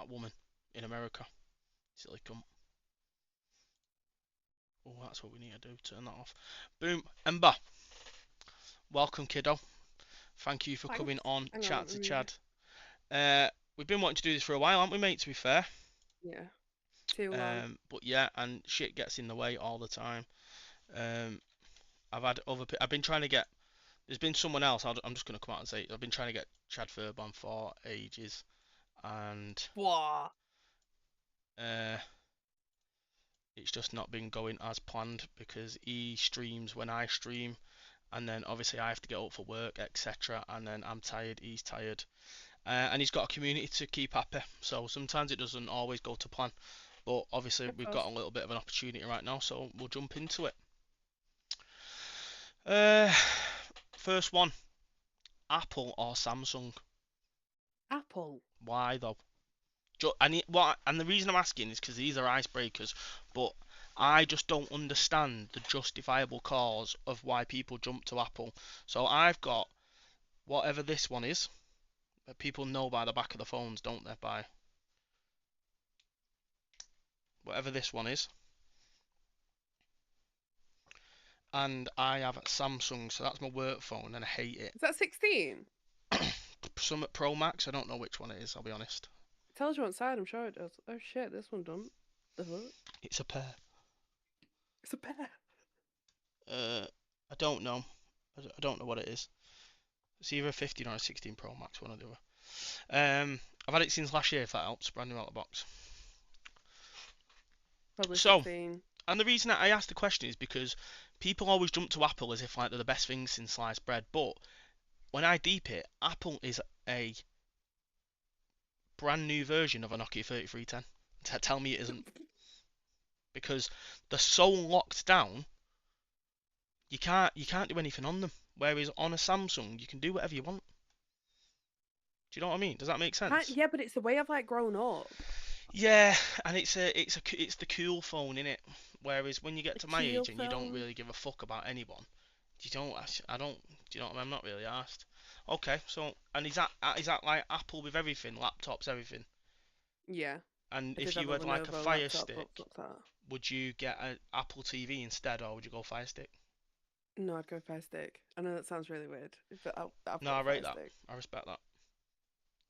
That woman in America. Silly cunt. Oh, that's what we need to do. Turn that off. Boom. Ember, welcome, kiddo. Thank you for coming Thanks. on Hang on, Chat let to me mute Chad. it. We've been wanting to do this for a while, haven't we, mate? To be fair. Yeah. Too long. But yeah, and shit gets in the way all the time. Um, I've been trying to get. There's been someone else. I'm just gonna come out and say I've been trying to get Chad Ferb on for ages, and What? uh, it's just not been going as planned because he streams when I stream, and then obviously I have to get up for work, etc. And then I'm tired, he's tired, and he's got a community to keep happy. So sometimes it doesn't always go to plan. But obviously Of we've course. got a little bit of an opportunity right now, so we'll jump into it. Uh, First one, Apple or Samsung? Apple. Why though? And the reason I'm asking is because these are icebreakers, but I just don't understand the justifiable cause of why people jump to Apple. So I've got whatever this one is. People know by the back of the phones, don't they? By whatever this one is. And I have a Samsung, so that's my work phone, and I hate it. Is that 16? Some Pro Max, I don't know which one it is, I'll be honest. It tells you on side, I'm sure it does. Oh shit, this one don't. The fuck? It's a pair. It's a pair. I don't know. I don't know what it is. It's either a 15 or a 16 Pro Max, one or the other. I've had it since last year, if that helps. Brand new out of the box. Probably So, 16. and the reason I asked the question is because people always jump to Apple as if like they're the best thing since sliced bread. But when I deep it, Apple is a brand new version of a Nokia 3310. Tell me it isn't. Because they're so locked down, you can't do anything on them. Whereas on a Samsung, you can do whatever you want. Do you know what I mean? Does that make sense? Yeah, but it's the way I've like grown up. Yeah, and it's the cool phone in it. Whereas when you get The to my keel age and you don't phone. really give a fuck about anyone, you don't. I don't. Do you know what I mean? I'm not really asked. Okay, so and is that like Apple with everything, laptops, everything? Yeah. And I did if have you a had like a Lenovo Fire laptop, but Stick, fuck that. would you get an Apple TV instead, or would you go Fire Stick? No, I'd go Fire Stick. I know that sounds really weird, but I've No, got I a rate Fire that. Stick. I respect that.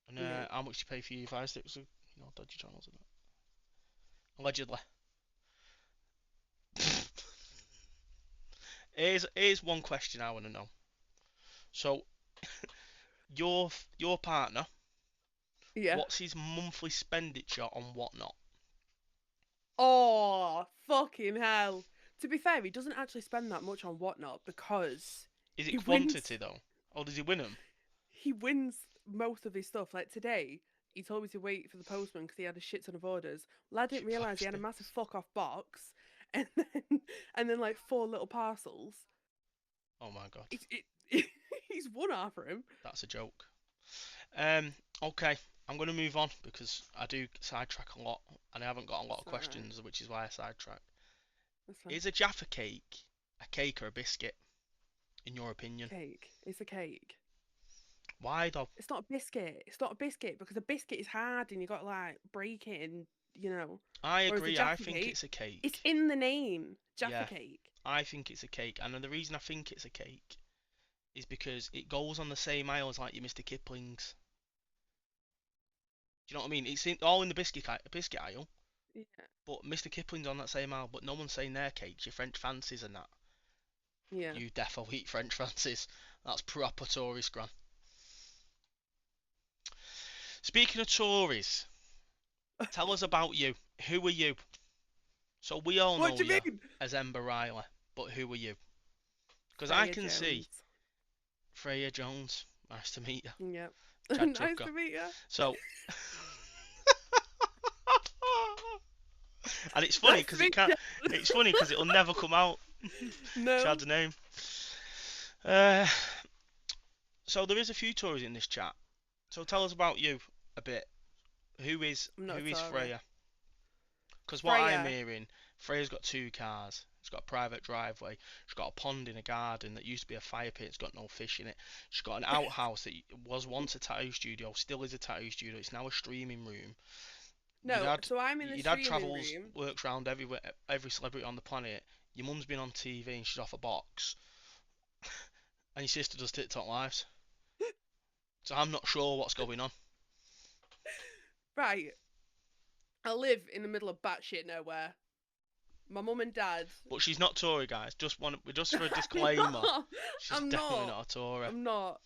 And Yeah. how much do you pay for your Fire Sticks? Dodgy channels and that. Allegedly. Here's one question I want to know. So your partner, Yeah. what's his monthly expenditure on whatnot? Oh, fucking hell. To be fair, he doesn't actually spend that much on whatnot because Is it he wins. quantity though, or does he win them? He wins most of his stuff. Like today, he told me to wait for the postman because he had a shit ton of orders. Well, I didn't Shit realize Fire he had a massive Sticks. fuck off box, and then like four little parcels. Oh my god, He's won after him. that's a joke. Um, okay, I'm gonna move on because I do sidetrack a lot, and I haven't got a lot of It's alright. questions, which is why I sidetrack. That's fine. Is a Jaffa cake a cake or a biscuit, in your opinion? Cake. It's a cake. Why though? It's not a biscuit. It's not a biscuit because a biscuit is hard and you got to like break it and I Whereas a agree. I Jaffa think it's cake, a it's cake. in the name. Jaffa Yeah, cake. I think it's a cake, and the reason I think it's a cake is because it goes on the same aisle as like your Mr. Kipling's. Do you know what I mean? It's all in the biscuit aisle, Yeah. but Mr. Kipling's on that same aisle. But no one's saying their cakes, your French fancies and that. Yeah. You defo eat French fancies. That's proper Tory scran. Speaking of Tories, tell us about you. Who are you? So we all What know do you you mean? as Ember Riley, but who are you? Because I Freya can see Jones. Freya Jones. Nice to meet you. Yep. Chad Nice Tucker. to meet you. So, and it's funny Nice to because it meet can't. you. It's funny because it'll never come out. No. Chad's name. Uh, so there is a few Tories in this chat. So tell us about you a bit. Who is I'm not a who is Tory. Freya? Because what I'm Freya. hearing, Freya's got two cars. She's got a private driveway. She's got a pond in a garden that used to be a fire pit. It's got no fish in it. She's got an outhouse that was once a tattoo studio, still is a tattoo studio. It's now a streaming room. Your No, dad, so I'm in the your dad streaming travels, room. works around everywhere, every celebrity on the planet. Your mum's been on TV and she's off a box, and your sister does TikTok lives. So I'm not sure what's going on. Right, I live in the middle of batshit nowhere. My mum and dad. But she's not Tory, guys. Just for a I'm disclaimer, not. she's I'm definitely not. not a Tory. I'm not.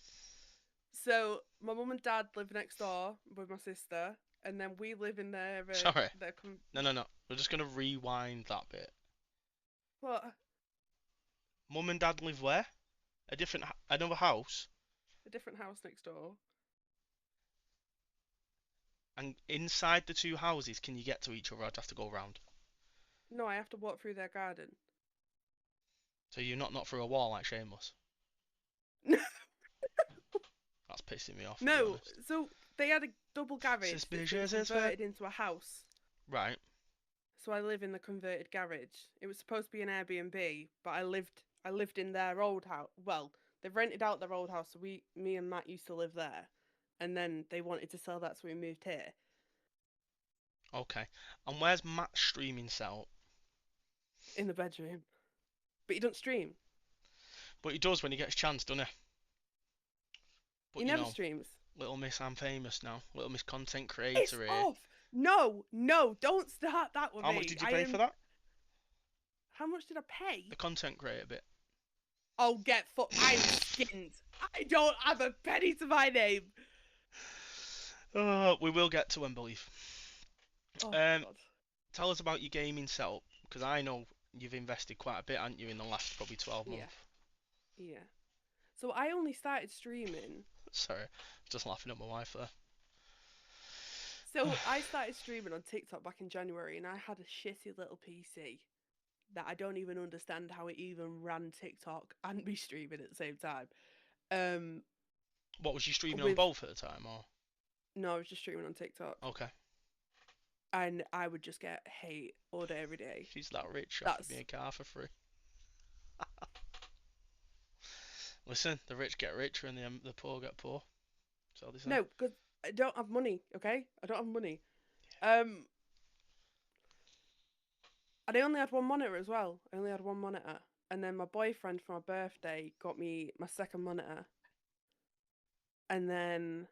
So my mum and dad live next door with my sister, and then we live in Sorry, their no. We're just gonna rewind that bit. what Mum and dad live where? Another house, a different house next door. and inside the two houses, can you get to each other? I'd have to go around. No, I have to walk through their garden. So you're not through a wall like Shameless. That's pissing me off, to be No, honest. so they had a double garage that's been Suspicious as fuck. converted into a house. Right. So I live in the converted garage. It was supposed to be an Airbnb, but I lived in their old house. Well, they've rented out their old house, so me and Matt used to live there, and then they wanted to sell that, so we moved here Okay. And where's Matt's streaming setup? in the bedroom. But you don't stream. But he does when he gets a chance, doesn't he? He But never streams. Little Miss, I'm famous now. Little Miss content Piss creator here. off! No, no, don't start that with How me. much did you pay for that? How much did I pay? The content creator bit. Oh, get fucked. I'm skint. I don't have a penny to my name. We will get to Unbelief. Oh, Um, God. Tell us about your gaming setup, because I know you've invested quite a bit, haven't you, in the last probably 12 Yeah, months. yeah. So I only started streaming. Sorry, just laughing at my wife there. So I started streaming on TikTok back in January, and I had a shitty little PC that I don't even understand how it even ran TikTok and be streaming at the same time. What was you streaming on With both at the time, or? No, I was just streaming on TikTok, Okay. and I would just get hate all day, every day. She's that rich, offered me That's a car for free. Listen, the rich get richer and the poor get poor. So they say. no, because I don't have money. Okay, I don't have money. And I only had one monitor as well. I only had one monitor, and then my boyfriend for my birthday got me my second monitor, and then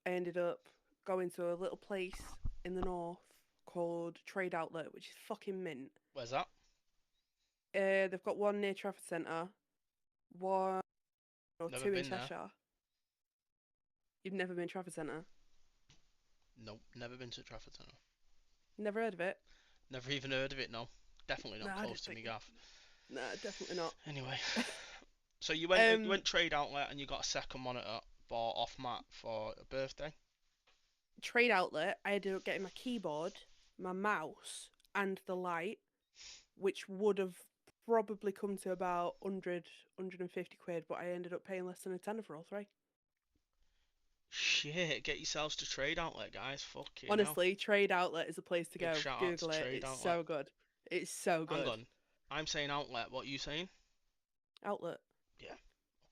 I ended up going to a little place in the north called Trade Outlet, which is fucking mint. Where's that? They've got one near Trafford Centre, one or Never two in been there. Cheshire. You've never been Trafford Centre? Nope, never been to Trafford Centre. Never heard of it? Never even heard of it, no. Definitely not Nah, I close don't to me think. gaff. Nah, definitely not. Anyway, so you went trade outlet and you got a second monitor bought off Matt for a birthday. Trade Outlet, I ended up getting my keyboard, my mouse, and the light, which would have probably come to about 100, 150 quid, but I ended up paying less than a tenner for all three. Shit, get yourselves to trade outlet, guys. Fucking hell. Honestly, Trade Outlet is a place to Big go. shout out to Google it. Trade It's Outlet. so good. It's so good. Hang on. I'm saying outlet. What are you saying? Outlet. Yeah.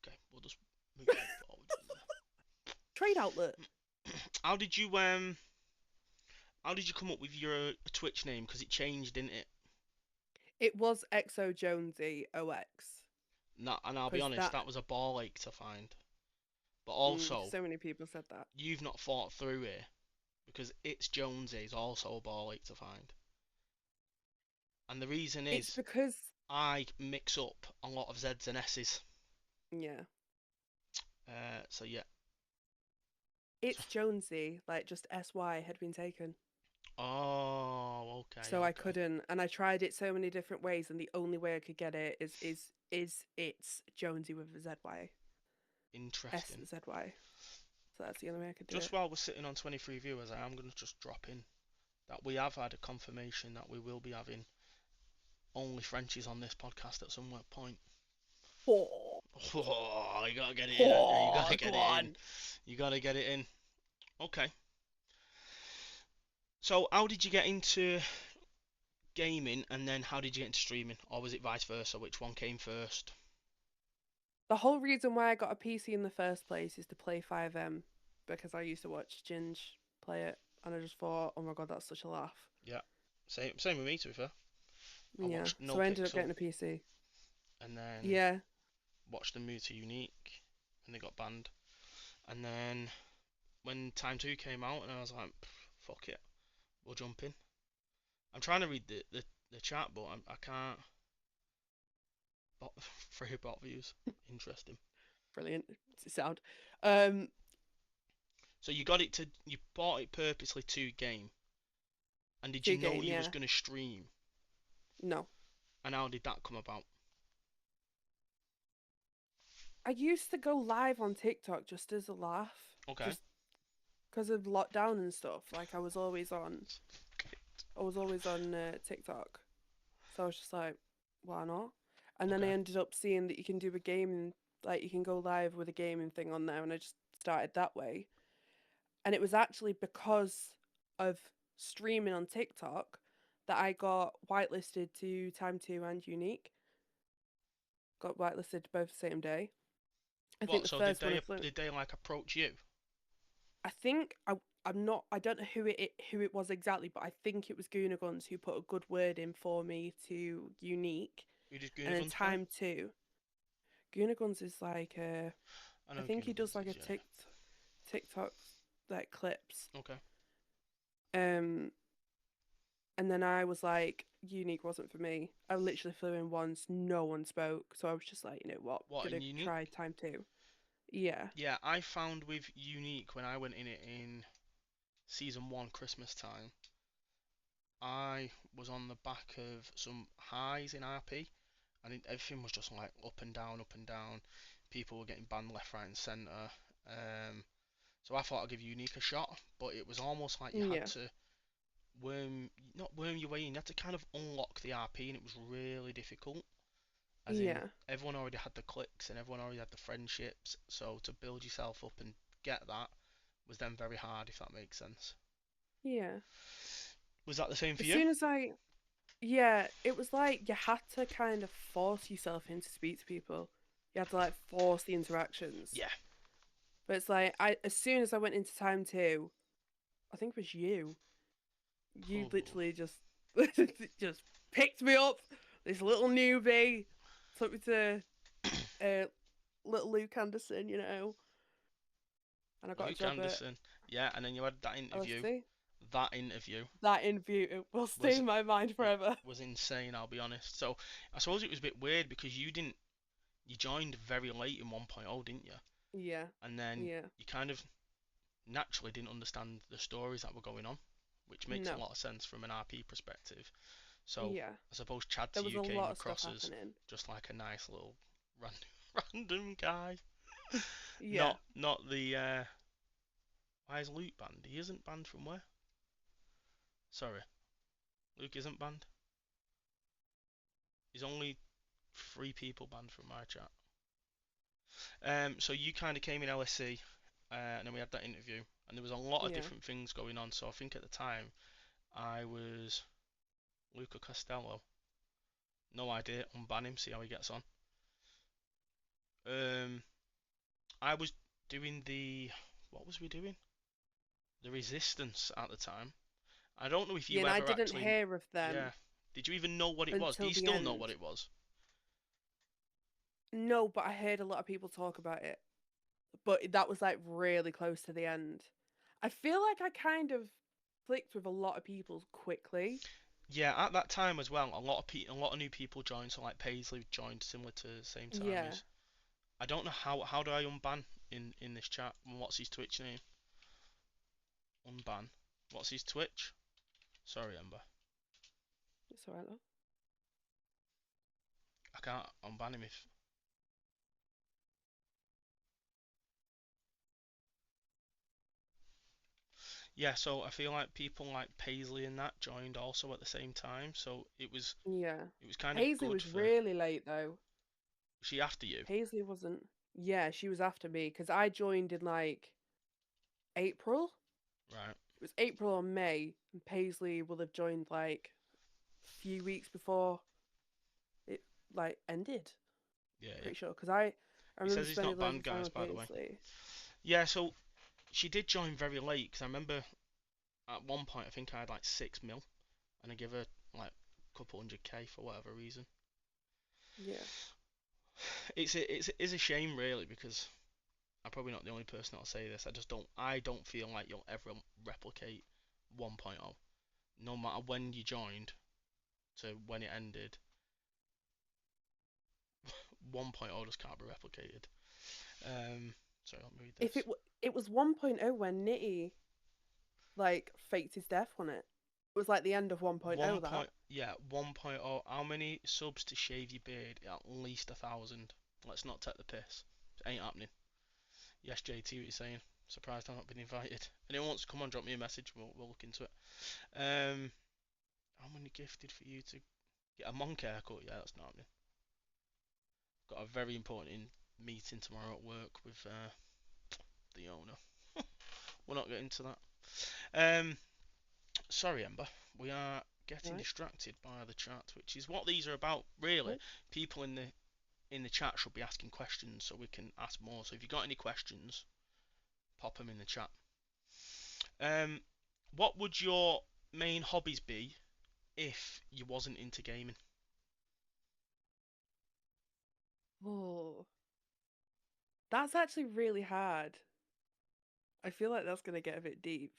Okay. We'll just move on forward from there. Trade Outlet. How did you come up with your Twitch name? Because it changed, didn't it? It was ItsJoneszy OX. And I'll be 'Cause honest, that- that was a ball ache to find. But also, so many people said that. you've not thought through here, because It's Jonesy is also a ball ache to find. And the reason It's is, because I mix up a lot of Z's and S's. yeah, So yeah. It's Jonesy, like just SY had been taken. Oh, okay. So I okay. couldn't, and I tried it so many different ways, and the only way I could get it is it's Jonesy with a ZY. Interesting. SZY. So that's the only way I could do Just it. while we're sitting on 23 viewers, I am going to just drop in that we have had a confirmation that we will be having only Frenchies on this podcast at some point. Oh, Oh, you gotta get it in. You gotta get it in. You gotta get it in. Okay. So, how did you get into gaming, and then how did you get into streaming, or was it vice versa? Which one came first? The whole reason why I got a PC in the first place is to play 5M, because I used to watch Ginge play it and I just thought, oh my god, that's such a laugh. Yeah. Same with me, to be fair. I Yeah. watched No So I ended up Pixel getting a PC. and then Yeah. watched them move to Unique and they got banned. And then when Time 2 came out, and I was like, fuck it, we'll jump in. I'm trying to read the chat, but I can't. Bot, free bot views. Interesting. Brilliant sound. Um, So you bought it purposely to game, and did you to know game, you was yeah. gonna stream? No. And how did that come about? I used to go live on TikTok just as a laugh, Okay. just because of lockdown and stuff. Like I was always on TikTok, so I was just like, why not? And then I Okay. ended up seeing that you can do a gaming, like you can go live with a gaming thing on there, and I just started that way. And it was actually because of streaming on TikTok that I got whitelisted to Time 2 and Unique. Got whitelisted both the same day. I think What? the So first one I flew. did they like approach you? I think I'm not. I don't know who it was exactly, but I think it was Guns who put a good word in for me to Unique, Who did and then Gunagons play? Time 2. Guns is like I I know think he does Gunagons like is, a yeah. TikTok like clips. Okay. Um, and then I was like, Unique wasn't for me. I literally flew in once, no one spoke, so I was just like, you know what, What, in gonna try Unique? Time 2. Yeah, Yeah, I found with Unique when I went in it in season 1 Christmas time, I was on the back of some highs in RP, and everything was just like up and down, up and down. People were getting banned left, right, and centre. Um, so I thought I'd give Unique a shot, but it was almost like you had yeah, to not worm your way in. You had to kind of unlock the RP, and it was really difficult. As in, yeah, everyone already had the clicks and everyone already had the friendships, so to build yourself up and get that was then very hard, if that makes sense. yeah. Was that the same for As you? soon as I Yeah, it was like you had to kind of force yourself in to speak to people. You had to like force the interactions. Yeah. But it's like I as soon as I went into Time 2, I think it was you. You Oh, literally just just picked me up, this little newbie, took me to uh, little Luke Anderson, and I got a Luke job at Anderson. Yeah, and then you had that interview. LSD. That interview That interview it will stay was in my mind forever. was insane, I'll be honest. So I suppose it was a bit weird because you joined very late in 1.0, didn't you? Yeah, And then yeah, you kind of naturally didn't understand the stories that were going on, which makes a no, lot of sense from an RP perspective. So yeah. I suppose Chad There to was you a came lot of stuff across as happening. just like a nice little random random guy. Yeah, Not the why is Luke banned? He isn't banned from where? Sorry, Luke isn't banned. He's only 3 people banned from my chat. So you kind of came in LSC, and then we had that interview, and there was a lot of yeah. different things going on. So I think at the time I was Luca Costello. No idea. Unban him. See how he gets on. Um, I was doing the what was we doing? The Resistance at the time. I don't know if Yeah, you and I ever didn't actually. hear of Yeah. them Did you even know what it was? Do until you the still know what end. it was? No, but I heard a lot of people talk about it. But that was like really close to the end. I feel like I kind of clicked with a lot of people quickly. Yeah, at that time as well, a lot of new people joined. So like Paisley joined similar to the same time Yeah. as. I don't know how do I unban in this chat? What's his Twitch name? Unban. What's his Twitch? Sorry, Ember. It's alright though. I can't unban him if. Yeah, so I feel like people like Paisley and that joined also at the same time, so Yeah. it was kind of Paisley good was for. really late though. Was she after you? Paisley wasn't. Yeah, she was after me because I joined in like April. Right. It was April or May, and Paisley will have joined like a few weeks before it like ended. Yeah, yeah. Pretty sure because I He remember says he's spending not loads banned, of time guys, with by the way. Paisley. Yeah, so she did join very late because I remember at one point I think I had like 6 mil, and I give her like a couple hundred K for whatever reason. Yeah. It's a shame really because I'm probably not the only person that'll say this. I don't feel like you'll ever replicate 1.0. No matter when you joined to when it ended, 1.0 just can't be replicated. Sorry, let me read If this. it was 1.0 when Nitty like faked his death on it. It was like the end of 1.0 One that. point, yeah, 1.0. How many subs to shave your beard? At least 1,000. Let's not take the piss. It ain't happening. Yes, JT, what you saying? Surprised I've not been invited. Anyone wants to come on, drop me a message. We'll look into it. How many gifted for you to get a monk haircut? Yeah, that's not happening. Got a very important meeting tomorrow at work with the owner. We're not getting to that. Um, sorry, Ember. We are getting Right. distracted by the chat, which is what these are about, really. Oh, People in the chat should be asking questions so we can ask more. So if you got any questions, pop them in the chat. Um, what would your main hobbies be if you wasn't into gaming? oh, that's actually really hard. I feel like that's gonna get a bit deep.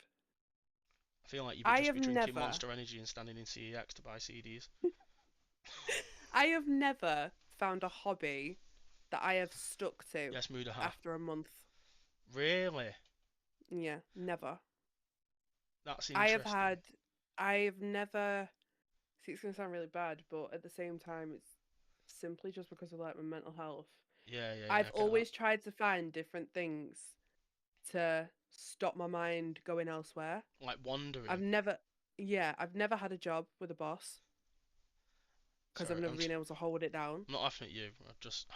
I feel like you would I just have be drinking never, Monster Energy and standing in CEX to buy CDs. I have never found a hobby that I have stuck to Yes, Mudaha. after a month. Really? Yeah, never. That's I have interesting. had, I've never. See, it's gonna sound really bad, but at the same time, it's simply just because of like my mental health. Yeah, yeah, yeah. I've I get that. always tried to find different things to stop my mind going elsewhere. Like I've wandering. never, yeah, I've never had a job with a boss because I've Sorry, never been able to hold it down. I'm not laughing at you.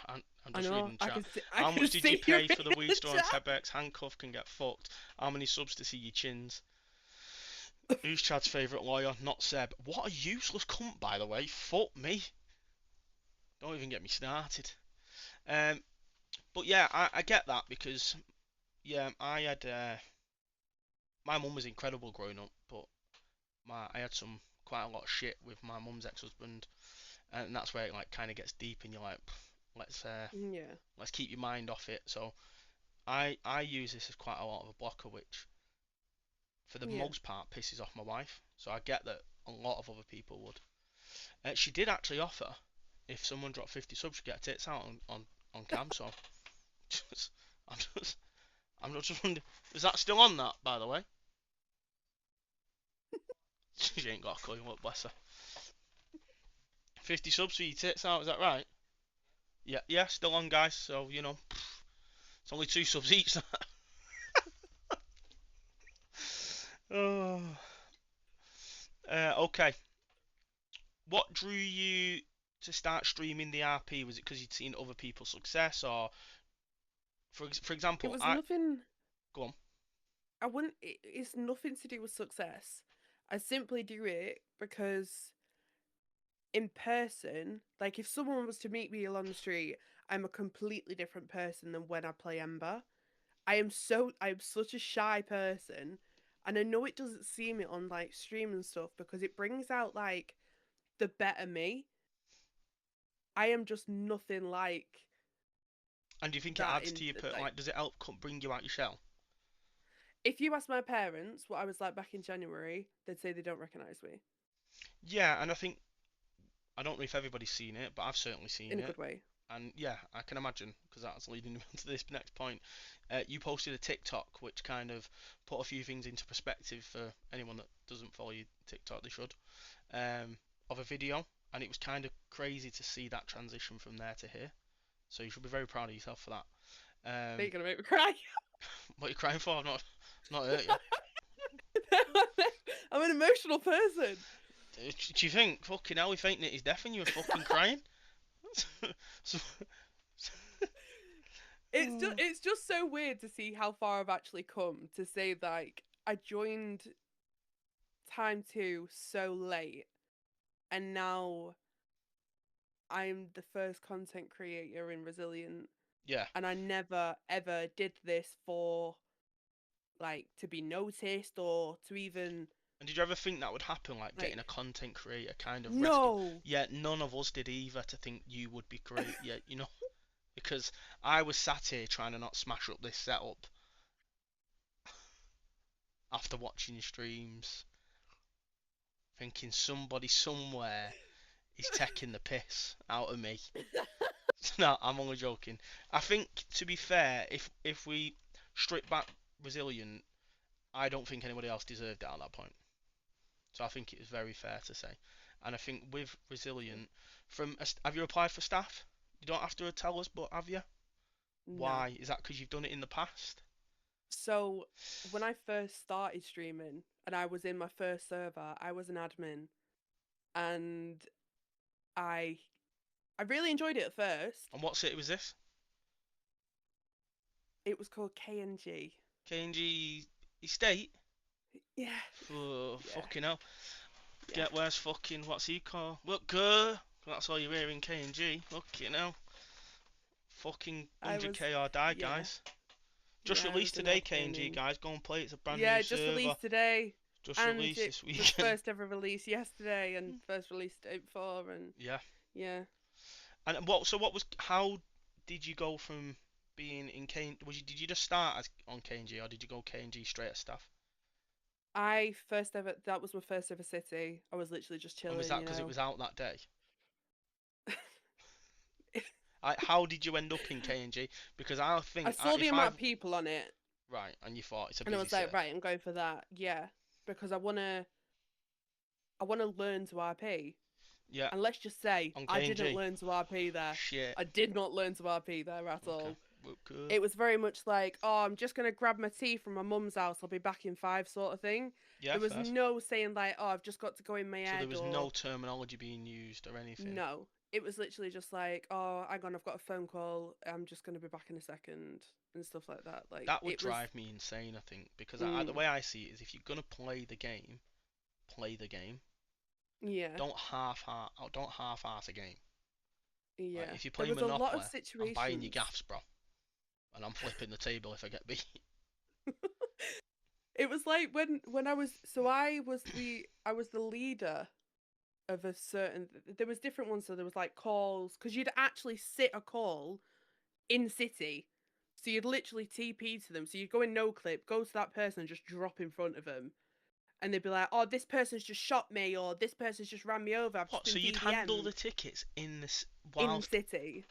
I'm I just know, reading I chat. can see, I How can much did you see you pay for the reading weed the store on chat. Tebex? Handcuff can get fucked. How many subs to see your chins? Who's Chad's favourite lawyer? Not Seb. What a useless cunt, by the way. Fuck me. Don't even get me started. Um, but yeah, I get that because yeah, I had my mum was incredible growing up, but I had some quite a lot of shit with my mum's ex-husband, and that's where it like kind of gets deep, and you're like, let's uh, Yeah, let's keep your mind off it. So I use this as quite a lot of a blocker, which for the yeah. most part pisses off my wife. So I get that a lot of other people would. She did actually offer if someone dropped 50 subs, she'd get tits out on cam. So just, I'm just I'm just wondering, is that still on that by the way? She ain't got a clue. What bless her. 50 subs for your tits out, is that right? Yeah, yeah, still on, guys. So it's only 2 subs each. Oh, okay. What drew you to start streaming the RP? Was it because you'd seen other people's success, or for It example, was I nothing. go on. I wouldn't. It's nothing to do with success. I simply do it because in person, like if someone was to meet me along the street, I'm a completely different person than when I play Ember. I'm such a shy person, and I know it doesn't seem it on like stream and stuff because it brings out like the better me. I am just nothing like And do you think it that adds in to your like like? Does it help bring you out your shell? if you ask my parents what I was like back in January, they'd say they don't recognize me Yeah, and I think I don't know if everybody's seen it, but I've certainly seen in a it. good way. And yeah, I can imagine because that's leading me to this next point. You posted a TikTok which kind of put a few things into perspective for anyone that doesn't follow your TikTok. They should. Of a video, and it was kind of crazy to see that transition from there to here. So you should be very proud of yourself for that. They're Um, gonna make me cry. what are you crying for? I've not hurt you. I'm an emotional person. Do you think fucking hell, he fainting at his death and you were fucking crying? So, It's just so weird to see how far I've actually come to say like I joined time 2 so late and now I'm the first content creator in Resilient yeah, and I never ever did this for like to be noticed or to even And did you ever think that would happen, like getting like a content creator kind of rescue? no. Yeah, none of us did either to think you would be great. Yeah, because I was sat here trying to not smash up this setup after watching your streams, thinking somebody somewhere is taking the piss out of me. No, I'm only joking. I think, to be fair, if we strip back Resilient, I don't think anybody else deserved it at that point. So I think it is very fair to say. And I think with Resilient, have you applied for staff? You don't have to tell us, but have you? No. Why? Is that because you've done it in the past? So when I first started streaming and I was in my first server, I was an admin and I I really enjoyed it at first. And what city was this? It was called KNG. KNG Estate? Yeah. Oh, Yeah. fucking hell. Yeah. Get where's fucking, what's he called? Look, girl. That's all you're hearing, KNG. Fucking hell. Fucking I was 100k or die, yeah. guys. Just Yeah, I released was an today, KNG, admin. guys. Go and play. It's a brand Yeah, new it just server. released today. Just And released it this was weekend. first ever release yesterday and first release day before and Yeah. yeah. And how did you go from being in did you just start as on KNG or did you go KNG straight at staff? That was my first ever city. I was literally just And was chilling, that you because it know. was out that day? How did you end up in KNG? Because I I think saw the if amount I've of people on it right, and you thought it's a and I busy was like, city. right, I'm going for that. Yeah, because I want to learn to RP. Yeah, And let's just say on I didn't KNG. learn to RP there. Shit. I did not learn to RP there at Okay. all. Well, good. It was very much like, oh, I'm just going to grab my tea from my mum's house. I'll be back in 5 sort of thing. Yeah, There was first. no saying like, oh, I've just got to go in my So there head was or no terminology being used or anything. no. It was literally just like, oh, hang on, I've got a phone call. I'm just going to be back in a second and stuff like that. Like, That would it was, drive me insane, I think, because the mm, way I see it is if you're gonna play the game, play the game. yeah, Don't half-ass a game. Like yeah. if you There play was a lot of Monopoly, I'm buying your situations. gaffs, bro, and I'm flipping the table if I get beat. It was like when I was the leader of a certain there was different ones, so there was like calls because you'd actually sit a call in city, so you'd literally TP to them, so you'd go in no clip, go to that person and just drop in front of them, and they'd be like, oh, this person's just shot me or this person's just ran me over, I've just What? So been you'd handle BDM'd the tickets in this in whilst? city,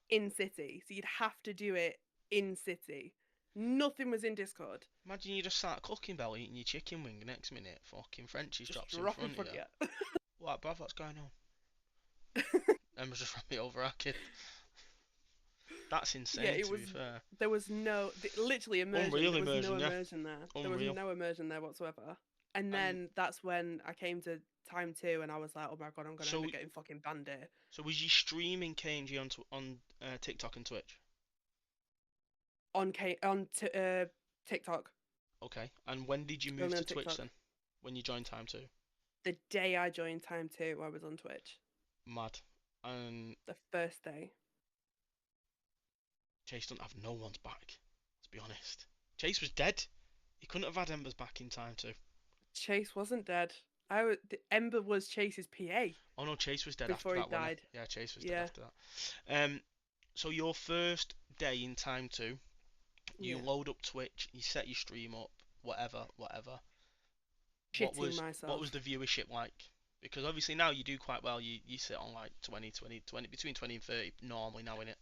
so you'd have to do it in city. Nothing was in Discord. Imagine you just sat cooking bell eating your chicken wing. Next minute, fucking Frenchie's Just drops in drop in front of front you. of you. What, bruv? What's going on? Emma's just ran me over, our kid. That's Yeah, insane. it To was. be fair, There was no literally immersion. unreal There was no immersion, yeah, immersion there. There was unreal. no immersion there whatsoever. And And then that's when I came to time 2, and I was like, oh my god, I'm gonna end so, up getting fucking banned here so was you streaming KNG on TikTok and Twitch? on TikTok. Okay. And when did you move Only to on Twitch TikTok. then? When you joined Time 2? The day I joined time 2, I was on Twitch. Mad. And The first day. Chase doesn't have no one's back. Let's be honest. Chase was dead. He couldn't have had Ember's back in Time 2. Chase wasn't dead. Ember was Chase's PA Oh no, Chase was dead after before he that, wasn't died. he? Yeah, Chase was dead Yeah, after that. So your first day in Time 2, you yeah. load up Twitch, you set your stream up, whatever, whatever. What Shitting was what myself. was the viewership like? Because obviously now you do quite well. You sit on like 20, between 20 and 30 normally now in it,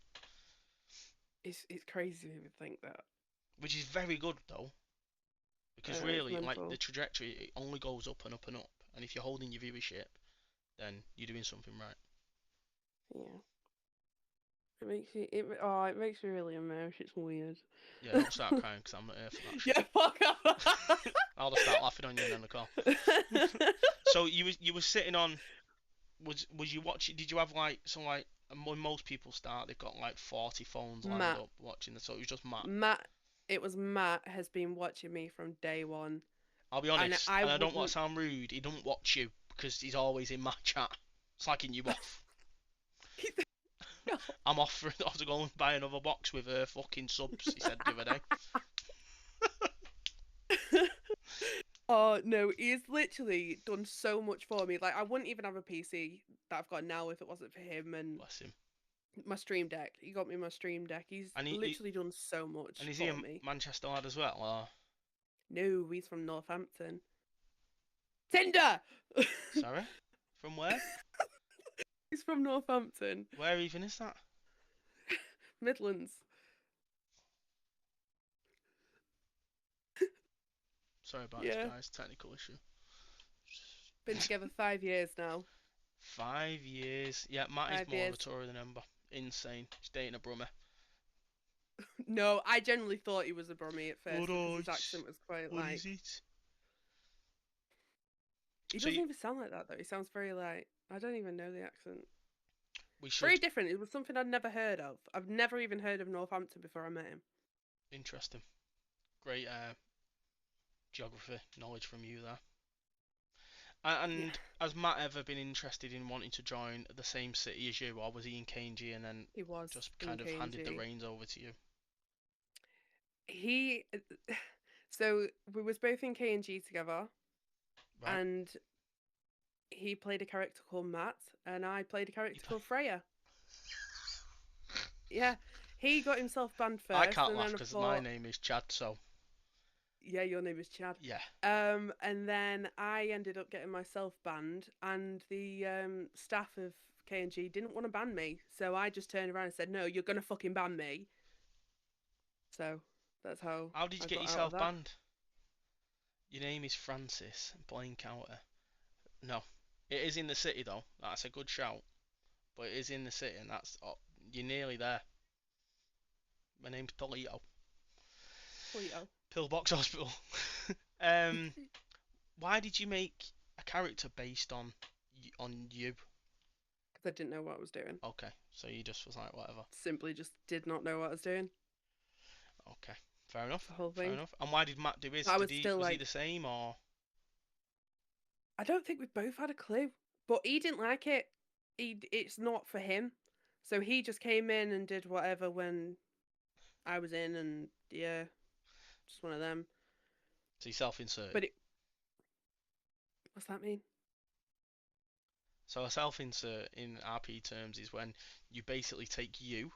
It's crazy to even think that. which is very good though. I Because know, it's really, like the mental. trajectory, it only goes up and up and up. And if you're holding your viewership, then you're doing something right. Yeah. It makes me really emotional. It's weird. Yeah, don't start crying because I'm not here for that Yeah, shit. fuck off. I'll just start laughing on you and then the call. So you were sitting on, was you watching? Did you have like some like when most people start, they've got like 40 phones lined Matt, up watching the. So it was just Matt. Matt, it was Matt has been watching me from day one, I'll be and honest, I and I don't want wouldn't. to sound rude. He don't watch you because he's always in my chat, slagging you off. No. I'm off to go and buy another box with fucking subs. He said the other day. Oh no, he's literally done so much for me. Like I wouldn't even have a PC that I've got now if it wasn't for him and Bless him. my stream deck. He got me my stream deck. He's And literally done so and much is he a for me. Manchester lad as well? Or No, he's from Northampton. Tinder. sorry, from where? He's from Northampton, Where even is that? Midlands. Sorry about this, Yeah, guys. Technical issue. been together 5 years now. 5 years. Yeah, Matt is 5 more of years. a Tory than Ember. Insane. He's dating a Brummer. No, I genuinely thought he was a Brummie at first because his Alright. accent was quite What is like. it? He So doesn't even sound like that though. He sounds very like. I don't even know the accent. we Very should. different. It was something I'd never heard of. I've never even heard of Northampton before I met him. Interesting. Great geography knowledge from you there. Yeah, And has Matt ever been interested in wanting to join the same city as you, or was he in KNG and then he was just in kind of handed the KNG. reins over to you? He, so we was both in KNG together, Right? and he played a character called Matt, and I played a You character play- called Freya. Yeah, he got himself banned I first, can't and laugh then I because my thought, name is Chad, so yeah, your name is Chad. yeah. And then I ended up getting myself banned, and the staff of KNG didn't want to ban me, so I just turned around and said, "No, you're gonna fucking ban me." So that's how How did you I get got out of yourself that. banned? Your name is Francis, plain counter. No. It is in the city though. That's a good shout. But it is in the city and that's you're nearly there. My name's Polito. Polito. Pillbox Hospital. um why did you make a character based on you? Because I didn't know what I was doing. Okay. So you just was like whatever. Simply just did not know what I was doing. Okay. Fair enough. That's the whole Fair thing. enough. And why did Matt do his? I Did was he still was he like, the same or I don't think we both had a clue, but he didn't like it. It's not for him, so he just came in and did whatever when I was in, and yeah, just one of them. so he self-inserted? But what's that mean? So a self-insert in RP terms is when you basically take you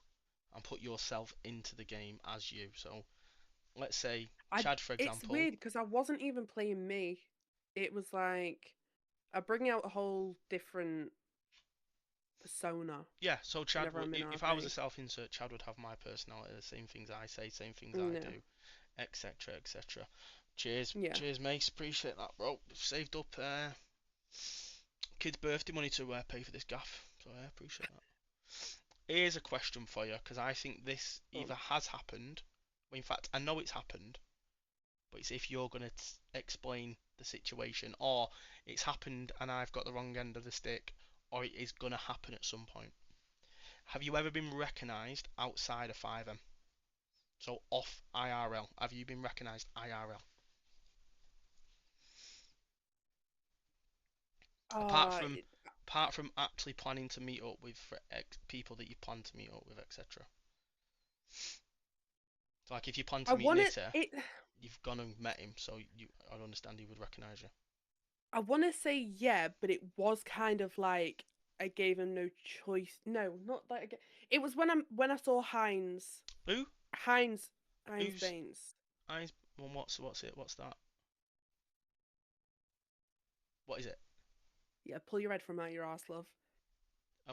and put yourself into the game as you. So let's say I Chad, for It's example. weird because I wasn't even playing me. It was like I bring out a whole different persona Yeah, so Chad whenever would, I'm in if I was a RP. self-insert, Chad would have my personality, the same things I say, same things I No, do, etc., etc. Cheers, yeah. cheers, mate. Appreciate that, bro. Saved up kid's birthday money to pay for this gaff, so I appreciate that. Here's a question for you, because I think this Go either has happened, well, in fact, I know it's happened, but it's if you're going to explain the situation, or it's happened and I've got the wrong end of the stick, or it is going to happen at some point. Have you ever been recognised outside of 5M? So off IRL. Have you been recognised IRL? Apart Uh, from apart from actually planning to meet up with people that you plan to meet up with, etc. So like if you plan I to meet want Nitter, it. you've gone and met him, so I understand he would recognise you. I want to say yeah, but it was kind of like I gave him no choice. No, not that. It was when I saw Who? Heinz, Heinz Who's Baines. eyes? Well, what's it? What's that? What is it? Yeah, pull your head from out your arse, love.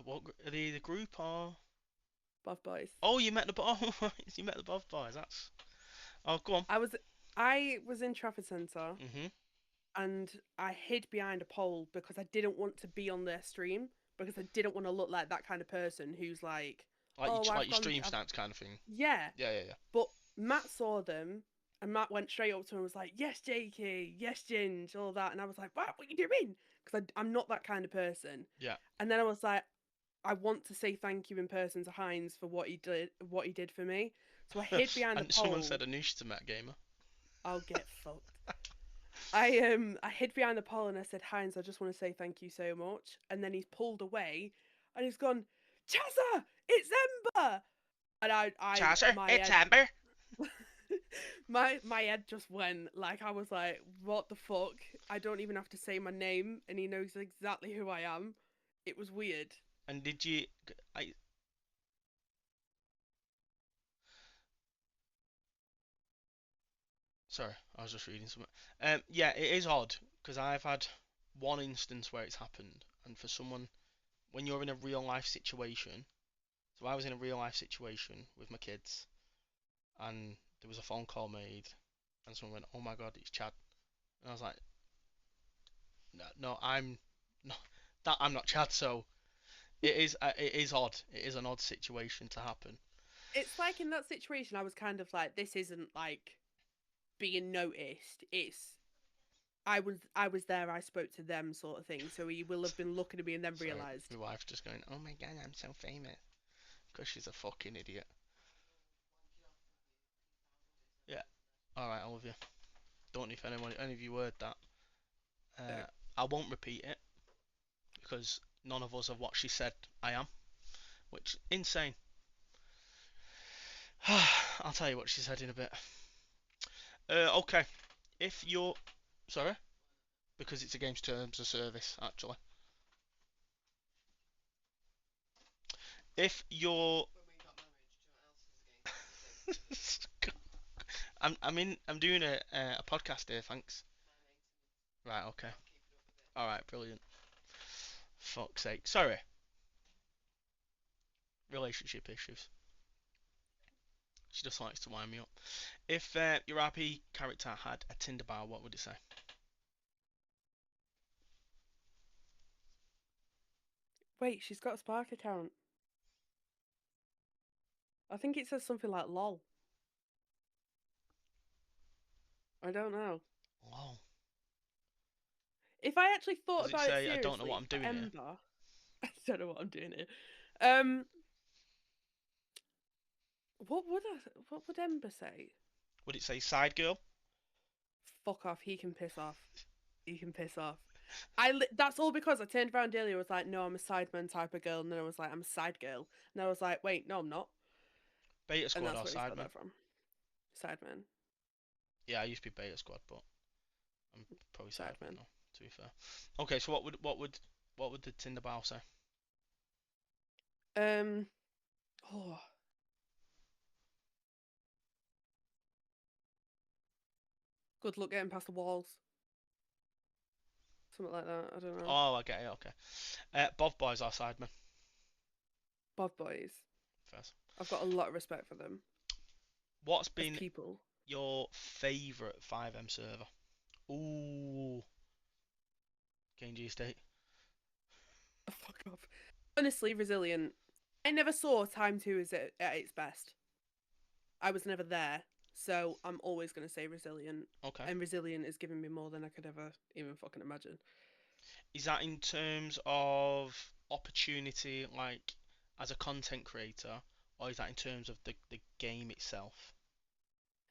What are they? The group or? Buff boys. Oh, you met the you met the Bob boys. That's. Oh, go on. I was I was in Trafford Centre Mhm. and I hid behind a pole because I didn't want to be on their stream because I didn't want to look like that kind of person who's like, oh, Like I've your gone, stream stance kind of thing. yeah. Yeah, yeah, yeah. But Matt saw them, and Matt went straight up to him and was like, "Yes, Jakey, yes, Ginge, all that." And I was like, "What? What are you doing?" Because I'm not that kind of person. Yeah. And then I was like, "I want to say thank you in person to Heinz for what he did for me." So I hid behind a And someone pole. said Anusha's a Met gamer. I'll get fucked. I hid behind the pole and I said, "Heinz, I just want to say thank you so much." And then he's pulled away, and he's gone, "Chazza, it's Ember!" And I Chasser, my it's head Amber. My head just went like I was like, what the fuck? I don't even have to say my name, and he knows exactly who I am. It was weird. And did you? I Sorry, I was just reading something. Yeah, it is odd because I've had one instance where it's happened, and for someone when you're in a real life situation. So I was in a real life situation with my kids, and there was a phone call made, and someone went, "Oh my God, it's Chad," and I was like, "No, no, I'm not that. I'm not Chad." So it is odd. It is an odd situation to happen. It's like in that situation, I was kind of like, this isn't like being noticed. It's I was there. I spoke to them, sort of thing. So he will have been looking at me and then So realised. my wife's just going, "Oh my God, I'm so famous," because she's a fucking idiot. Yeah. All right, I love you. Don't know if any of you heard that. No. Uh, I won't repeat it because none of us have what she said. I am, which insane. I'll tell you what she said in a bit. Okay, if you're sorry, because it's against terms of service actually. If you're, I'm doing a podcast here. Thanks. Right. Okay. All right. Brilliant. Fuck's sake. Sorry. Relationship issues. She just likes to wind me up. If your RP character had a Tinder bio, what would it say? Wait, she's got a Spark account. I think it says something like "lol." I don't know. Oh. If I actually thought Does it about it say I don't know what seriously I'm for doing here? Ember, I don't know what I'm doing here. Um, what would Ember say? Would it say side girl? Fuck off. He can piss off. He can piss off. That's all because I turned around earlier. I was like, no, I'm a sideman type of girl, and then I was like, I'm a side girl, and I was like, wait, no, I'm not, Beta and squad that's or where he's got sideman? that from. Sideman, Yeah, I used to be beta squad, but I'm probably sideman sideman. now. To be fair. Okay, so what would the Tinder bio say? Um, oh, good luck getting past the walls. Something like that. I don't know. Oh, I get it. Okay. Both boys are sidemen. Bob boys. First. I've got a lot of respect for them What's as been people. your favourite 5M server? Ooh, KNG Estate. Fuck off. Honestly, resilient. I never saw Time 2 as at its best. I was never there, so I'm always going to say resilient. Okay. And resilient is giving me more than I could ever even fucking imagine. Is that in terms of opportunity, like as a content creator, or is that in terms of the game itself?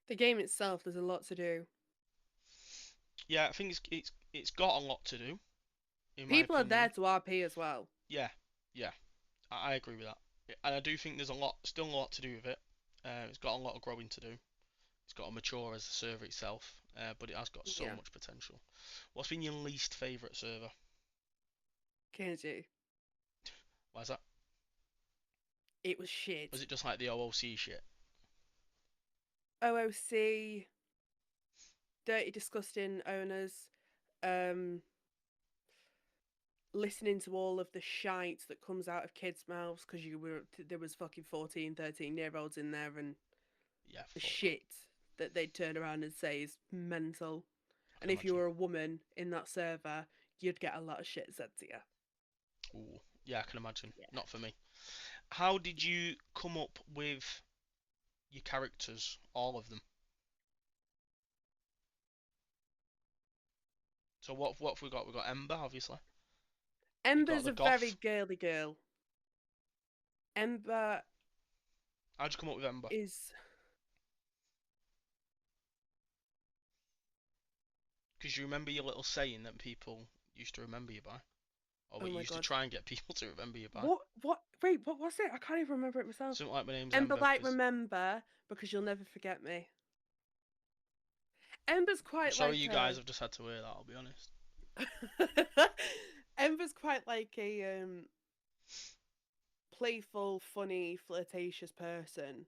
The game itself, there's a lot to do. Yeah, I think it's got a lot to do, in my People are there opinion. to RP as well. Yeah, yeah, I agree with that. And I do think there's still a lot to do with it. It's got a lot of growing to do. It's got to mature as a server itself, but it has got so Yeah. much potential. What's been your least favourite server? KG. Why is that? It was shit. Was it just like the OOC shit? OOC, dirty, disgusting owners, um, listening to all of the shite that comes out of kids' mouths because there was fucking 14, 13-year-olds in there, and Yeah, the fuck that. shit that they'd turn around and say is mental. I And can if you imagine. were a woman in that server, you'd get a lot of shit said to you. Ooh, yeah, I can imagine. Yeah. Not for me. How did you come up with your characters, all of them? So what have we got? We got Ember, obviously. You got Ember's the a very goth. girly girl. Ember How'd you come up with Ember? is, Because you remember your little saying that people used to remember you by, or oh what you my used to god. try and get people to remember you by. Wait, what was it? I can't even remember it myself. Something like my name's Ember Ember like because remember because you'll never forget me. Ember's I'm quite sorry like you guys have just had to hear that, I'll be honest. Ember's quite like a playful, funny, flirtatious person.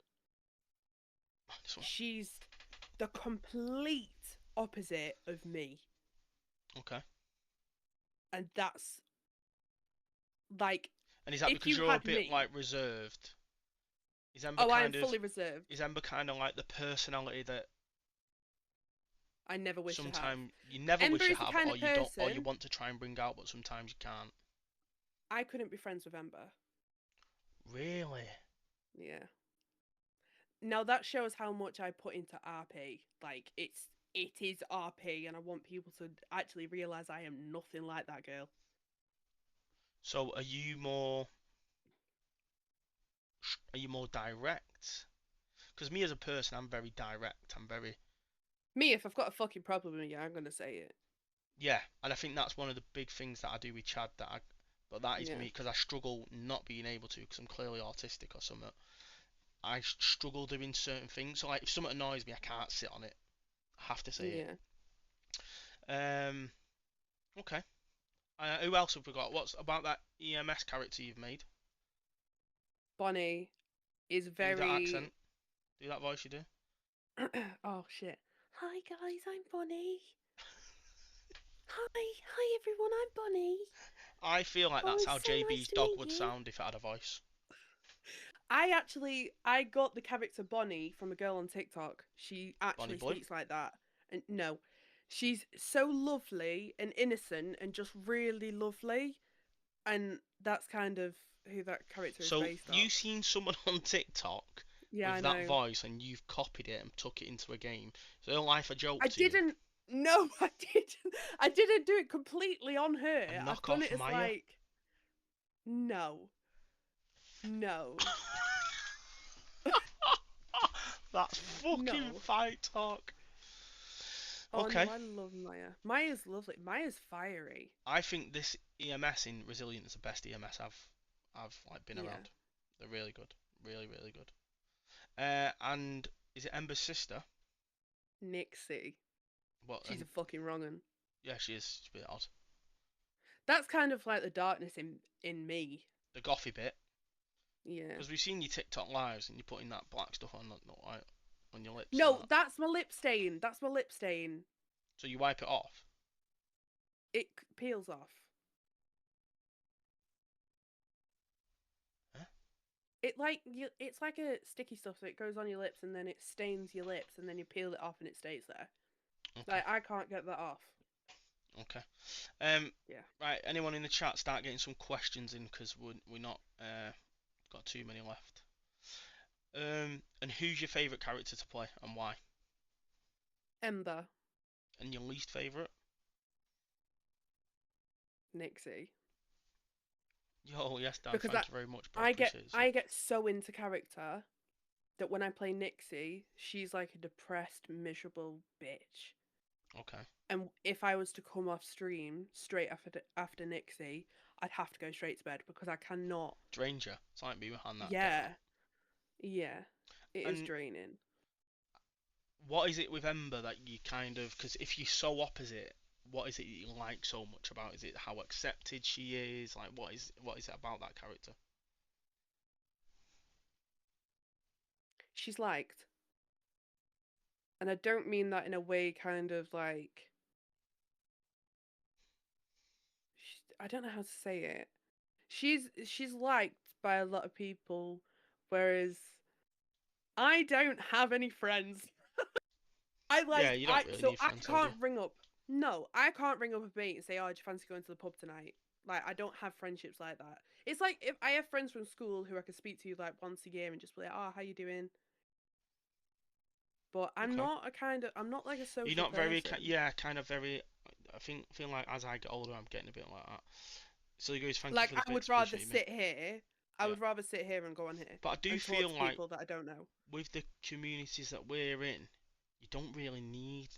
This one. She's the complete opposite of me. Okay. And that's like And is that if because you you're a had bit me. like reserved? Is Ember Oh, I am kind of fully reserved. is Ember kind of like the personality that I never wish to have. sometimes you never Ember wish you is the have, kind or of you don't, or you person want to try and bring out, but sometimes you can't? I couldn't be friends with Ember. Really? Yeah. Now that shows how much I put into RP. Like it is RP, and I want people to actually realize I am nothing like that girl. So are you more direct? Because me as a person, I'm very direct. I'm very Me, if I've got a fucking problem with you, I'm gonna say it. yeah, and I think that's one of the big things that I do with Chad. But that is Yeah. me because I struggle not being able to because I'm clearly autistic or something. I struggle doing certain things. So like if something annoys me, I can't sit on it. I have to say it. Yeah. Um. Okay. Who else have we got? What's about that EMS character you've made? Bonnie is Do that very. accent. Do that voice you do. Oh shit. Hi guys, I'm Bonnie. Hi everyone, I'm Bonnie. I feel like Oh, that's it's how so nice JB's to dog meet would you. sound if it had a voice. I got the character Bonnie from a girl on TikTok. She Bonnie actually boy. speaks like that. And no, she's so lovely and innocent and just really lovely. And that's kind of who that character is So based you off. seen someone on TikTok Yeah, with I that know. voice and you've copied it and took it into a game. So her life a joke I to you. didn't. No, I didn't. I didn't do it completely on her. A I've done knockoff it as Maya. like, no, no, That's fucking no. fight talk. Oh no, Okay. I love Maya. Maya's lovely. Maya's fiery. I think this EMS in Resilient is the best EMS I've like been Yeah. around. They're really good. Really, really good. And is it Ember's sister? Nixie. What She's a fucking wrong un. yeah, she is. She's a bit odd. That's kind of like the darkness in me. The gothy bit. Yeah. Because we've seen your TikTok lives and you're putting that black stuff on, not like on your lips and No, that. that's my lip stain. That's my lip stain. So you wipe it off. It peels off. Huh? It's like a sticky stuff that goes on your lips and then it stains your lips and then you peel it off and it stays there. Okay. Like I can't get that off. Okay. Yeah. Right. Anyone in the chat start getting some questions in because we're not got too many left. And who's your favourite character to play and why? Ember, And your least favourite? Nixie. Yo, yes, Dan. Because Thank you very much, bro. Appreciate it. I get so into character that when I play Nixie, she's like a depressed, miserable bitch. Okay. And if I was to come off stream straight after Nixie, I'd have to go straight to bed because I cannot. Dranger. It's like me behind that. Get that. Yeah, yeah, it is And draining. what is it with Ember that you kind of? Because if you're so opposite, what is it you like so much about? Is it how accepted she is? Like, what is it about that character? She's liked, and I don't mean that in a way kind of like. I don't know how to say it. She's liked by a lot of people, whereas I don't have any friends. Yeah, you don't really So need I friends, though, do you? can't ring up. No, I can't ring up a mate and say, "Oh, do you fancy going to the pub tonight?" Like I don't have friendships like that. It's like if I have friends from school who I can speak to like once a year and just be like, "Oh, how you doing?" But Okay. I'm not like a You're social not very, person. yeah, kind of very. I feel like as I get older, I'm getting a bit like that. So he goes, thank you Like for the I would bits, rather appreciate me. sit here. I Yeah. would rather sit here and go on here But I do and talk feel to like people that I don't know. with the communities that we're in, you don't really need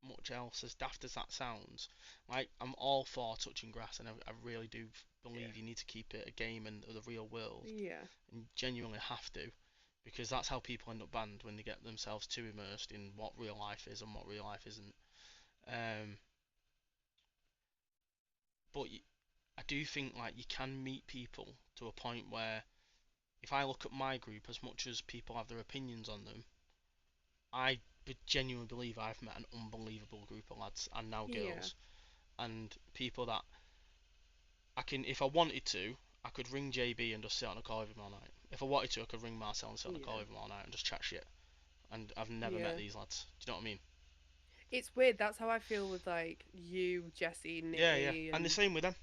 much else, as daft as that sounds. Like, I'm all for touching grass, and I really do Yeah. believe you need to keep it a game and the real world, Yeah. and genuinely have to. because that's how people end up banned when they get themselves too immersed in what real life is and what real life isn't. Um, but I do think like you can meet people to a point where if I look at my group, as much as people have their opinions on them, I genuinely believe I've met an unbelievable group of lads and now Yeah. girls and people that I can, if I wanted to, I could ring JB and just sit on a call with him all night. If I wanted to, I could ring Marcel and sit on a call Yeah. with him all night and just chat shit. And I've never met Yeah. these lads. Do you know what I mean? It's weird. That's how I feel with like you, Jesse, Yeah, yeah. Nitty, And the and same with them.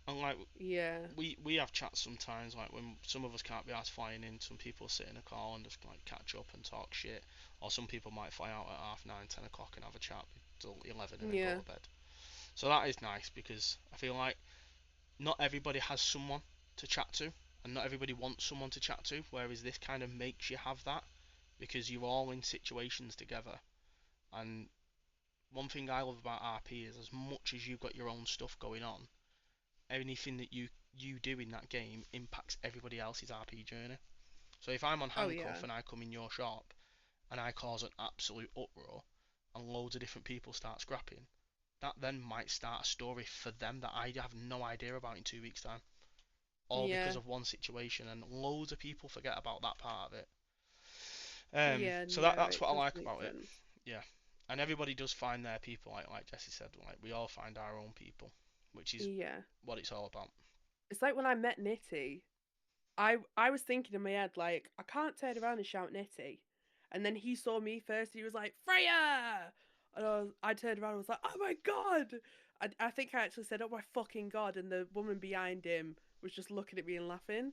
And like yeah. we have chats sometimes, like when some of us can't be asked flying in, some people sit in a call and just like catch up and talk shit. Or some people might fly out at half 9, 10 o'clock and have a chat till 11 and then go Yeah. to bed. So that is nice because I feel like not everybody has someone to chat to, and not everybody wants someone to chat to. Whereas this kind of makes you have that because you're all in situations together. And one thing I love about RP is as much as you've got your own stuff going on, anything that you do in that game impacts everybody else's RP journey. So if I'm on Oh handcuff yeah. and I come in your shop and I cause an absolute uproar and loads of different people start scrapping, that then might start a story for them that I have no idea about in 2 weeks' time. All because Yeah. of one situation, and loads of people forget about that part of it. Yeah. So No, that's it what I does like make about it. sense. Yeah, and everybody does find their people, like Jesse said, like we all find our own people, which is Yeah. what it's all about. It's like when I met Nitty, I was thinking in my head like I can't turn around and shout Nitty, and then he saw me first. And he was like Freya, and I turned around and was like, oh my god. I think I actually said, oh my fucking god, and the woman behind him was just looking at me and laughing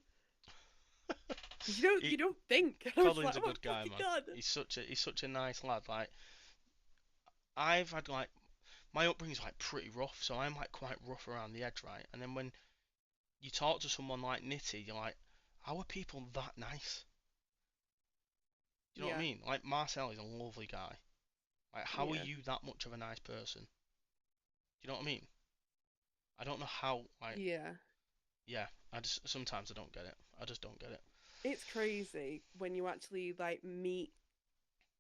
because He, you don't think. And I was like, Colin's a oh my good guy, fucking man. god. He's such a nice lad. Like I've had like my upbringing's like pretty rough, so I'm like quite rough around the edge, right? And then when you talk to someone like Nitty, you're like, how are people that nice? Do you know what I Yeah. mean? Like Marcel is a lovely guy. Like how are Yeah. you that much of a nice person? Do you know what I mean? I don't know how. Like Yeah. yeah, I just sometimes I don't get it. I just don't get it. It's crazy when you actually like meet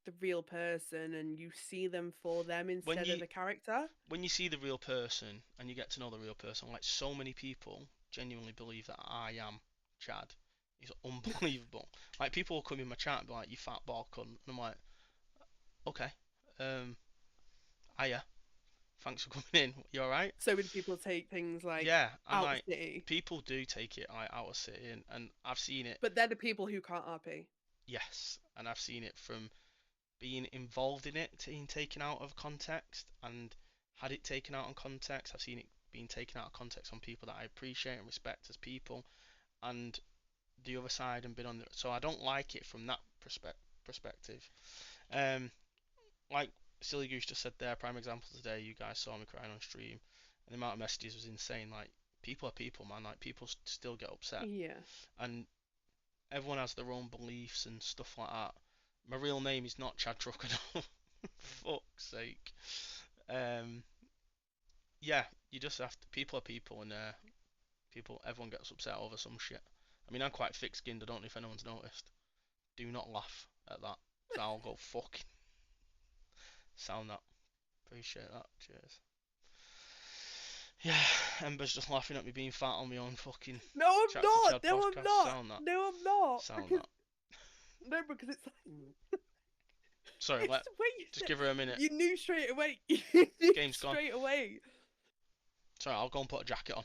the real person and you see them for them When instead of you the character. when you see the real person and you get to know the real person, like so many people genuinely believe that I am Chad. It's unbelievable. Like people will come in my chat and be like, "You fat ball cunt," and I'm like, "Okay, um, hiya, thanks for coming in. You alright?" So many people take things like Yeah, and out of like city, people do take it like out of city, and I've seen it. but they're the people who can't RP. Yes, and I've seen it from being involved in it, being taken out of context, and had it taken out of context. I've seen it being taken out of context on people that I appreciate and respect as people, and the other side, and been on the. So I don't like it from that perspective. Um, like Silly Goose just said there, prime example today. You guys saw me crying on stream, and the amount of messages was insane. Like people are people, man. Like people still get upset, Yeah. and everyone has their own beliefs and stuff like that. My real name is not Chad Crocodile. Fuck's sake. Um, yeah, you just have to. People are people, and everyone gets upset over some shit. I mean, I'm quite thick-skinned. I don't know if anyone's noticed. Do not laugh at that, 'cause I'll go fucking sound that. Appreciate that. Cheers. Yeah, Ember's just laughing at me being fat on my own fucking No, I'm Chat to not. Chad No, I'm podcast. not. Sound that. No, I'm not. Sound Because that. no, because it's Sorry, it's let the way you just said. give her a minute. You knew straight away. You knew Game's gone. straight away. Sorry, I'll go and put a jacket on.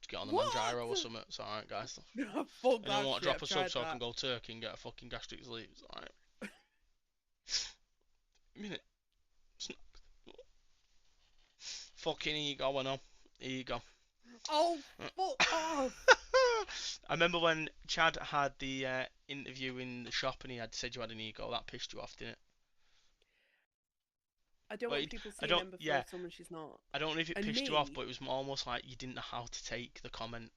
Just get on the What? Manjaro or something. It's alright, guys. No, fuck Anyone that want to shit. drop I've a sub tried so I can that. go Turkey and get a fucking gastric sleeve? It's alright. A minute. Fucking here you go, I know. Here you go. Oh, fuck off. I remember when Chad had the interview in the shop and he had said you had an ego. That pissed you off, didn't it? I don't But want people I seeing don't. Ember Yeah, for someone she's not. I don't know if it And pissed you off, me, but it was almost like you didn't know how to take the comment.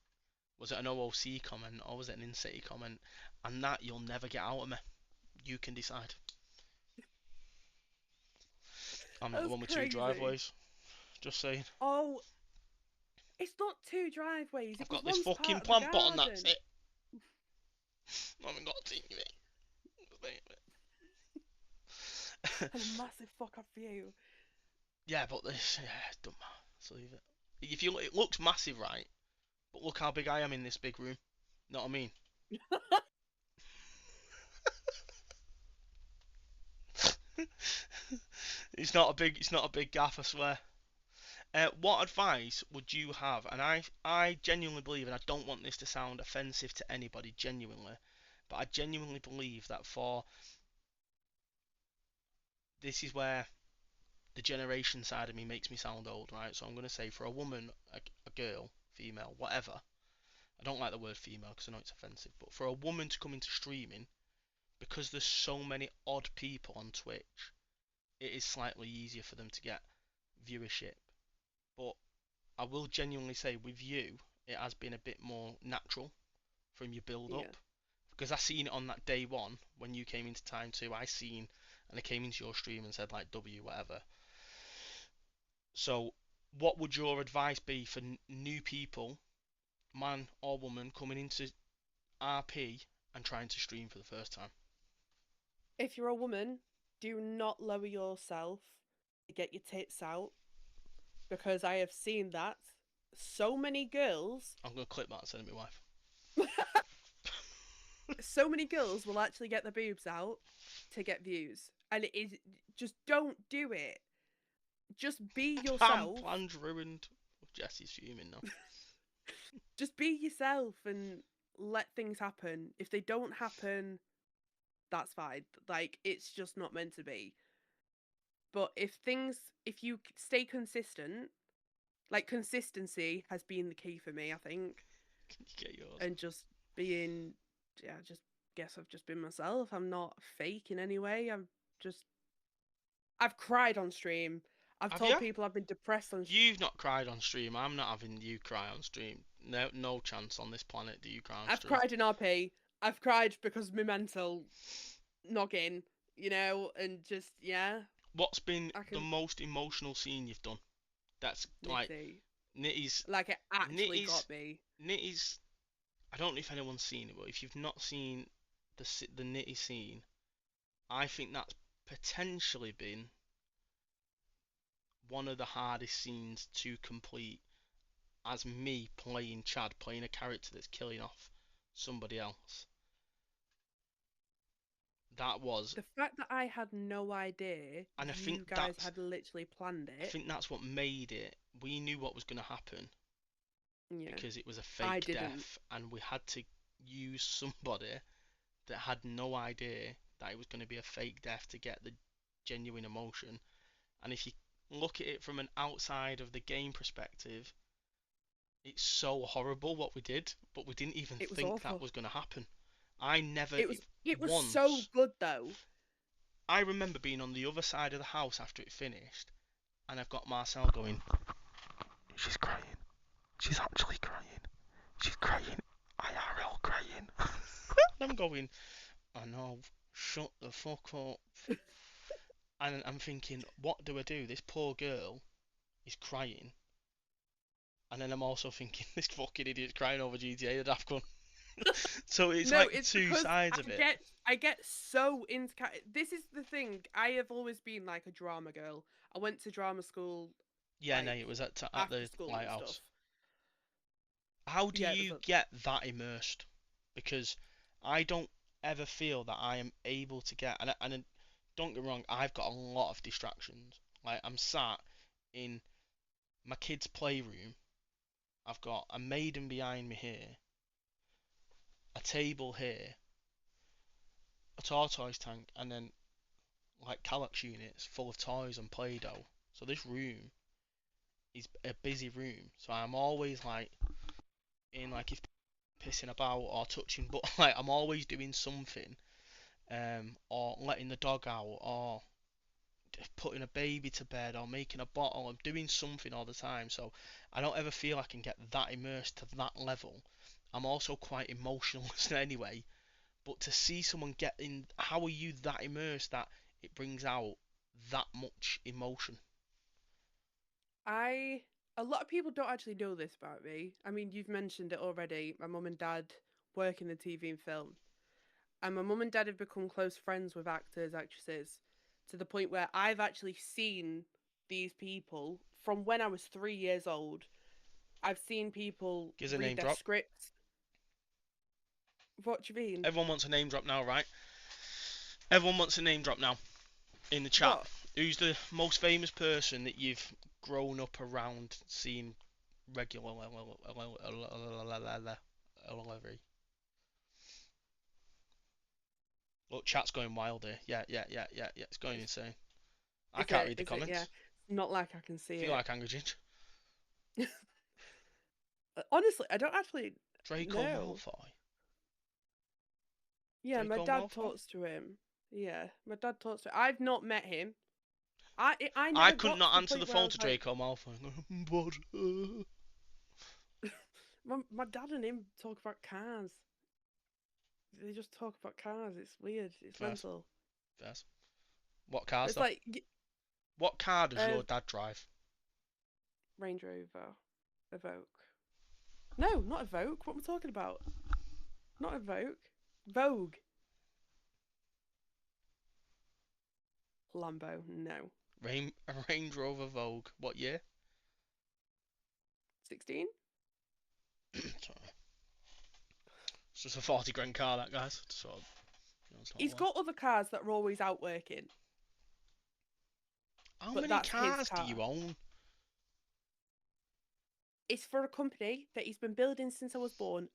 Was it an OOC comment or was it an in-city comment? And that you'll never get out of me. You can decide. I'm not the that's one with two crazy. driveways. Just saying. Oh, it's not two driveways. I've It was got this once fucking part of a plant pot and that's garden. it. I haven't got a TV. And a massive fuck up for you. Yeah, but this, yeah, it don't matter. So leave it. If you, it looks massive, right? But look how big I am in this big room. Know what I mean? It's not a big gaff, I swear. What advice would you have? And I genuinely believe, and I don't want this to sound offensive to anybody, genuinely, but I genuinely believe that for this is where the generation side of me makes me sound old, right? So I'm going to say for a woman, a girl, female, whatever. I don't like the word female because I know it's offensive, but for a woman to come into streaming, because there's so many odd people on Twitch, it is slightly easier for them to get viewership. But I will genuinely say with you, it has been a bit more natural from your build Yeah. up. Because I seen it on that day one when you came into time two. I seen and I came into your stream and said like W whatever. So what would your advice be for new people, man or woman, coming into RP and trying to stream for the first time? If you're a woman, do not lower yourself to get your tits out because I have seen that. So many girls, I'm gonna clip that and send it to my wife. so many girls will actually get their boobs out to get views. And it is just don't do it. Just be yourself. Plan's ruined. Jesse's fuming now. Just be yourself and let things happen. If they don't happen, that's fine. Like, it's just not meant to be. But if you stay consistent, like, consistency has been the key for me, I think. Can you get yours? And just being, yeah, just guess I've just been myself. I'm not fake in any way. I've cried on stream. I've Have told you? people I've been depressed on stream. You've not cried on stream. I'm not having you cry on stream. No, no chance on this planet do you cry on I've stream. cried in RP. I've cried because my mental noggin, and just, yeah, What's been I the can. most emotional scene you've done? That's like Nitty. Nitty's. Like, it actually Nitty's. got me. Nitty's. I don't know if anyone's seen it, but if you've not seen the Nitty scene, I think that's potentially been one of the hardest scenes to complete as me playing Chad, playing a character that's killing off somebody else. That was, The fact that I had no idea and you guys had literally planned I it. think that's what made it. We knew what was going to happen Yeah, because it was a I fake didn't. death, and we had to use somebody that had no idea that it was going to be a fake death to get the genuine emotion. And if you look at it from an outside of the game perspective, it's so horrible what we did, but we didn't even It was think that awful. was going to happen. I never It was so once. good though. I remember being on the other side of the house after it finished, and I've got Marcel going, "She's crying. She's actually crying. She's crying. IRL crying." And I'm going, "I know. Shut the fuck up." And I'm thinking, what do I do? This poor girl is crying. And then I'm also thinking, this fucking idiot's crying over GTA the Daft Gun. So it's No, like it's two because sides of it. I get so into this is the thing. I have always been like a drama girl. I went to drama school Yeah, no, like it was at after the school and stuff. lighthouse. How do Yeah, it was you get that immersed? Because I don't ever feel that I am able to get, and don't get me wrong, I've got a lot of distractions. Like I'm sat in my kid's playroom. I've got a maiden behind me here, a table here, a tortoise tank, and then like Kallax units full of toys and Play-Doh. So this room is a busy room. So I'm always like in like if pissing about or touching, but like I'm always doing something, or letting the dog out, or putting a baby to bed, or making a bottle. I'm doing something all the time. So I don't ever feel I can get that immersed to that level. I'm also quite emotional anyway. But to see someone get in, how are you that immersed that it brings out that much emotion? I a lot of people don't actually know this about me. I mean, you've mentioned it already. My mum and dad work in the TV and film. and my mum and dad have become close friends with actors, actresses, to the point where I've actually seen these people from when I was 3 years old. I've seen people Gives a read name their drop. scripts. What do you mean? Everyone wants a name drop now, right? Everyone wants a name drop now in the chat. What? Who's the most famous person that you've grown up around seeing regularly? Look, chat's going wild here. Yeah. It's going insane. I Is can't it? read the Is it? Yeah. comments. It's not like I can see Feel it. like Angry Ginger. Honestly, I don't actually Draco know. Malfoy. Yeah, my Draco dad Malfoy. talks to him. Yeah, my dad talks to him. I've not met him. I I never could got to not the answer point the where I phone was to like, Draco Malfoy. What? my dad and him talk about cars. They just talk about cars. It's weird. It's First, mental. first. What cars It's though? like What car does uh, your dad drive? Range Rover, Evoque. No, not Evoque. What am I talking about? Not Evoque. Vogue. Lambo. No. Range Rover Vogue. What year? 16? Sorry. It's just a 40 grand car, that guys. So, it's not a He's lot. got other cars that are always out working, How but many that's his cars do car. you own? It's for a company that he's been building since I was born.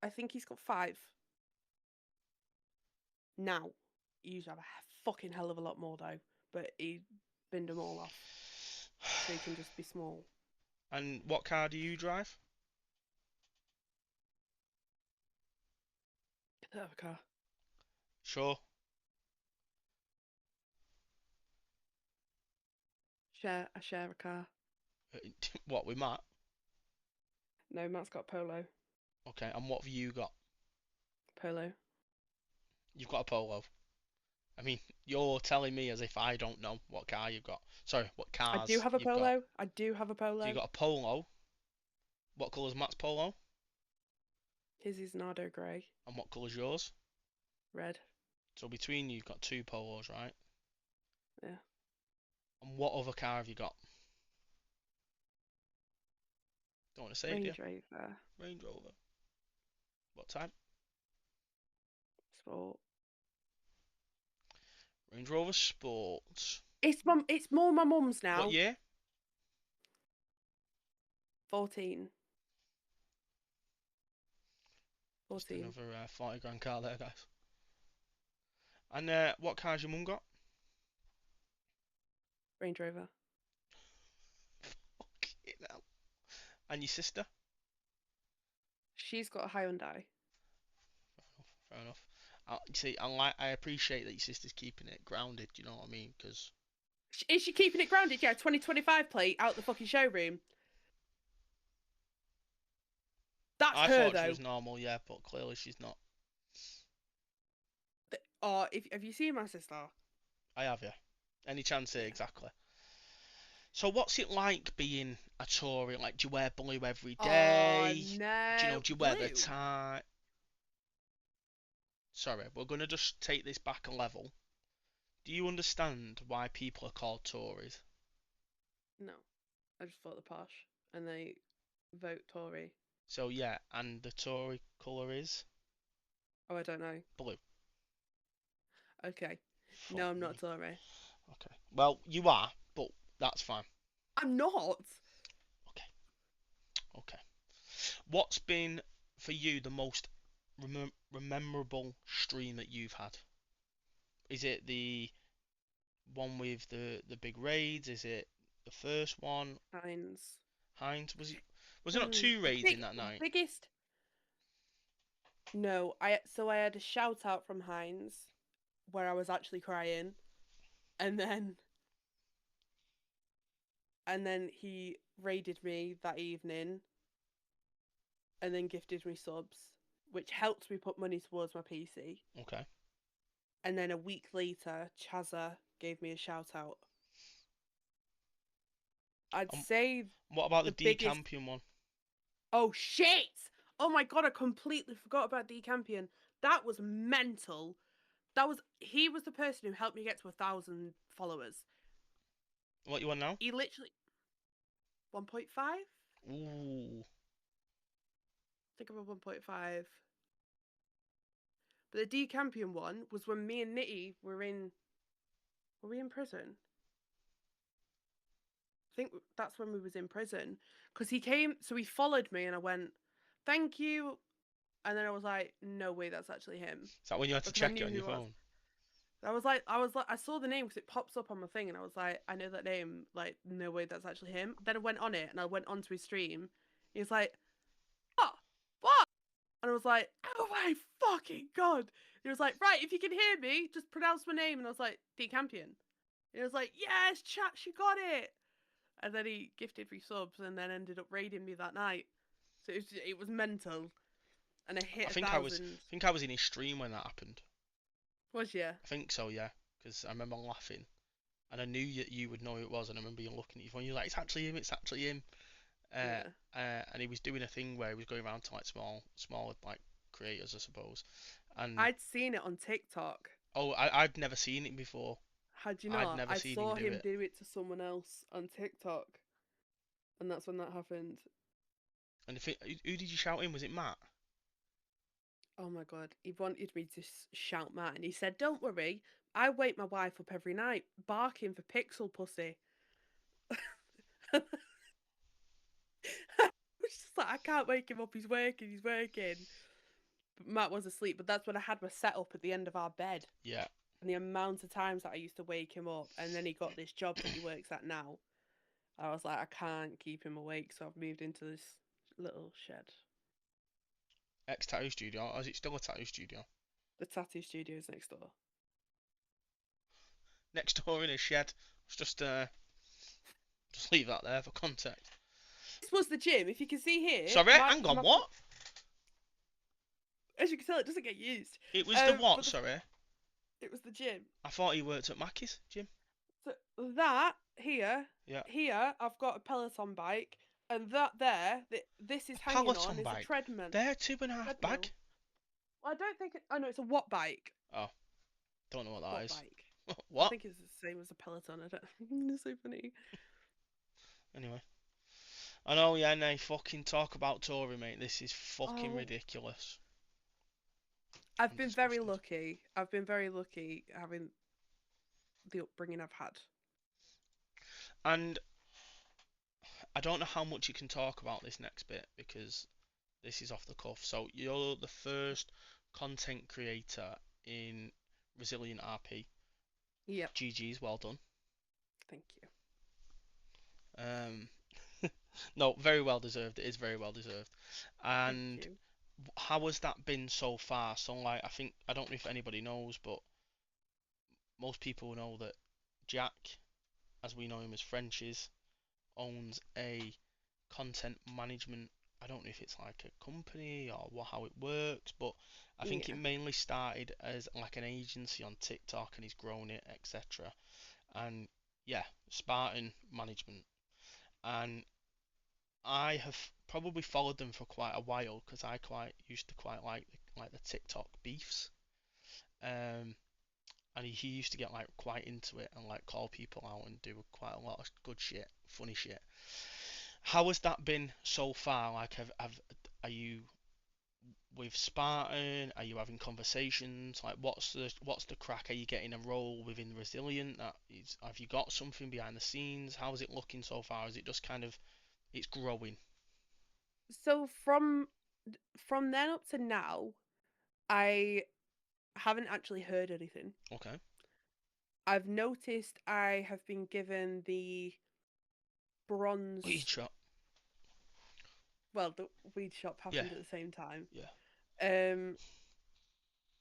I think he's got 5. Now, he used to have a fucking hell of a lot more though, but he binned them all off so he can just be small. And what car do you drive? I don't have a car. Sure. I share a car. What, with Matt? No, Matt's got Polo. Okay, and what have you got? Polo. You've got a Polo. I mean, you're telling me as if I don't know what car you've got. Sorry, what I do cars have a you've got. Polo. I do have a So you Polo. got a Polo. What colour's Matt's Polo? His is Nardo Grey. And what colour's yours? Red. So between you, you've got 2 Polos, right? Yeah. And what other car have you got? Don't want to say it, do you? Range Rover. Range Rover. What type? Sport. Range Rover Sport. It's more my mum's now. What year? 14. Just 14. another 40 grand car there, guys. And what car's your mum got? Range Rover. Fucking hell. And your sister? She's got a Hyundai. Fair enough. You see, I appreciate that your sister's keeping it grounded. Do you know what I mean? Because Is she keeping it grounded? Yeah, 2025 plate out the fucking showroom. That's I her thought though. she was normal, yeah, but clearly she's not. Oh, have you seen my sister? I have, yeah. Any chance here, Yeah. exactly. So what's it like being a Tory? Like, do you wear blue every Oh day? no. Do you wear the Blue. tie? Sorry, we're gonna just take this back a level. Do you understand why people are called Tories? No. I just thought the posh. And they vote Tory. So yeah, and the Tory colour is Oh, I don't know. blue. Okay. Fuck No, I'm me. not a Tory. Okay. Well, you are, but that's fine. I'm not. Okay. Okay. What's been for you the most memorable stream that you've had? Is it the one with the big raids? Is it the first one? Heinz. Heinz? Was it not 2 The raids in that night? biggest. No, I had a shout out from Heinz where I was actually crying, and then he raided me that evening, and then gifted me subs, which helped me put money towards my PC. Okay. And then a week later, Chazza gave me a shout out. I'd Um, say what about the the biggest. Decampion one? Oh shit! Oh my god, I completely forgot about Decampion. That was mental. He was the person who helped me get to 1,000 followers. What you want now? He literally 1.5. Ooh. I think I'm a 1.5. But the Decampion one was when me and Nitty were in. Were we in prison? I think that's when we was in prison because he came. So he followed me, and I went, "Thank you." And then I was like, "No way, that's actually him," Is that when you had to because I check it knew on who your it was. phone? I saw the name because it pops up on my thing, and I was like, I know that name. Like, no way, that's actually him. Then I went on it, and I went onto his stream. He was like, "Oh, what?" And I was like, "Oh my fucking god!" He was like, "Right, if you can hear me, just pronounce my name." And I was like, "Decampion." He was like, "Yes, chat, she got it." And then he gifted me subs, and then ended up raiding me that night. So it was mental, and I hit I a think I was thousand. I think I was in his stream when that happened. Was ya? I think so, yeah, because I remember laughing, and I knew you would know who it was, and I remember you looking at your phone. You're like, "It's actually him! It's actually him!" Uh, Yeah. and he was doing a thing where he was going around to like small like creators, I suppose. And I'd seen it on TikTok. oh, I'd never seen it before. Had you I'd not? never I seen him saw do him it. do it to someone else on TikTok, and that's when that happened. And who did you shout in? Was it Matt? Oh my god, he wanted me to shout Matt, and he said, "Don't worry, I wake my wife up every night barking for pixel pussy." I was just like, I can't wake him up. He's working. He's working. But Matt was asleep. But that's when I had my setup at the end of our bed, Yeah. and the amount of times that I used to wake him up, and then he got this job that he works at now. I was like, I can't keep him awake, so I've moved into this little shed. Ex tattoo studio. Or is it still a tattoo studio? The tattoo studio is next door. Next door in a shed. Let's just leave that there for context. This was the gym. If you can see here, Sorry, hang on, my what? as you can tell, it doesn't get used. It was the But what? Sorry, it was the gym. I thought he worked at Mackey's gym. So that here, Yeah. I've got a Peloton bike, and that there, this is A hanging on Peloton is a bike. treadmill. They're 2.5 Treadmill. bag. Well, I don't think. Oh no, it's a watt bike. Oh, don't know what that Watt is. bike. I What? think it's the same as a Peloton. I don't. It's so funny. Anyway. I know, yeah, no, fucking talk about Tory, mate. This is fucking Oh, ridiculous. I've I'm been very disgusted. lucky. I've been very lucky having the upbringing I've had. And I don't know how much you can talk about this next bit because this is off the cuff. So you're the first content creator in Resilient RP. Yep. GG's, well done. Thank you. Um, no, very well deserved. It is very well deserved. Thank And you. how has that been so far? So like, I don't know if anybody knows, but most people know that Jack, as we know him as French's, owns a content management. I don't know if it's like a company or how it works, but I think it Yeah. mainly started as like an agency on TikTok and he's grown it, etc. And yeah, Spartan Management. And I have probably followed them for quite a while because I quite used to quite like the TikTok beefs. Um, and he used to get like quite into it and like call people out and do quite a lot of good shit, funny shit. How has that been so far? Like, are you with Spartan? Are you having conversations? Like, what's the crack? Are you getting a role within Resilient? That is, have you got something behind the scenes? How is it looking so far? Is it just kind of it's growing? So from then up to now, I haven't actually heard anything. Okay. I've noticed I have been given the Lead bronze. shot. Well, the weed shop Yeah. happened at the same time. Yeah. Um,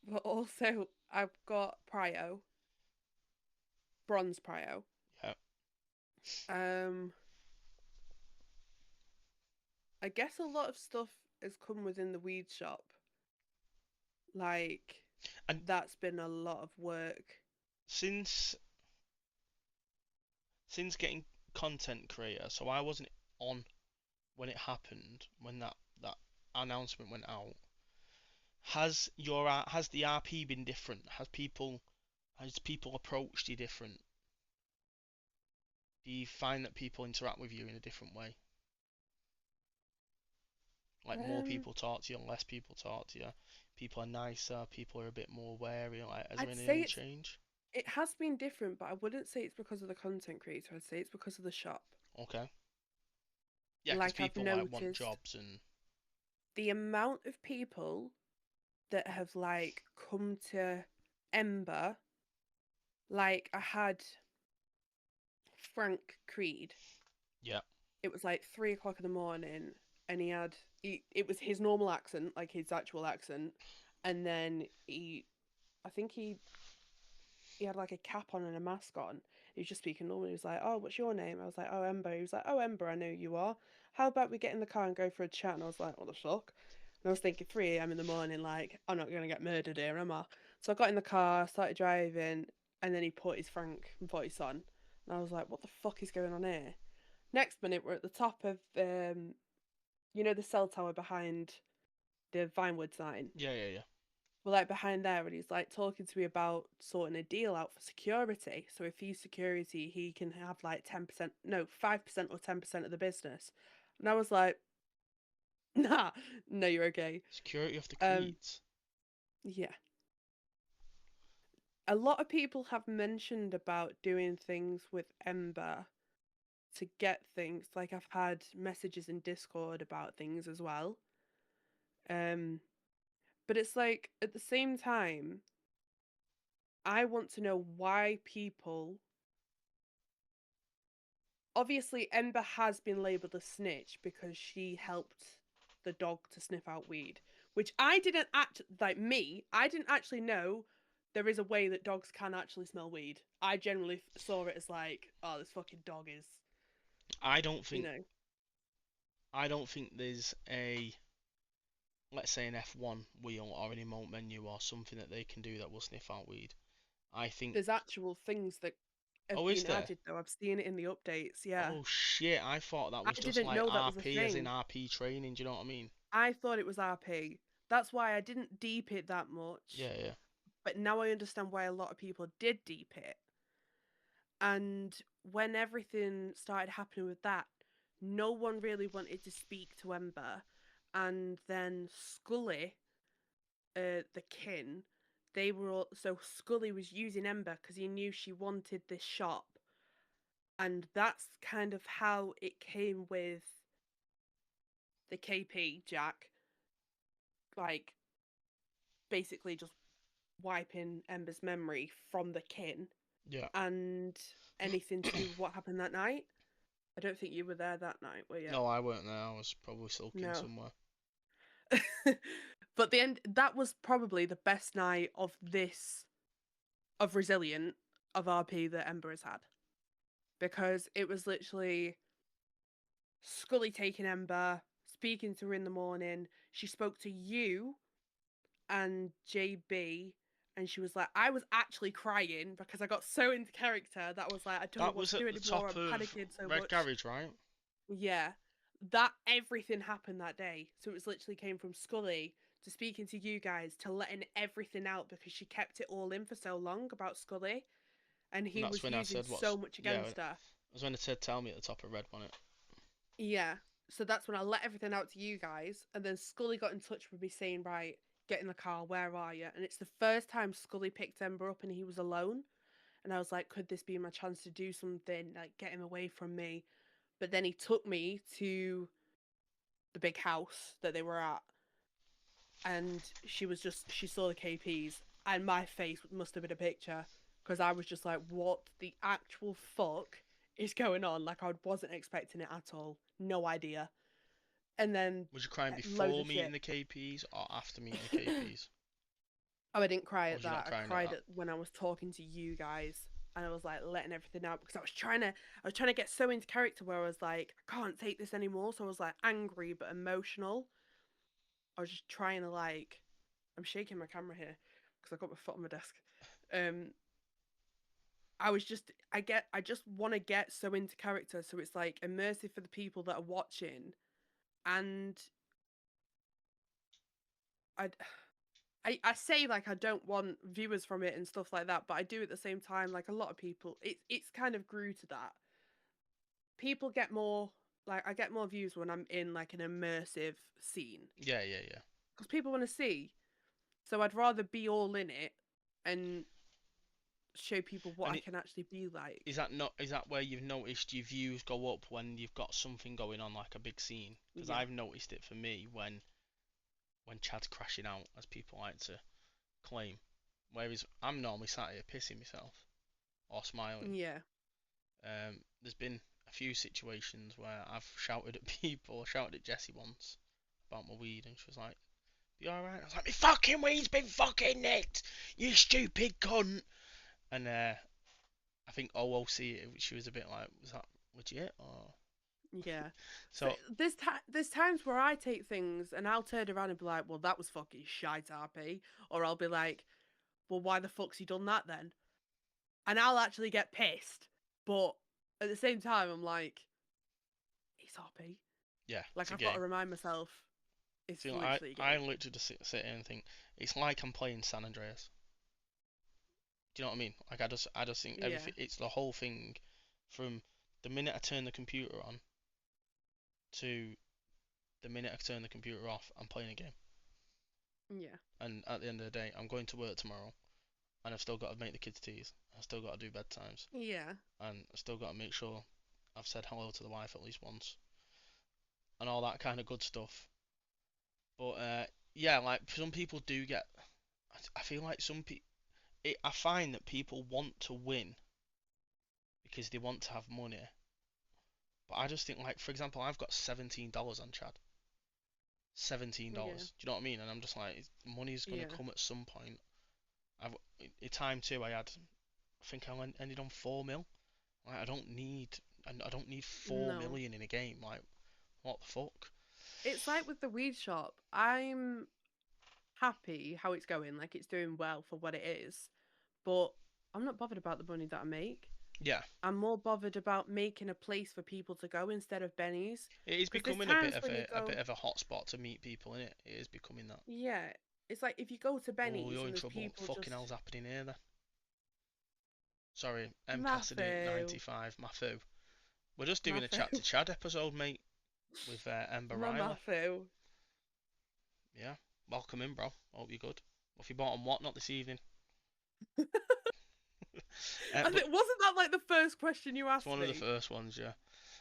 but also I've got prio, bronze prio. Yeah. Um, I guess a lot of stuff has come within the weed shop. Like And that's been a lot of work. since getting content creator, so I wasn't on when it happened, when that announcement went out, has the RP been different? Has people approached you different? Do you find that people interact with you in a different way? Like more Um, people talk to you, and less people talk to you. People are nicer. People are a bit more wary. Like, has there I'd been say any change? it has been different, but I wouldn't say it's because of the content creator. I'd say it's because of the shop. Okay. Yeah, because Like I've people like want noticed jobs and the amount of people that have like come to Ember. Like I had Frank Creed. yeah. It was like 3 o'clock in the morning, and it was his normal accent, like his actual accent, and then I think he had like a cap on and a mask on. He was just speaking normally. He was like, "Oh, what's your name?" I was like, "Oh, Ember." He was like, "Oh, Ember, I know who you are. How about we get in the car and go for a chat?" And I was like, "What the fuck?" And I was thinking 3 a.m. in the morning, like, I'm not gonna get murdered here, am I? So I got in the car, started driving, and then he put his Frank voice on, and I was like, "What the fuck is going on here?" Next minute, we're at the top of the cell tower behind the Vinewood sign. Yeah, yeah, yeah. We're like behind there, and he's like talking to me about sorting a deal out for security. So if he's security, he can have like 10%, no, 5% or 10% of the business. And I was like, nah, no, you're okay. Security of the Um, Creeds. yeah. A lot of people have mentioned about doing things with Ember to get things. Like I've had messages in Discord about things as well. Um, but it's like at the same time, I want to know why people. Obviously, Ember has been labelled a snitch because she helped the dog to sniff out weed, which I didn't I didn't actually know there is a way that dogs can actually smell weed. I generally saw it as like, oh, this fucking dog is, I don't you think know, I don't think there's a, let's say, an F1 wheel or an emote menu or something that they can do that will sniff out weed. I think. there's actual things that have Oh, is been there? added though. I've seen it in the updates. Yeah, Oh shit! I thought that I was just didn't like know that was a RP, as in thing. RP training. Do you know what I mean? I thought it was RP. That's why I didn't deep it that much. Yeah, yeah. But now I understand why a lot of people did deep it. And when everything started happening with that, no one really wanted to speak to Ember. And then Scully, the kin, they were all, so Scully was using Ember because he knew she wanted this shop. And that's kind of how it came with the KP Jack, like basically just wiping Ember's memory from the kin Yeah. and anything to do with what happened that night. I don't think you were there that night, were you? No, I weren't there. I was probably sulking No. somewhere. But the end that was probably the best night of Resilient of RP that Ember has had. Because it was literally Scully taking Ember, speaking to her in the morning. She spoke to you and JB, and she was like, I was actually crying because I got so into character that I was like, I don't know That what was to do at the anymore. top I'm of panicking so Red much. Garage, right? Yeah. That everything happened that day. So it was literally came from Scully to speaking to you guys to letting everything out because she kept it all in for so long about Scully and And he that's was when I using said so what's. much Yeah, against her. that's when it said tell me at the top of Red Bonnet. Yeah. So that's when I let everything out to you guys. And then Scully got in touch with me saying, right, get in the car, where are you? And it's the first time Scully picked Ember up and he was alone. And I was like, could this be my chance to do something, like get him away from me? But then he took me to the big house that they were at. And she saw the KPs, and my face must have been a picture because I was just like, what the actual fuck is going on? Like, I wasn't expecting it at all. No idea. And then Was you crying loads before of meeting shit. the KPs or after meeting the Oh, KPs? I didn't cry Or at was you not that. I crying at cried that? at when I was talking to you guys. And I was like letting everything out because I was trying to get so into character where I was like, I can't take this anymore. So I was like angry but emotional. I was just trying to like I'm shaking my camera here because I got my foot on my desk. Um, I just want to get so into character, so it's like immersive for the people that are watching, and I say like I don't want viewers from it and stuff like that, but I do at the same time. Like a lot of people, it's kind of grew to that. People get more like I get more views when I'm in like an immersive scene Yeah, yeah, yeah. because people want to see. So I'd rather be all in it and show people what And I can actually be like. is that where you've noticed your views go up when you've got something going on like a big scene? Because Yeah, I've noticed it for me when Chad's crashing out, as people like to claim. Whereas I'm normally sat here pissing myself or smiling. yeah, There's been a few situations where I've shouted at people. I shouted at Jessie once about my weed, and she was like, "Be alright?" I was like, "My fucking weed's been fucking nicked, you stupid cunt." And I think OOC, she was a bit like, "Was that legit?" Or yeah. So so there's times where I take things and I'll turn around and be like, "Well, that was fucking shite, RP," or I'll be like, "Well, why the fuck's he done that then?" And I'll actually get pissed, but at the same time, I'm like, "It's RP." yeah, it's Like a I've got to game. remind myself, it's See, literally a I game. literally just sit here and think it's like I'm playing San Andreas. Do you know what I mean? Like I just think Yeah, everything. It's the whole thing, from the minute I turn the computer on to the minute I turn the computer off. I'm playing a game, yeah, and at the end of the day, I'm going to work tomorrow, and I've still got to make the kids' teas. I've still got to do bedtimes, yeah, and I've still got to make sure I've said hello to the wife at least once, and all that kind of good stuff. But yeah, like some people do get. I feel like some people. I find that people want to win because they want to have money. But I just think, like, for example, I've got $17 on Chad. yeah, $17. Do you know what I mean? And I'm just like, money's gonna yeah. come at some point. I've in time too. I think I ended on 4 mil. Like, I don't need four No, million in a game. Like, what the fuck? it's like with the weed shop. I'm happy how it's going. Like it's doing well for what it is, but I'm not bothered about the money that I make. Yeah, I'm more bothered about making a place for people to go instead of Benny's. it is Because there's becoming a times when you bit go, of a hotspot to meet people in it. It is becoming that. yeah, it's like if you go to Oh, Benny's you're and in there's trouble. people Fucking just hell's happening here then. Sorry, M Cassidy Matthew, 95, Matthew. We're just doing a chat to Matthew, Chad episode, mate, with Ember my Riley. Matthew. Yeah, welcome in, bro. Hope you're good. What have you bought on what not this evening? And But it wasn't that like the first question you it's asked one of the me. first ones, yeah.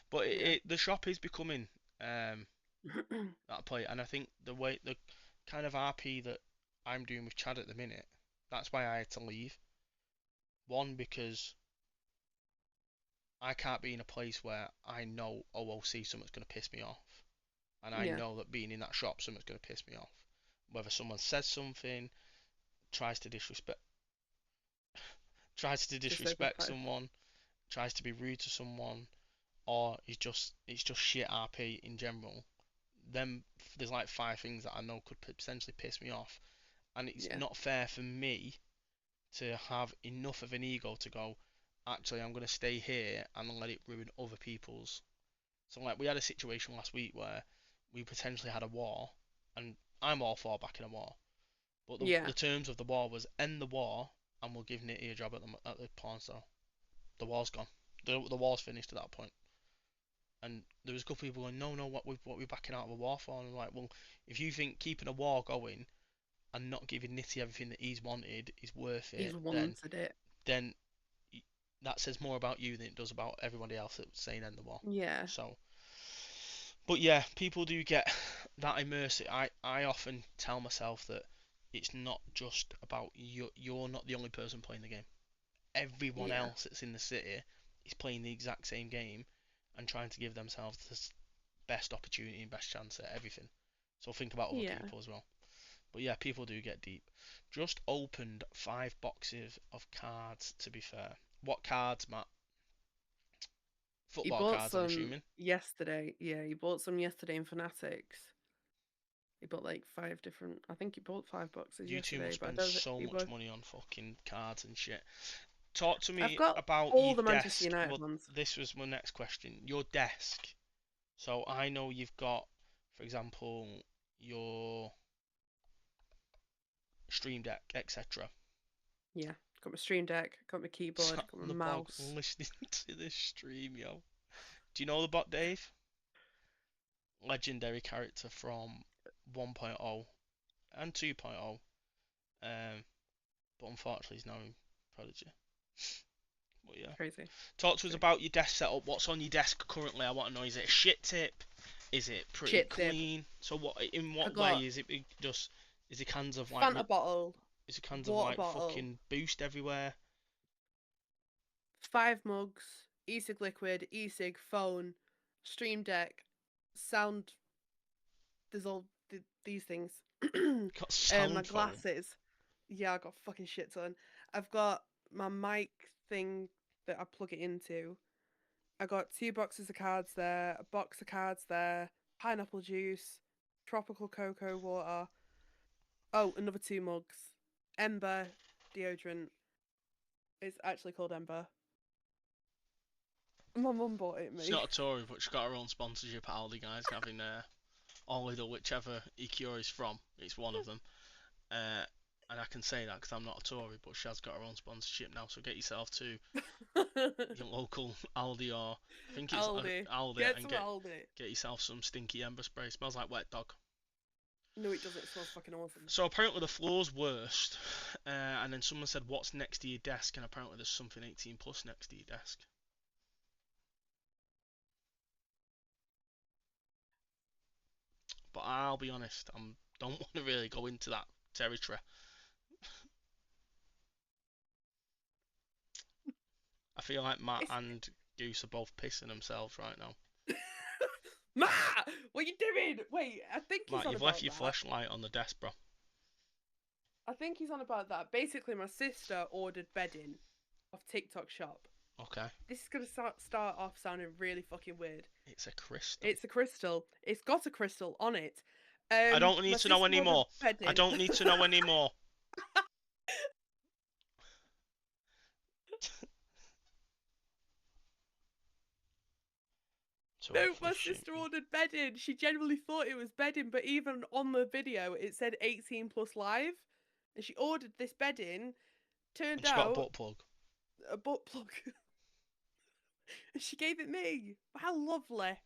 But Yeah. the shop is becoming um that play, and I think the kind of RP that I'm doing with Chad at the minute, that's why I had to leave. One, because I can't be in a place where I know OOC something's gonna piss me off, and I Yeah. know that being in that shop something's gonna piss me off. Whether someone says something, tries to disrespect Disrespectful. someone, tries to be rude to someone, or it's just shit RP in general. Then there's like five things that I know could potentially piss me off, and it's Yeah. not fair for me to have enough of an ego to go, actually, I'm gonna stay here and let it ruin other people's. So like we had a situation last week where we potentially had a war, and I'm all for backing a war, but Yeah. the terms of the war was end the war and we'll give Nitty a job at the porn store. The war's gone. The war's finished at that point. And there was a couple of people going, no, no, what we backing out of a war for? And I'm like, well, if you think keeping a war going and not giving Nitty everything that he's wanted is worth He's it, wanted it. then that says more about you than it does about everybody else that's saying end the war. Yeah. So, but yeah, people do get that immersive. I often tell myself that it's not just about you. You're not the only person playing the game. Everyone Yeah. else that's in the city is playing the exact same game and trying to give themselves the best opportunity and best chance at everything. So think about other Yeah. people as well. But yeah, people do get deep. Just opened 5 boxes of cards, to be fair. What cards, Matt? He Football bought cards, I'm some assuming. yesterday. Yeah, he bought some yesterday in Fanatics. He bought like five different. I think he bought 5 boxes You two must yesterday, but I spend don't think so he much bought. money on fucking cards and shit. Talk to I've me got about all your the Manchester desk. United Well, ones. this was my next question. Your desk. So I know you've got, for example, your Stream Deck, etc. Yeah. Got my Stream Deck, got my keyboard, Sat got on my the bog mouse. listening to this stream, yo. Do you know the bot Dave? Legendary character from 1.0 and 2.0. But unfortunately he's now in Prodigy. But yeah. Crazy. Talk to us True. about your desk setup. What's on your desk currently? I want to know. Is it a shit tip? Is it pretty Shit tip. clean? So what? In I what way got is it just? Is it cans of like? Fanta bottle, Is it cans of water like bottle, fucking Boost everywhere? 5 mugs, e-cig liquid, e-cig, phone, Stream Deck, sound. There's all these things. Got My sound foam. glasses. Yeah, I got fucking shit ton. I've got my mic thing that I plug it into. I got 2 boxes of cards there, a box of cards there, pineapple juice, tropical cocoa water. Oh, another 2 mugs. Ember deodorant. It's actually called Ember. My mum bought it She's me. not a Tory, but she's got her own sponsorship at Aldi, guys. Having Only the whichever EQR is from. It's one of them. Uh, and I can say that because I'm not a Tory, but she has got her own sponsorship now. So get yourself to your local Aldi or I think it's Aldi. Aldi Get and some get Aldi. get yourself some stinky Ember spray. It smells like wet dog. No, it doesn't. It smells fucking awesome. So apparently the floor's worst, and then someone said, "What's next to your desk?" And apparently there's something 18 plus next to your desk. But I'll be honest, I don't want to really go into that territory. I feel like Matt It's and Goose are both pissing themselves right now. Matt, what are you doing? Wait, I think he's Matt, on you've left about your that. flashlight on the desk, bro. I think he's on about that. Basically, my sister ordered bedding off TikTok shop. Okay. This is gonna start off sounding really fucking weird. It's a crystal. It's a crystal. It's got a crystal on it. I don't My need to know sister ordered anymore. I bedding. don't need to know anymore. To No, hopefully my shoot sister me. ordered bedding. She genuinely thought it was bedding, but even on the video, it said 18 plus live. And she ordered this bedding. And Turned she got a out butt plug. a butt plug. And she gave it me. How lovely.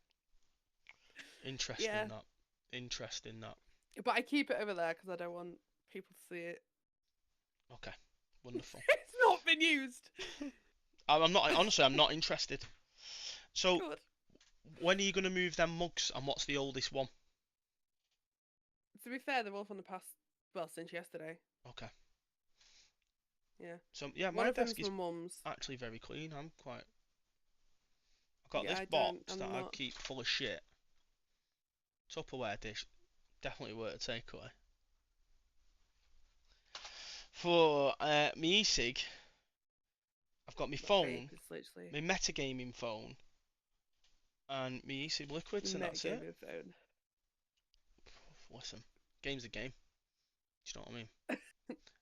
Interesting Yeah. that. Interesting that. But I keep it over there because I don't want people to see it. Okay. Wonderful. It's not been used. I'm not honestly. I'm not interested. So Good. when are you gonna move them mugs? And what's the oldest one? To be fair, they're all from the past. Well, since yesterday. Okay. Yeah. So yeah, One my of desk them's is my mum's. actually very clean. I'm quite. I've got Yeah, this I don't. box that I'm I not. keep full of shit. Tupperware dish. Definitely worth a takeaway. For me e-cig, I've got my My vape phone, is literally my metagaming phone, and my e-cig liquids, and that's it. metagaming phone. Listen, game's a game. Do you know what I mean?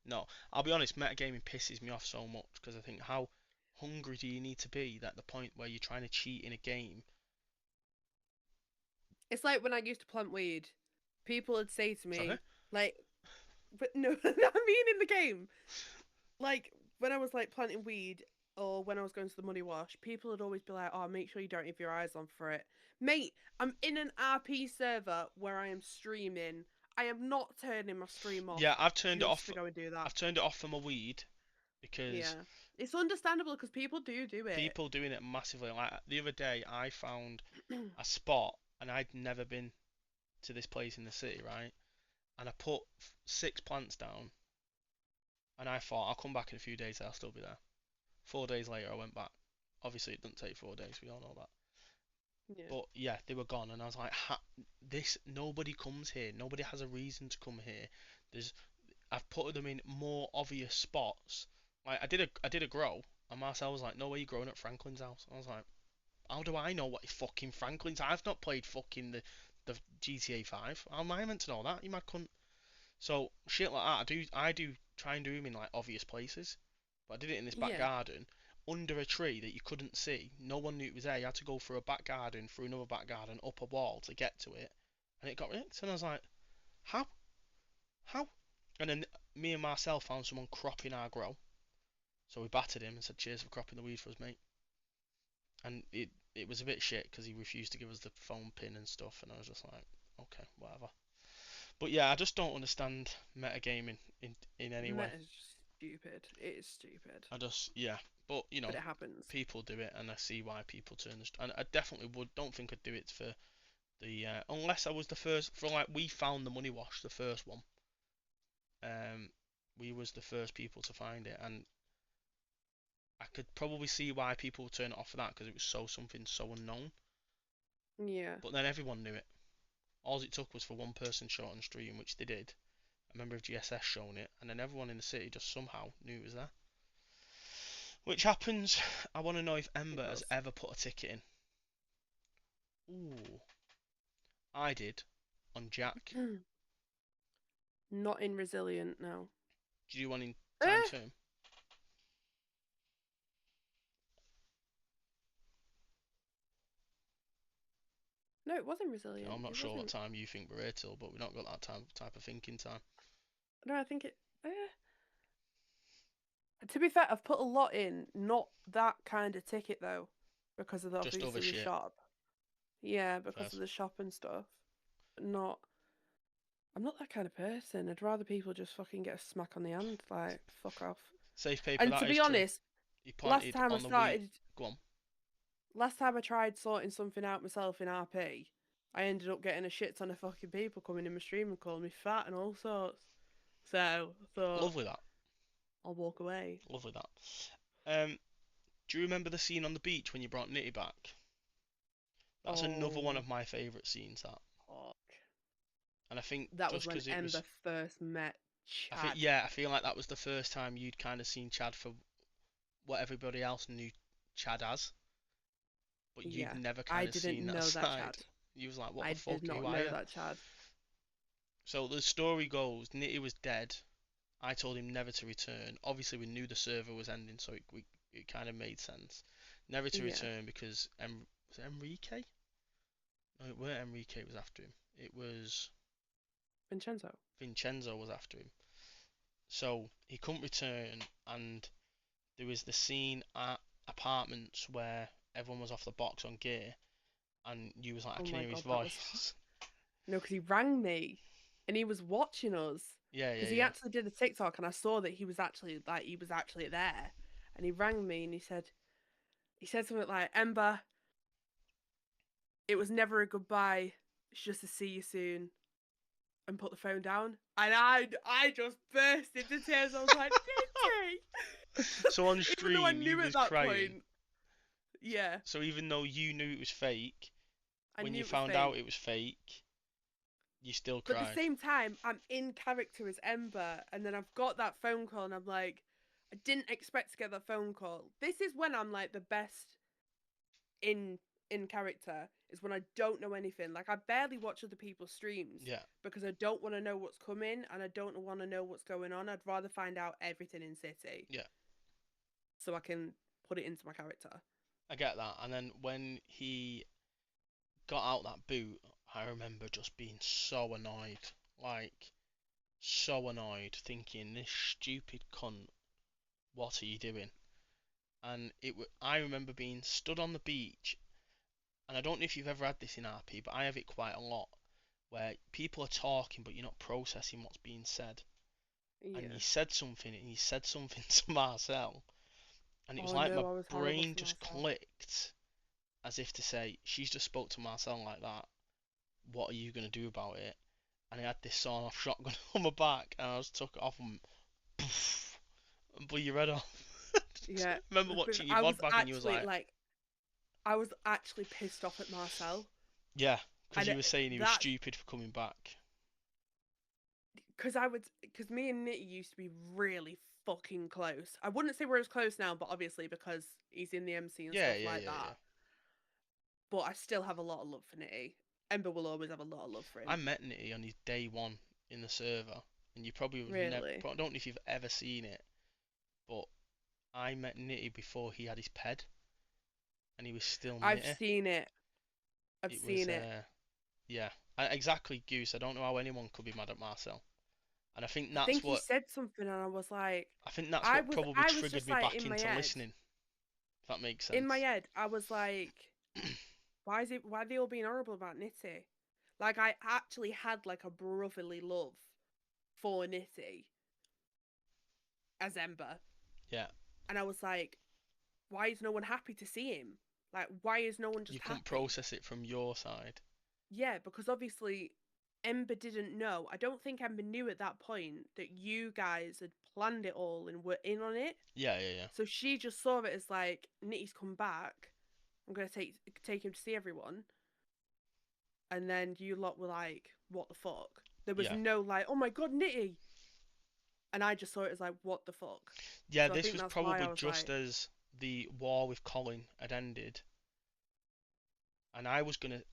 No, I'll be honest, metagaming pisses me off so much because I think how hungry do you need to be at the point where you're trying to cheat in a game? It's like when I used to plant weed. People would say to Sorry? me, like, but no, I mean in the game. Like when I was like planting weed or when I was going to the money wash, people would always be like, "Oh, make sure you don't have your eyes on for it, mate." I'm in an RP server where I am streaming. I am not turning my stream off Yeah, I've turned it just off. to go and do that. I've turned it off for my weed because Yeah, it's understandable because people do it. people doing it massively. Like the other day, I found a spot and I'd never been to this place in the city, right? And I put 6 plants down, and I thought I'll come back in a few days. I'll still be there. 4 days later, I went back. Obviously, it doesn't take 4 days. We all know that. Yeah, But yeah, they were gone, and I was like, this. Nobody comes here. Nobody has a reason to come here. There's. I've put them in more obvious spots. Like I did a grow, and Marcel was like, "No way, you're growing at Franklin's house." I was like, "How do I know what fucking Franklin's? I've not played fucking the GTA 5. How am I meant to know that? You mad cunt." So shit like that, I do try and do them in like obvious places. But I did it in this back yeah, garden under a tree that you couldn't see. No one knew it was there. You had to go through a back garden, through another back garden, up a wall to get to it, and it got ripped. And I was like, how? How? And then me and Marcel found someone cropping our grow, so we battered him and said, "Cheers for cropping the weed for us, mate." And it was a bit shit because he refused to give us the phone pin and stuff, and I was just like, okay, whatever. But yeah, I just don't understand metagaming in any way. Meta's just stupid. It is stupid, I just yeah, but but it happens. people do it, and I see why people turn this. And I definitely don't think I'd do it for the unless I was the first for like we found the money wash, the first one. Um, we was the first people to find it, and I could probably see why people would turn it off for that because it was something so unknown. Yeah. But then everyone knew it. All it took was for one person to show it on stream, which they did. A member of GSS showing it, and then everyone in the city just somehow knew it was there. Which happens. I want to know if It Ember has does. ever put a ticket in. Ooh, I did on Jack. Not in Resilient, no. Did you do one in Time Eh? Term? No, it wasn't No, I'm Resilient. not It sure what wasn't. time you think we're here till, but we've not got that type of thinking time. No, I think it. To be fair, I've put a lot in, not that kind of ticket though, because of Just other obviously the shit. shop. Yeah, because of First. the shop and stuff. Not. I'm not that kind of person. I'd rather people just fucking get a smack on the hand, like fuck off. Safe paper, And that to is be true. honest, He last planted time I on the wheat. started, Go on. last time I tried sorting something out myself in RP, I ended up getting a shit ton of fucking people coming in my stream and calling me fat and all sorts. So I thought Lovely that. I'll walk away. Lovely that. Um, do you remember the scene on the beach when you brought Nitty back? That's another one Oh, of my favourite scenes. That, fuck. and I think That was just when because it was, Ember first met I think Chad. yeah, I feel like that was the first time you'd kind of seen Chad for what everybody else knew Chad as, but you'd Yeah, never I kind of didn't seen that know that side. Chad. You was like, what I the did fuck, not who are know you? that Chad. So the story goes, Nitty was dead. I told him never to return. Obviously, we knew the server was ending, so it kind of made sense. Never to Yeah, return because was it Enrique? No, it weren't Enrique was after him. It was Vincenzo. Vincenzo was after him. So he couldn't return, and there was the scene at apartments where everyone was off the box on gear, and you was like, I Oh can my hear his god, that was voice. no, because he rang me, and he was watching us. Yeah, yeah, Because he yeah. actually did a TikTok, and I saw that he was actually there, and he rang me, and he said something like, Ember, it was never a goodbye. It's just to see you soon, and put the phone down. And I just burst into tears. I was like, did So on he? Even though I stream, you knew at was that crying. point, yeah, So even though you knew it was fake, I when you knew it was found out fake. it was fake, you still But at the cried. same time, I'm in character as Ember, and then I've got that phone call, and I'm like, I didn't expect to get that phone call. This is when I'm like the best in in character is when I don't know anything. Like I barely watch other people's streams Yeah, because I don't want to know what's coming and I don't want to know what's going on. I'd rather find out everything in City yeah, so I can put it into my character. I get that. And then when he got out that boot, I remember just being so annoyed. Like, so annoyed, thinking, this stupid cunt, what are you doing? And I remember being stood on the beach, and I don't know if you've ever had this in RP, but I have it quite a lot, where people are talking, but you're not processing what's being said. And Yeah. he said something to Marcel, and it was Oh like my no, I was horrible brain to just myself. clicked, as if to say, she's just spoke to Marcel like that. What are you gonna do about it? And I had this sawn-off shotgun on my back, and I just took it off and poof, and blew your head off. Yeah. I remember watching your I was VOD back, and you was actually like, like I was actually pissed off at Marcel. yeah, because And you were saying he was that's stupid for coming back. because me and Nitty used to be really fucking close. I wouldn't say we're as close now, but obviously because he's in the MC and Yeah, stuff yeah, like yeah, that. yeah. But I still have a lot of love for Nitty. Ember will always have a lot of love for I him. met Nitty on his day one in the server, and you probably have never. Really. I don't know if you've ever seen it, but I met Nitty before he had his ped, and he was still I've Nitty. seen it. I've It was seen it. yeah, exactly, Goose. I don't know how anyone could be mad at Marcel. And I think I that's think he what said something, and I was like, probably I was just triggered me like back in my into head, listening. If that makes in my sense. head, I was like, why are they all being horrible about Nitty? Like I actually had like a brotherly love for Nitty as Ember, Yeah, and I was like, why is no one happy to see him? Like, why is no one you just couldn't happy? process it from your side. Yeah, because obviously Ember didn't know. I don't think Ember knew at that point that you guys had planned it all and were in on it. Yeah, yeah, yeah, So she just saw it as like, Nitty's come back. I'm gonna take him to see everyone. And then you lot were like, what the fuck? There was yeah, no like, oh my god, Nitty. And I just saw it as like, what the fuck? yeah. So I This think was that's why I probably was just like, as the war with Colin had ended, and I was gonna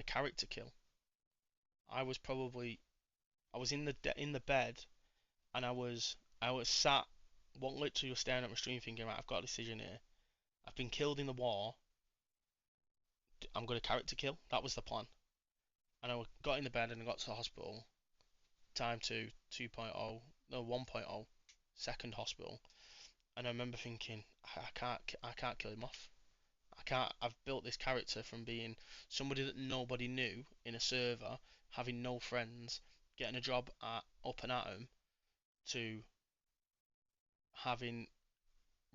character kill. I was probably I was in the bed, and I was sat, one literally just staring at my stream, thinking, right, I've got a decision here. I've been killed in the war. I'm gonna character kill. That was the plan. And I got in the bed and I got to the hospital. Time to 2.0, no 1.0, second hospital. And I remember thinking, I can't kill him off. I can't. I've built this character from being somebody that nobody knew in a server, having no friends, getting a job at Up and Atom, to having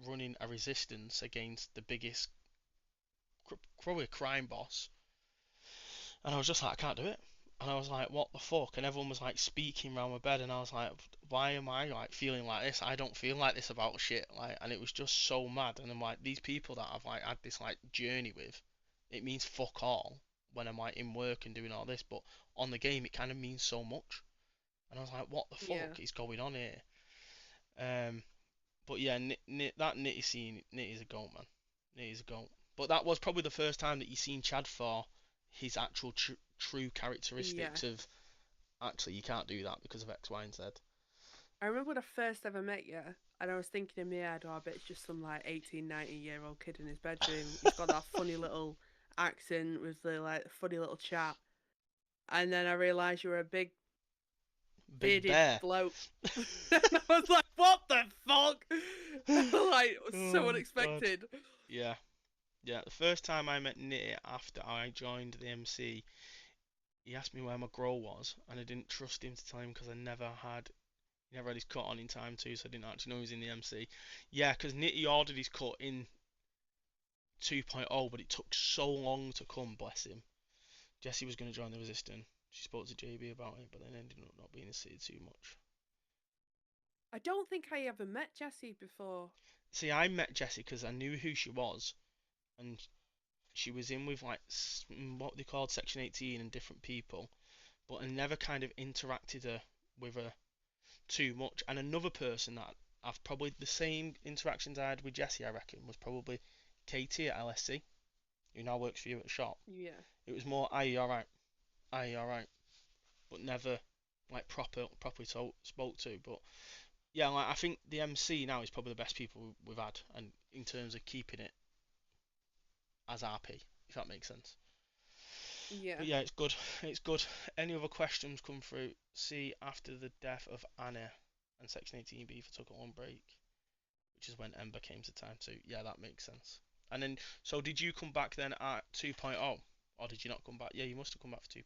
running a resistance against the biggest, probably a crime boss. And I was just like, I can't do it. And I was like, what the fuck? And everyone was like speaking around my bed, and I was like, why am I like feeling like this? I don't feel like this about shit. Like, and it was just so mad. And I'm like, these people that I've like had this like journey with, it means fuck all when I'm like in work and doing all this, but on the game it kind of means so much. And I was like, what the yeah, fuck is going on here? Um, but yeah, that Nitty scene, Nitty's a goat, man. Nitty's a goat. But that was probably the first time that you seen Chad for his actual true yeah. characteristics of actually you can't do that because of X, Y, and Z. I remember when I first ever met you, and I was thinking in my head, oh, I bet it's just some like 18, 19-year-old kid in his bedroom. He's got that funny little accent with the like funny little chat. And then I realised you were a big Big bearded Bear. bloke. And I was like, what the fuck? Like, it was so Oh God. unexpected. Yeah, yeah. The first time I met Nitty after I joined the MC, he asked me where my grow was, and I didn't trust him to tell him because I never had his cut on in time too, so I didn't actually know he was in the MC. Yeah, because Nitty ordered his cut in 2.0, but it took so long to come, bless him. Jessie was going to join the Resistance. She spoke to JB about it, but then ended up not being in the city too much. I don't think I ever met Jessie before. See, I met Jessie because I knew who she was, and she was in with like what they called Section 18 and different people, but I never kind of interacted with her too much. And another person that I've probably the same interactions I had with Jessie, I reckon, was probably Katie at LSC, who now works for you at the shop. Yeah. It was more, are you alright? Are you alright? But never like properly spoke to. But yeah, like I think the MC now is probably the best people we've had, and in terms of keeping it as RP, if that makes sense. Yeah. But yeah, it's good. It's good. Any other questions come through? See, after the death of Anna and Section 18B for took a long break, which is when Ember came to time 2. Yeah, that makes sense. And then, so did you come back then at 2.0? Or did you not come back? Yeah, you must have come back for 2.0.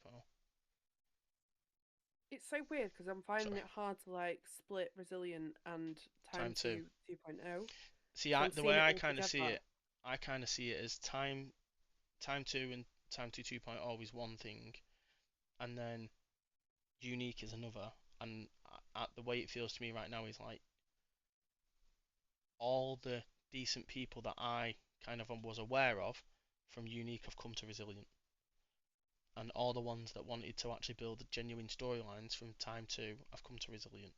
It's so weird because I'm finding Sorry, it hard to like split Resilient and time Time 2. 2 2.0. See, So I'm the seeing way it I all kind of see together. it, as time 2 and time 2 2.0 is one thing, and then unique is another. And the way it feels to me right now is like all the decent people that I kind of was aware of from unique have come to resilient, and all the ones that wanted to actually build genuine storylines from time 2 have come to resilient.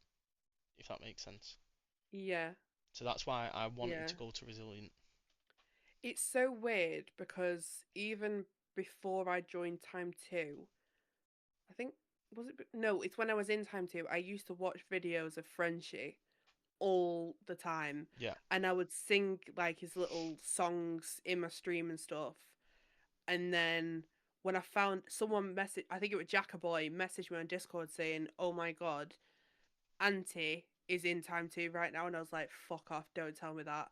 If that makes sense. Yeah. So that's why I wanted Yeah. to go to resilient. It's so weird because even before I joined Time 2, I think was it no, it's when I was in Time 2, I used to watch videos of Frenchie all the time, Yeah, and I would sing like his little songs in my stream and stuff. And then when I found someone message, I think it was Jackaboy messaged me on Discord saying, "Oh my god, Auntie is in time 2 right now, and I was like, fuck off, don't tell me that.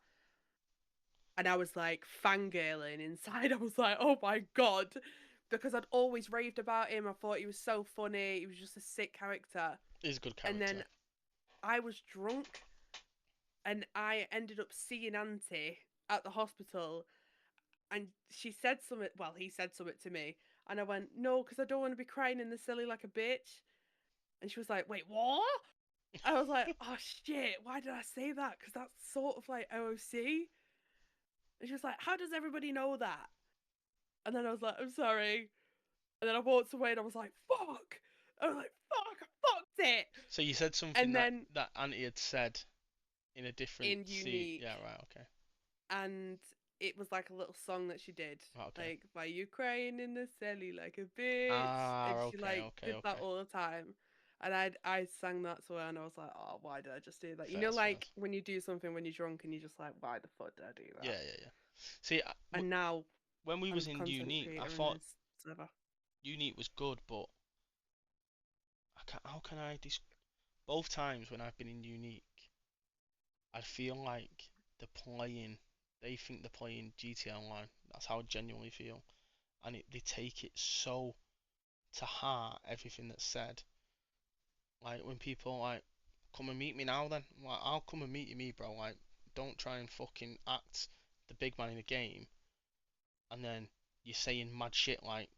And I was like fangirling inside. I was like, oh my god, because I'd always raved about him. I thought he was so funny. He was just a sick character. He's a good And character. then I was drunk, and I ended up seeing Auntie at the hospital, and she said something. Well, he said something to me, and I went, no, because I don't want to be crying in the silly like a bitch. And she was like, wait, what? I was like, oh shit, why did I say that? Because that's sort of like OOC. And she was like, how does everybody know that? And then I was like, I'm sorry. And then I walked away and I was like, fuck. I was like, fuck, I fucked it. So you said something And that then Auntie had said in a different in scene. Yeah, Unique, right, okay. and it was like a little song that she did. Right, okay. Like, why you crying in the celly like a bitch? Ah, And she okay, like okay, did that okay. all the time. And I sang that to her and I was like, oh, why did I just do that? You know, Fairs, like fairs. when you do something when you're drunk and you're just like, why the fuck did I do Yeah, that? yeah, yeah. See, And now when we I'm was in content uni, I creator in thought this server. uni was good, but how can I both times when I've been in unique, I feel like they're playing, they think they're playing GTA Online. That's how I genuinely feel, and they take it so to heart everything that's said. Like when people like come and meet me now, then like I'll come and meet you, me, bro. Like don't try and fucking act the big man in the game, and then you're saying mad shit like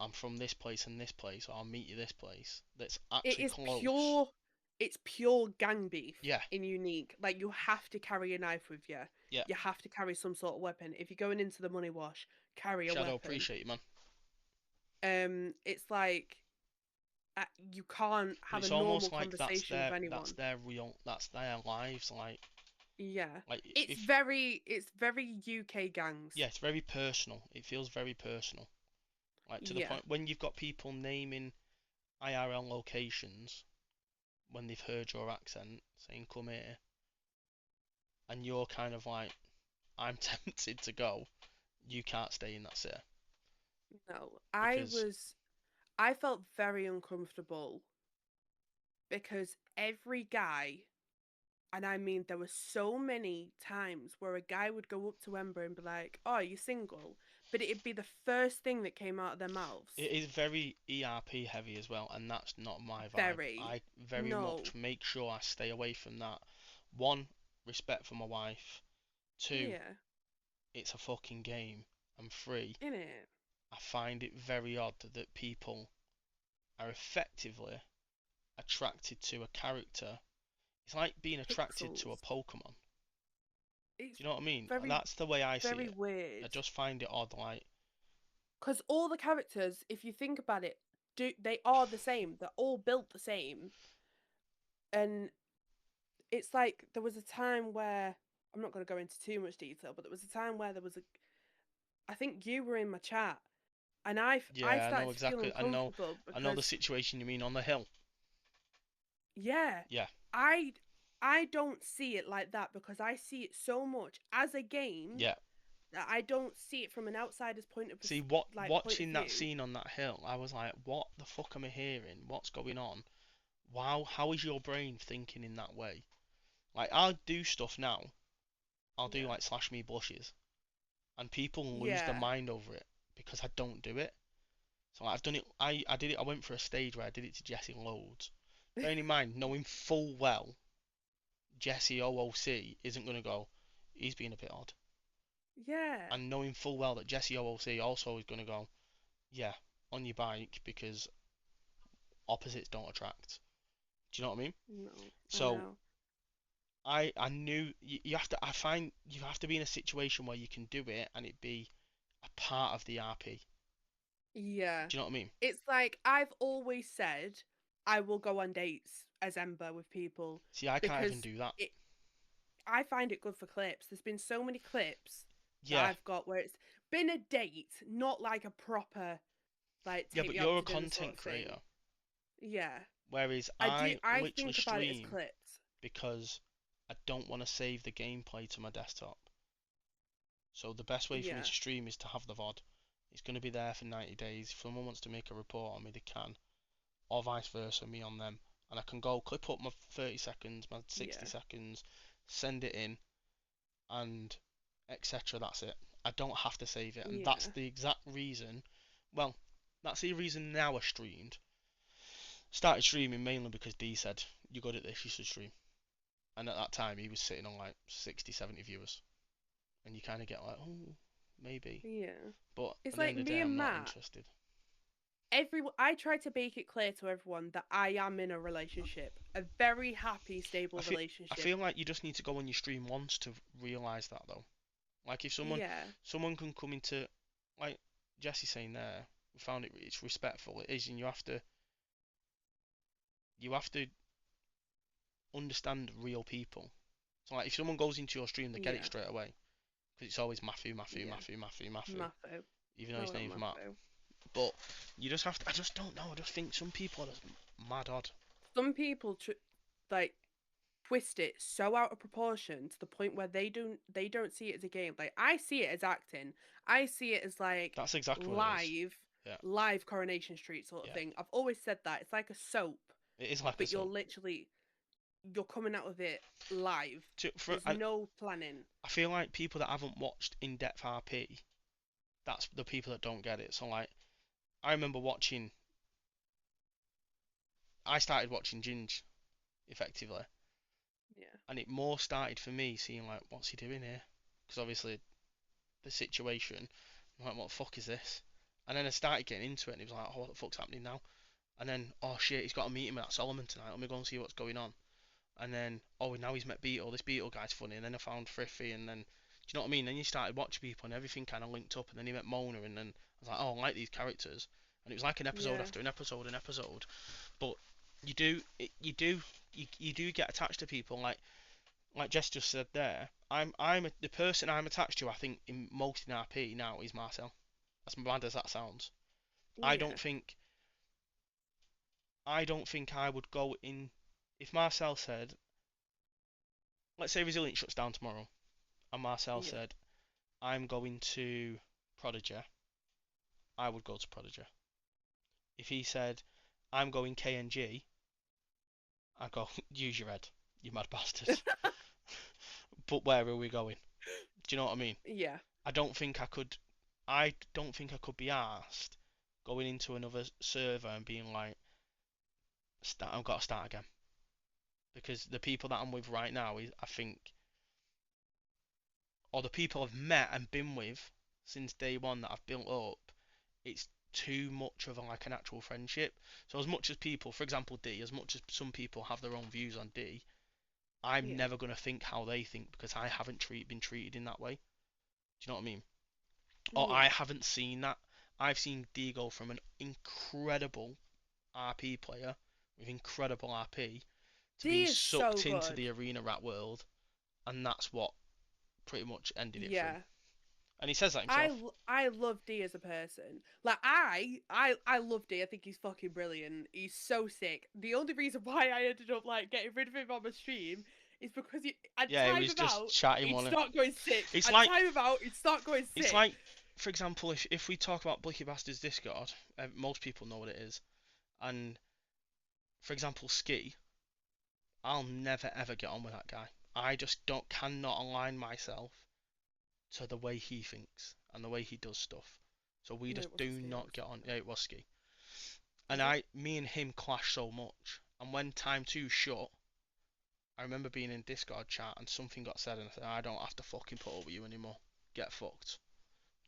I'm from this place and this place, or I'll meet you this place. That's It actually is close. pure. It's pure gang beef Yeah, in Unique. Like you have to carry a knife with you. yeah. You have to carry some sort of weapon. If you're going into the money wash, carry a Shadow, weapon. appreciate you, man. It's like you can't But have a it's normal almost like conversation with anyone. that's their lives. Yeah, Like it's if very UK gangs. yeah, it's very personal. It feels very personal. Like to the Yeah, point when you've got people naming IRL locations when they've heard your accent, saying come here, and you're kind of like, I'm tempted to go. You can't stay in that city no, because I felt very uncomfortable because every guy, and I mean, there were so many times where a guy would go up to Ember and be like, "Oh, you're single," but it'd be the first thing that came out of their mouths. it is very ERP heavy as well, and that's not my vibe. Very. I very No. much make sure I stay away from that. One, respect for my wife. Two, Yeah. it's a fucking game. And three, In it. I find it very odd that people are effectively attracted to a character. It's like being attracted to a Pixels. Pokemon. It's Do you know what I mean? very, That's the way I see very it. I weird. just find it odd. Like, Because all the characters, if you think about it, they are the same. They're all built the same. And it's like there was a time where I'm not going to go into too much detail, but there was a time where there was a. I think you were in my chat, and I yeah, I know started to feel exactly. uncomfortable I know the because situation you mean on the hill. yeah, Yeah, I I don't see it like that because I see it so much as a game yeah. that I don't see it from an outsider's See, point of watching that view. scene on that hill, I was like, what the fuck am I hearing? What's going on? Wow, how is your brain thinking in that way? Like, I'll do stuff now. I'll do Yeah, like slash me blushes, and people lose their yeah, mind over it because I don't do it. So like, I've done it. I did it. I went for a stage where I did it to Jesse loads. Bearing in mind, knowing full well Jesse OOC isn't gonna go. He's being a bit odd, yeah, and knowing full well that Jesse OOC also is gonna go. Yeah, on your bike because opposites don't attract. Do you know what I mean? no, I So know. I knew you have to. I find you have to be in a situation where you can do it and it be a part of the RP. Yeah. Do you know what I mean? It's like I've always said I will go on dates as Ember with people See, I can't even because do that. it I find it good for clips. There's been so many clips that Yeah, I've got where it's been a date, not like a proper like yeah, take but me out you're a to dinner sort content of thing. creator, Yeah. whereas I I literally think about it as stream clips. because I don't want to save the gameplay to my desktop. So the best way for me Yeah. to stream is to have the VOD. It's going to be there for 90 days. If someone wants to make a report on me, they can, or vice versa, me on them. and I can go clip up my 30 seconds, my 60 Yeah. seconds, send it in, and etc. That's it. I don't have to save it, and that's Yeah. the exact reason. Well, that's the reason now I streamed. Started streaming mainly because D said, "You're good at this, you should stream." And at that time, he was sitting on like 60, 70 viewers, and you kind of get like, "Oh, maybe." Yeah. But It's at the like end of the me day, I'm and not Matt. interested. I try to make it clear to everyone that I am in a relationship, a very happy, I stable feel I relationship. feel like you just need to go on your stream once to realize that though. Like if Yeah. someone can come into, like Jesse's saying there, we found it's respectful. It is, and you have to understand real people. So like if someone goes into your stream, they get it Yeah. straight away because it's always Matthew, Matthew, Yeah. Matthew, Matthew, Matthew, Matthew. even though My his little name's Matt. Matthew. But you just have to. I just don't know. I just think some people are just mad odd. Some people like twist it so out of proportion to the point where they don't see it as a game. Like I see it as acting. I see it as like That's exactly what it is. live Yeah, live Coronation Street sort of yeah. thing. I've always said that. It's like a soap, It is like a but soap. you're coming out of it live. There's And no planning. I feel like people that haven't watched in-depth RP, that's the people that don't get it. So like, I remember watching. I started watching Ginge effectively, Yeah. and it more started for me seeing like, what's he doing here? Because obviously the situation, I'm like, what the fuck is this? And then I started getting into it, and it was like, oh, what the fuck's happening now? And then, oh shit, he's got a meeting with that Solomon tonight. Let me go and see what's going on. And then, oh, now he's met Beetle. This Beetle guy's funny. And then I found Friffy, and then, do you know what I mean? Then you started watching people, and everything kind of linked up. And then you met Mona, and then I was like, oh, I like these characters. And it was like an episode Yeah. after an episode and episode. But you do, you do get attached to people. Like Jess just said there. The person I'm attached to. I think in most in RP now is Marcel. As bad as that sounds, I Yeah. don't think I don't think I would go in if Marcel said, let's say Resilient shuts down tomorrow, and Marcel Yeah. said, I'm going to Prodigy, I would go to Prodigy. If he said, I'm going KNG, I'd go, use your head, you mad bastard. But where are we going? Do you know what I mean? Yeah. I don't think I could. I don't think I could be asked going into another server and being like, I've got to start again. Because the people that I'm with right now, I think, or the people I've met and been with since day one that I've built up, it's too much of like an actual friendship. So as much as people, for example, D, as much as some people have their own views on D, I'm Yeah. never gonna think how they think because I haven't been treated in that way. Do you know what I mean? Or I Yeah. haven't seen that. I've seen D go from an incredible RP player with incredible RP to D being is so sucked into good. the arena rat world, and that's what pretty much ended it for him. Yeah. And he says that himself. I love D as a person. Like I love D. I think he's fucking brilliant. He's so sick. The only reason why I ended up like getting rid of him on my stream is because I'd Yeah, he time was him just out, chatting he'd on it. start going sick. It's I'd like time him out, he'd start going it's sick. like, for example, if we talk about Blicky Bastard's Discord, most people know what it is. And for example, Ski, I'll never ever get on with that guy. I just don't cannot align myself to the way he thinks and the way he does stuff. So we No, just it do wasn't Ski. It not was get on. someone Yeah, else. it was Ski. And Was it? me and him clash so much. And when time two shut, I remember being in Discord chat and something got said and I said, I don't have to fucking put up with you anymore. Get fucked.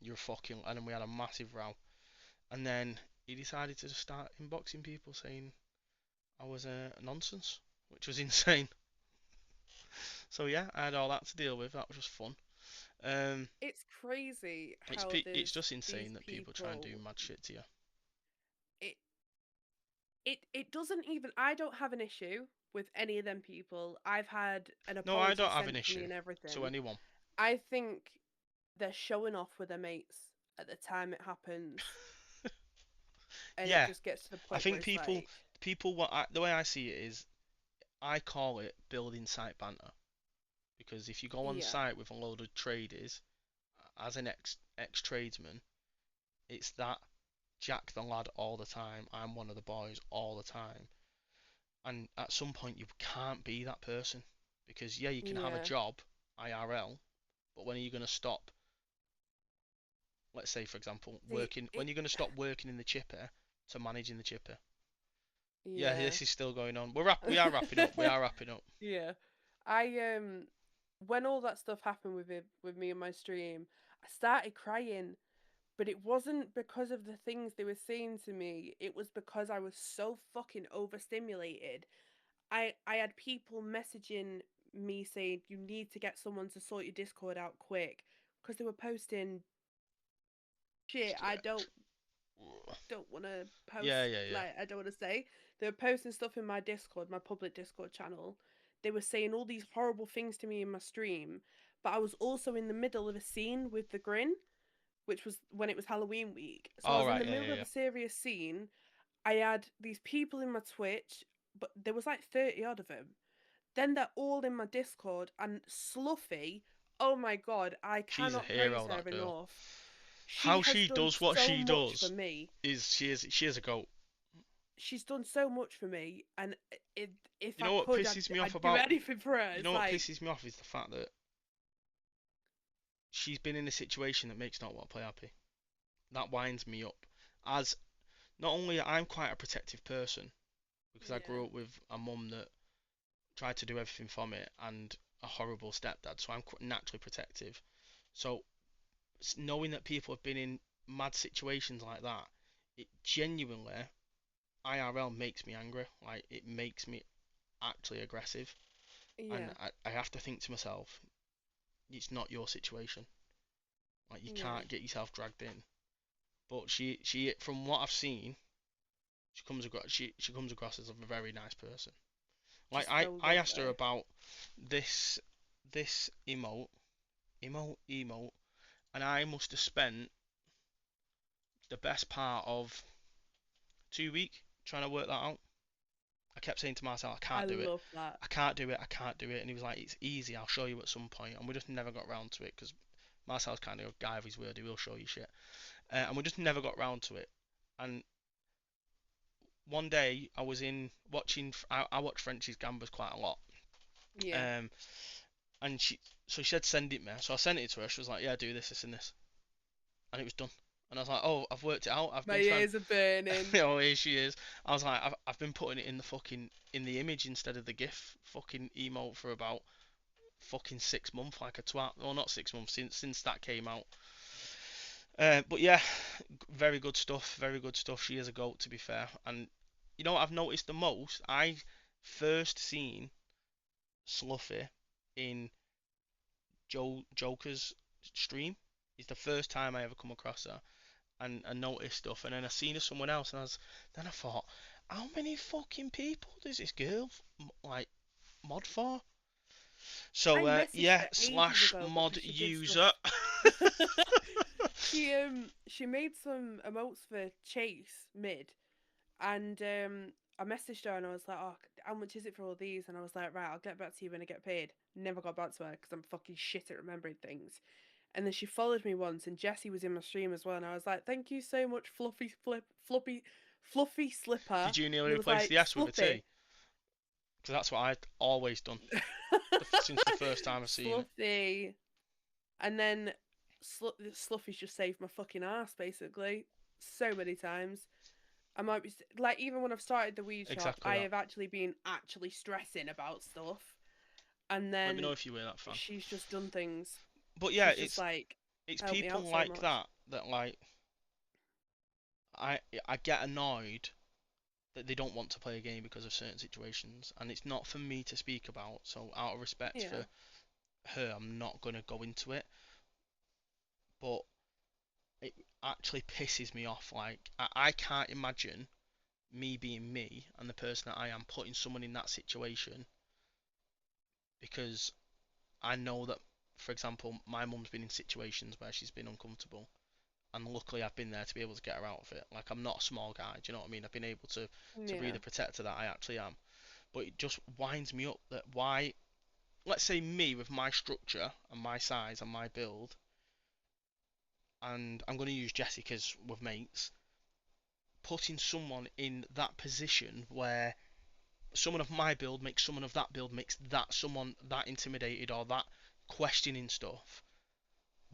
You're fucking. And then we had a massive row. And then he decided to just start inboxing people saying I was nonsense, which was insane. So yeah, I had all that to deal with. That was just fun. Um, It's crazy it's how it's there's just these insane that people try and do people. mad shit to you. It it doesn't even. I don't have an issue with any of them people. I've had an No, I apology don't have an sent to me issue and to everything. anyone. I think they're showing off with their mates at the time it happens, and it Yeah, just gets to the I point where think it's like, people the way I see it is I call it building site banter because if you go on yeah, site with a load of traders as an ex tradesman, it's that Jack the lad all the time. I'm one of the boys all the time. And at some point, you can't be that person because yeah, you can have a Yeah. job IRL, but when are you going to stop? Let's say, for example, See, working. When it. are you going to stop working in the chipper to managing the chipper? Yeah, Yeah. this is still going on. We are wrapping up. We are wrapping up. Yeah. I when all that stuff happened with me and my stream, I started crying, but it wasn't because of the things they were saying to me. It was because I was so fucking overstimulated. I had people messaging me saying you need to get someone to sort your Discord out quick because they were posting shit I don't want to post, Yeah, yeah, yeah. like I don't want to say. They were posting stuff in my Discord, my public Discord channel. They were saying all these horrible things to me in my stream, but I was also in the middle of a scene with the Grin, which was when it was Halloween week. So I All was in right. the Yeah, yeah, middle of yeah. a serious scene. I had these people in my Twitch, but there was like 30 odd of them. Then they're all in my Discord, and Sluffy, oh my god, I She's a cannot praise hero, her that girl. enough. She How has she done does what so she much for does me. is she is a goat. She's done so much for me, and if You I know what could, pisses me off I'd do about? anything for her. You It's know what like, pisses me off is the fact that she's been in a situation that makes not want to play happy. That winds me up. As not only I'm quite a protective person because I yeah, grew up with a mum that tried to do everything for me and a horrible stepdad, so I'm naturally protective. So knowing that people have been in mad situations like that, it genuinely IRL makes me angry. Like it makes me actually aggressive, and yeah, I have to think to myself, it's not your situation. Like you yeah. can't get yourself dragged in. But she from what I've seen, she comes across as a very nice person. Like Just I so I asked her lovely. about this this emote, and I must have spent the best part of 2 weeks trying to work that out. I kept saying to myself, I I can't do it. love that. I can't do it. I can't do it. And he was like, it's easy. I'll show you at some point. And we just never got round to it because Marcel's kind of a guy of his word. He will show you shit. And we just never got round to it. And one day I was in watching. I watch Frenchie's Gambas quite a lot. Yeah. Um, and she said send it me. So I sent it to her. She was like, yeah, do this, this, and this, and it was done. And I was like, oh, I've worked it out. I've My been trying. ears are burning. Oh, here she is. I was like, I've been putting it in the fucking in the image instead of the GIF fucking emote for about fucking 6 months like a twat. Well, not 6 months since that came out. But yeah, very good stuff. Very good stuff. She is a goat, to be fair. And you know what I've noticed the most? I first seen Sluffy in Joker's stream. It's the first time I ever come across her and noticed stuff. And then I seen her someone else, and then I thought, how many fucking people does this girl like mod for? I So messaged yeah, her ages slash ago mod because she did stuff. user. She made some emotes for Chase mid, and I messaged her and I was like, "Oh, how much is it for all these?" And I was like, "Right, I'll get back to you when I get paid." Never got back to her because I'm fucking shit at remembering things. And then she followed me once, and Jessie was in my stream as well, and I was like, "Thank you so much, Fluffy Slipper." Did you nearly And it was replace like, the S with a "Sluffy." T? Because that's what I've always done since the first time I seen it. Sluffy. And then Sluffy's just saved my fucking ass, basically. So many times. I might be like, even when I've started the weed shop, Exactly I that. have actually been actually stressing about stuff, and Let me know then if you were that fan. she's just done things. But yeah, She's just like it's helped me people out so like much. that like I get annoyed that they don't want to play a game because of certain situations, and it's not for me to speak about. So out of respect Yeah, for her, I'm not gonna go into it. But it actually pisses me off. Like I can't imagine me being me and the person that I am putting someone in that situation because I know that, for example, my mum's been in situations where she's been uncomfortable, and luckily I've been there to be able to get her out of it. Like I'm not a small guy, do you know what I mean? I've been able to be yeah, the protector that I actually am. But it just winds me up that why, let's say me with my structure and my size and my build, and I'm going to use Jessica's with mates, putting someone in that position where someone of my build makes someone of that build makes that someone that intimidated or that questioning stuff.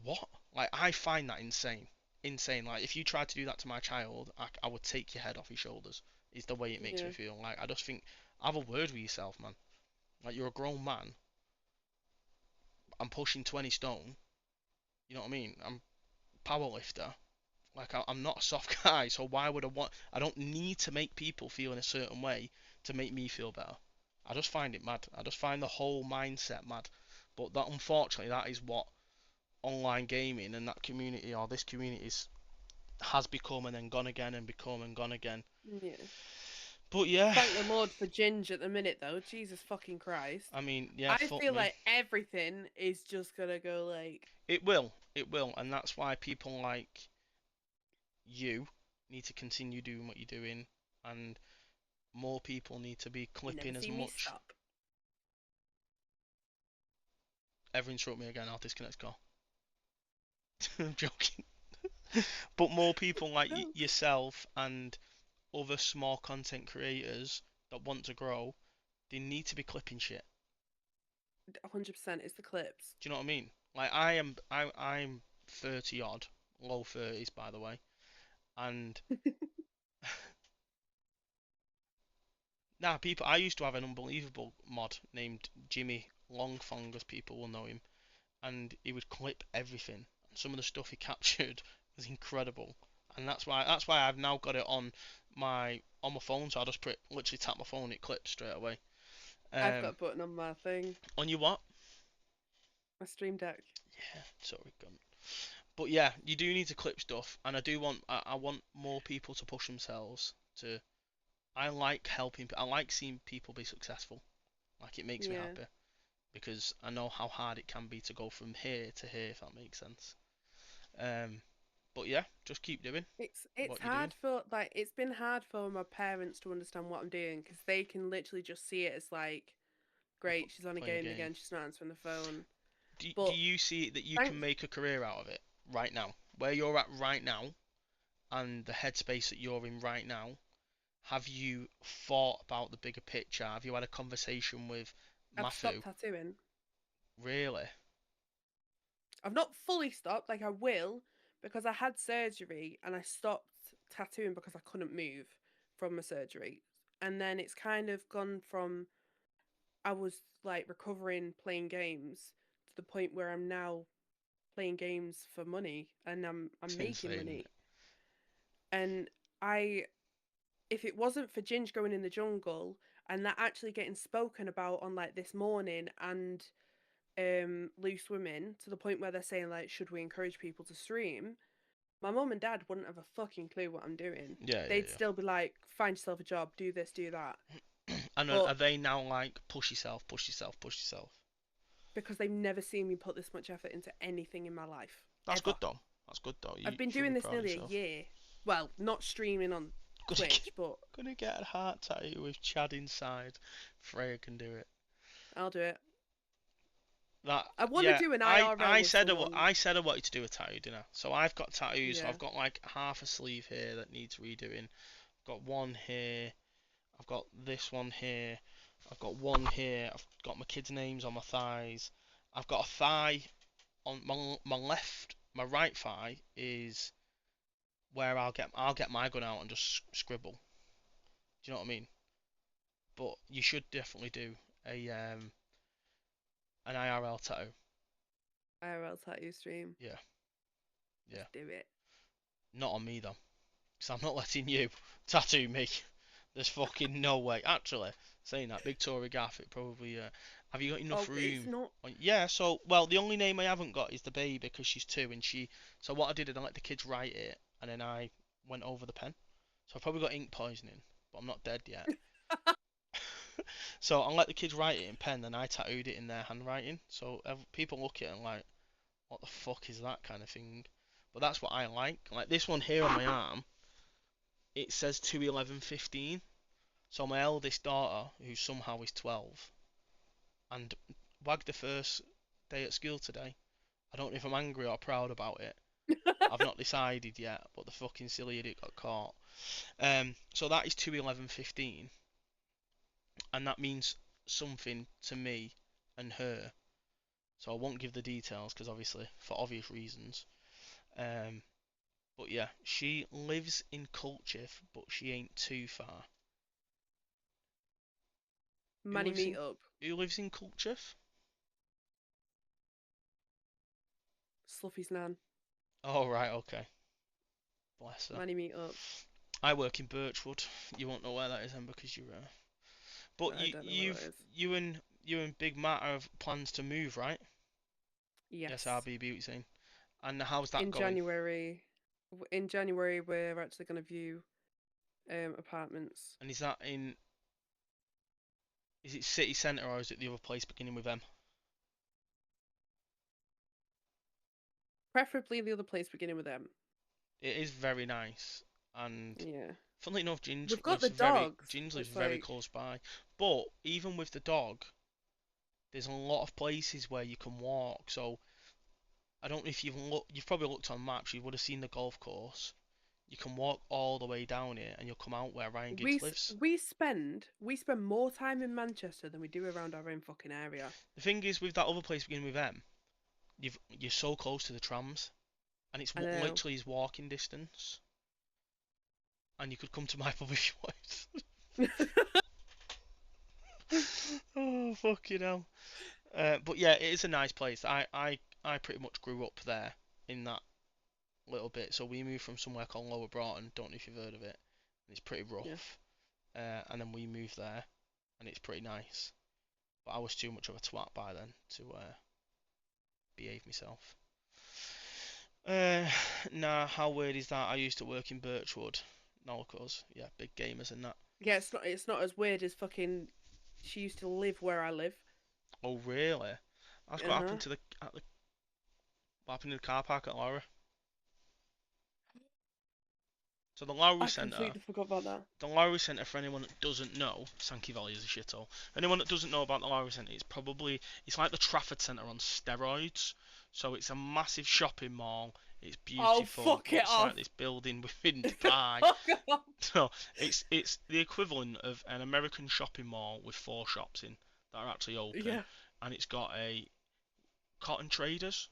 What? Like, I find that insane. Insane. Like, if you tried to do that to my child, I would take your head off your shoulders. Is the way it makes me Yeah. feel. Like, I just think, have a word with yourself, man. Like, you're a grown man. I'm pushing 20 stone. You know what I mean? I'm a power lifter. Like, I'm not a soft guy, so why would I want? I don't need to make people feel in a certain way to make me feel better. I just find it mad. I just find the whole mindset mad. But that, unfortunately, that is what online gaming and that community or this community has become and then gone again and become and gone again. Yeah. But yeah, Thank the Lord for Ginge at the minute, though. Jesus fucking Christ. I mean, yeah, I fuck feel me. like everything is just gonna go like. It will, and that's why people like you need to continue doing what you're doing, and more people need to be You never clipping as see me much. stop. Ever interrupt me again, I'll disconnect call. I'm joking. But more people like No. yourself and other small content creators that want to grow, they need to be clipping shit. 100% it's the clips. Do you know what I mean? Like, I'm 30 odd, low 30s by the way, and now people. I used to have an unbelievable mod named Jimmy Longfong, as people will know him, and he would clip everything. And some of the stuff he captured was incredible, and that's why I've now got it on my phone. So I just literally tap my phone, it clips straight away. I've got Um, a button on my thing, on your what? my stream deck. Yeah, sorry, gun. But yeah, you do need to clip stuff, and I want more people to push themselves to. I like helping. I like seeing people be successful. Like, it makes me Yeah. happy because I know how hard it can be to go from here to here, if that makes sense. Um, but yeah, just keep doing It's what you're doing. hard for like it's been hard for my parents to understand what I'm doing because they can literally just see it as like, great, she's on a Playing a game game. again, she's not answering the phone. Do But you see that you can thanks, make a career out of it right now? Where you're at right now, and the headspace that you're in right now, have you thought about the bigger picture? Have you had a conversation with I've Matthew? stopped tattooing. Really? I've not fully stopped, like I will, because I had surgery and I stopped tattooing because I couldn't move from my surgery. And then it's kind of gone from I was like recovering playing games to the point where I'm now playing games for money and I'm It's making insane, isn't money. it? And I if it wasn't for Ginge going in the jungle and that actually getting spoken about on like This Morning and Loose Women to the point where they're saying like should we encourage people to stream, my mum and dad wouldn't have a fucking clue what I'm doing. Yeah, They'd yeah, still be like, find yourself a job, do this, do that. yeah. And But are they now like push yourself, push yourself, push yourself? because they've never seen me put this much effort into anything in my life. That's good Ever. though. That's good though. I've You been should be doing this proud of nearly a yourself. year. Well, not streaming on Gonna get, Twitch, but gonna get a heart tattoo with Chad inside. Freya can do it. I'll do it. That I want to yeah. do an I IRL I with said someone. I said I wanted to do a tattoo dinner. So I've got tattoos. So Yeah. I've got like half a sleeve here that needs redoing. I've got one here. I've got this one here. I've got one here. I've got my kids' names on my thighs. I've got a thigh on my left. My right thigh is where I'll get my gun out and just scribble. Do you know what I mean? But you should definitely do a an IRL tattoo. IRL tattoo stream. Yeah, yeah. Let's do it. Not on me though, because I'm not letting you tattoo me. There's fucking no way. Actually, saying that, big Tory gaff, it probably. Have you got enough Oh, it's room? not. Yeah. So, well, the only name I haven't got is the baby because she's 2 and she. So what I did is I let the kids write it and then I went over the pen. So I've probably got ink poisoning, but I'm not dead yet. So I let the kids write it in pen, then I tattooed it in their handwriting. So people look at it and like, what the fuck is that kind of thing? But that's what I like. Like this one here on my arm, it says 21115. So my eldest daughter, who somehow is 12, and wagged the first day at school today. I don't know if I'm angry or proud about it. I've not decided yet, but the fucking silly idiot got caught. So that is 21115, and that means something to me and her. So I won't give the details because obviously for obvious reasons. Um, but yeah, she lives in Culchif, but she ain't too far. Who Manny lives in Meetup. Who lives in Culchif? Sluffy's nan. Oh right, okay. Bless her. Manny Meetup. I work in Birchwood. You won't know where that is then because you're. But I don't know where that is. you and Big Matt have plans to move, right? Yes, Yes. RB Beauty Scene. And how's that In going? January. In January, we're actually going to view apartments. And is it city centre or is it the other place beginning with M? Preferably the other place beginning with M. It is very nice, and Yeah. funnily enough, We've got the dogs. Ginge lives It's very like, close by. But even with the dog, there's a lot of places where you can walk. So I don't know if you've probably looked on maps. You would have seen the golf course. You can walk all the way down here, and you'll come out where Ryan Giggs lives. we spend more time in Manchester than we do around our own fucking area. The thing is, with that other place beginning with M, you're so close to the trams, and it's I know. literally is walking distance. And you could come to my pub if you want. Oh fucking hell! But yeah, it is a nice place. I pretty much grew up there in that little bit. So we moved from somewhere called Lower Broughton. Don't know if you've heard of it. It's pretty Yeah. rough. And then we moved there, and it's pretty nice. But I was too much of a twat by then to behave myself. Uh, nah, how weird is that? I used to work in Birchwood. No, of course, yeah, big gamers and that. Yeah, it's not as weird as fucking she used to live where I live. Oh really? That's what Uh-huh. happened to what happened in the car park at Laura. So the Lowry I Centre completely forgot about that. The Lowry Centre, for anyone that doesn't know, Sankey Valley is a shithole. Anyone that doesn't know about the Lowry Centre, it's like the Trafford Centre on steroids. So it's a massive shopping mall. It's Oh, beautiful. fuck it It's off. like this building within Dubai. Fuck off. So it's the equivalent of an American shopping mall with 4 shops in that are actually open, Yeah. and it's got a Cotton Traders.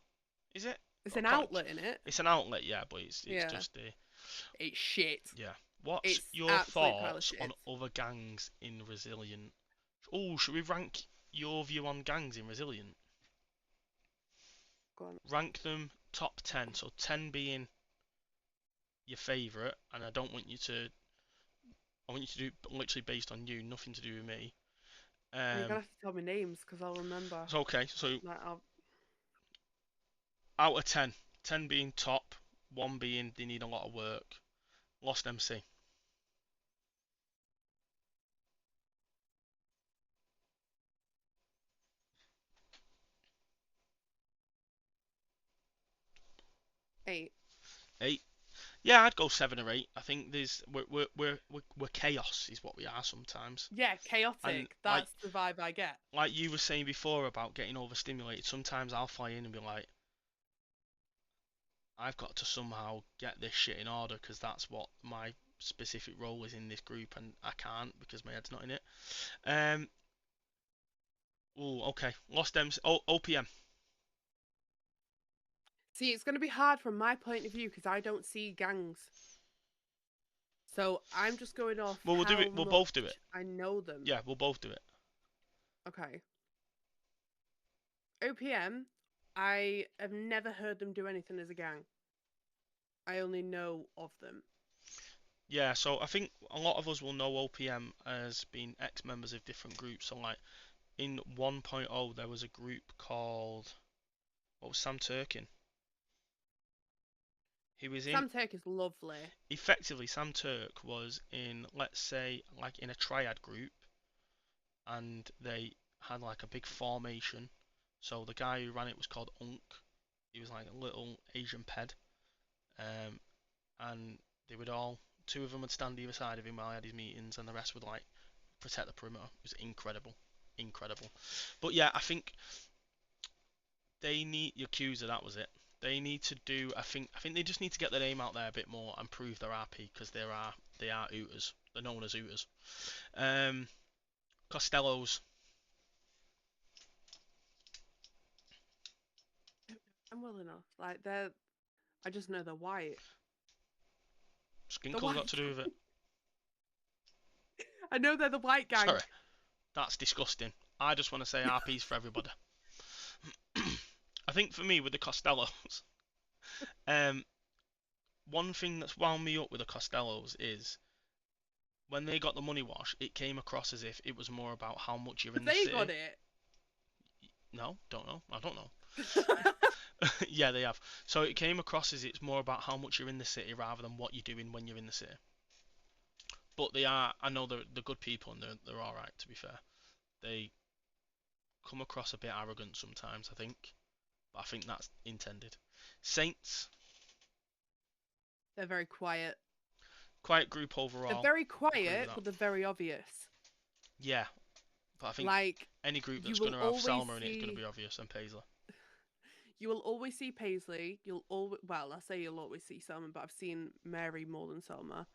Is it? It's Got a an cotton. outlet in it. It's an outlet, yeah, but it's Yeah. just a It's shit. yeah. What's It's your absolute pile of thoughts on shit. other gangs in Resilient? Oh, should we rank your view on gangs in Resilient? Go on. Rank them top 10. So 10 being your favourite, and I don't want you to. I want you to do literally based on you, nothing to do with me. You're gonna have to tell me names because I'll remember. So okay, so Like, out of 10, 10 being top, 1 being they need a lot of work. Lost MC. 8. 8. Yeah, I'd go 7 or 8. I think we're chaos is what we are sometimes. Yeah, And chaotic. That's the vibe I get. like you were saying before about getting overstimulated, sometimes I'll fly in and be like, I've got to somehow get this shit in order because that's what my specific role is in this group, and I can't because my head's not in it. Um. Oh, okay. Lost MC. Oh, OPM. See, it's going to be hard from my point of view because I don't see gangs. So I'm just going off Well, we'll do how it. We'll much both do it. I know them. Yeah, we'll both do it. Okay. OPM, I have never heard them do anything as a gang. I only know of them. Yeah, so I think a lot of us will know OPM as being ex-members of different groups. So like in 1.0, there was a group called what was Sam Turkin. He was in Sam Turk is lovely. effectively Sam Turk was in, let's say, like in a triad group, and they had like a big formation. So the guy who ran it was called Unk. He was like a little Asian ped, um, and they would all, 2 of them would stand either side of him while he had his meetings, and the rest would like protect the perimeter. It was incredible, incredible. But yeah, I think they need Yakuza. That was it. They need to do. I think they just need to get their name out there a bit more and prove their RP because they are Ooters. They're known as Ooters. Um, Costello's. I'm well enough. Like they're, I just know they're white. Skin The colour got white. to do with it. I know they're the white gang. Sorry, that's disgusting. I just want to say RP's for everybody. I think for me with the Costellos, um, one thing that's wound me up with the Costellos is when they got the money wash, it came across as if it was more about how much you're in the They got city. it. No, don't know. I don't know. Yeah, they have. So it came across as it's more about how much you're in the city rather than what you're doing when you're in the city. But they are, I know they're good people and they're all right. To be fair, they come across a bit arrogant sometimes, I think. But I think that's intended. Saints, They're very quiet. quiet group They're overall. very Agree with quiet, that. but they're very obvious. Yeah, but I think Like any group you that's will going to have always Salma in it is going to see, be obvious and Paisley. you will always see Paisley. You'll always, well, I say you'll always see Selma, but I've seen Mary more than Selma.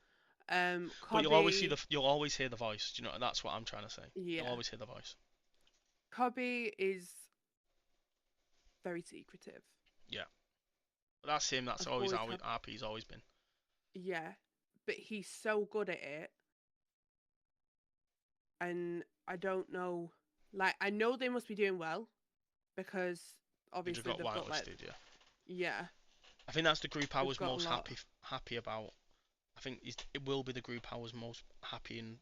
But Cobby, you'll always hear the voice. Do you know? That's what I'm trying to say. You'll yeah, always hear the voice. Cobby is very secretive. Yeah, but that's him. That's I've always always how had, RP's always been. yeah, but he's so good at it, and I don't know. Like I know they must be doing well because They just obviously got they've got like, whitelisted. Yeah, yeah, I think that's the group I they've was got a most lot. happy about. I think it will be the group I was most happy and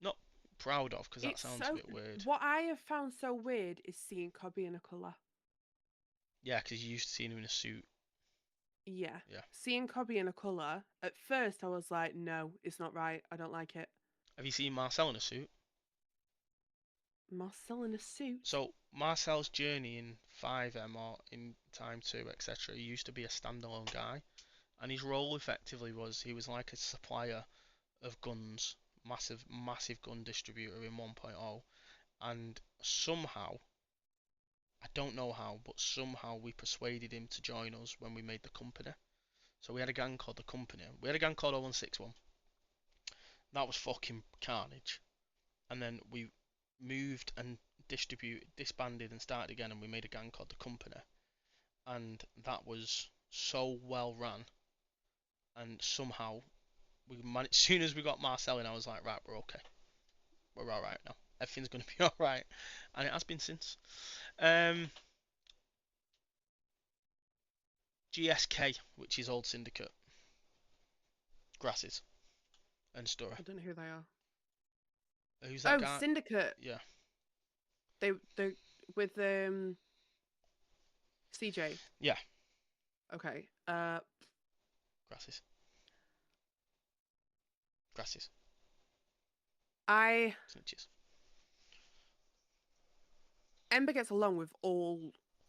not proud of because that It's sounds a so. bit weird. What I have found so weird is seeing Cobby in a colour. Yeah, because you used to see him in a suit. Yeah. Yeah. Seeing Cobby in a colour, at first I was like, no, it's not right. I don't like it. Have you seen Marcel in a suit? Marcel in a suit? So Marcel's journey in 5M or in Time 2, etc. He used to be a standalone guy, and his role effectively was he was like a supplier of guns, massive gun distributor in 1.0, and somehow, I don't know how, but somehow we persuaded him to join us when we made the company. So we had a gang called the Company. We had a gang called 0161. That was fucking carnage. And then we moved and disbanded and started again, and we made a gang called the Company. And that was so well run. And somehow we managed. As soon as we got Marcel in, I was like, right, we're okay. We're all right now. Everything's gonna be all right, and it has been since. Um, GSK, which is Old Syndicate, Grasses, and Sturra. I don't know who they are. Who's that Oh, guy? Syndicate. Yeah, They with CJ. yeah, Okay. Grasses, Grasses, I Snitches. Ember gets along with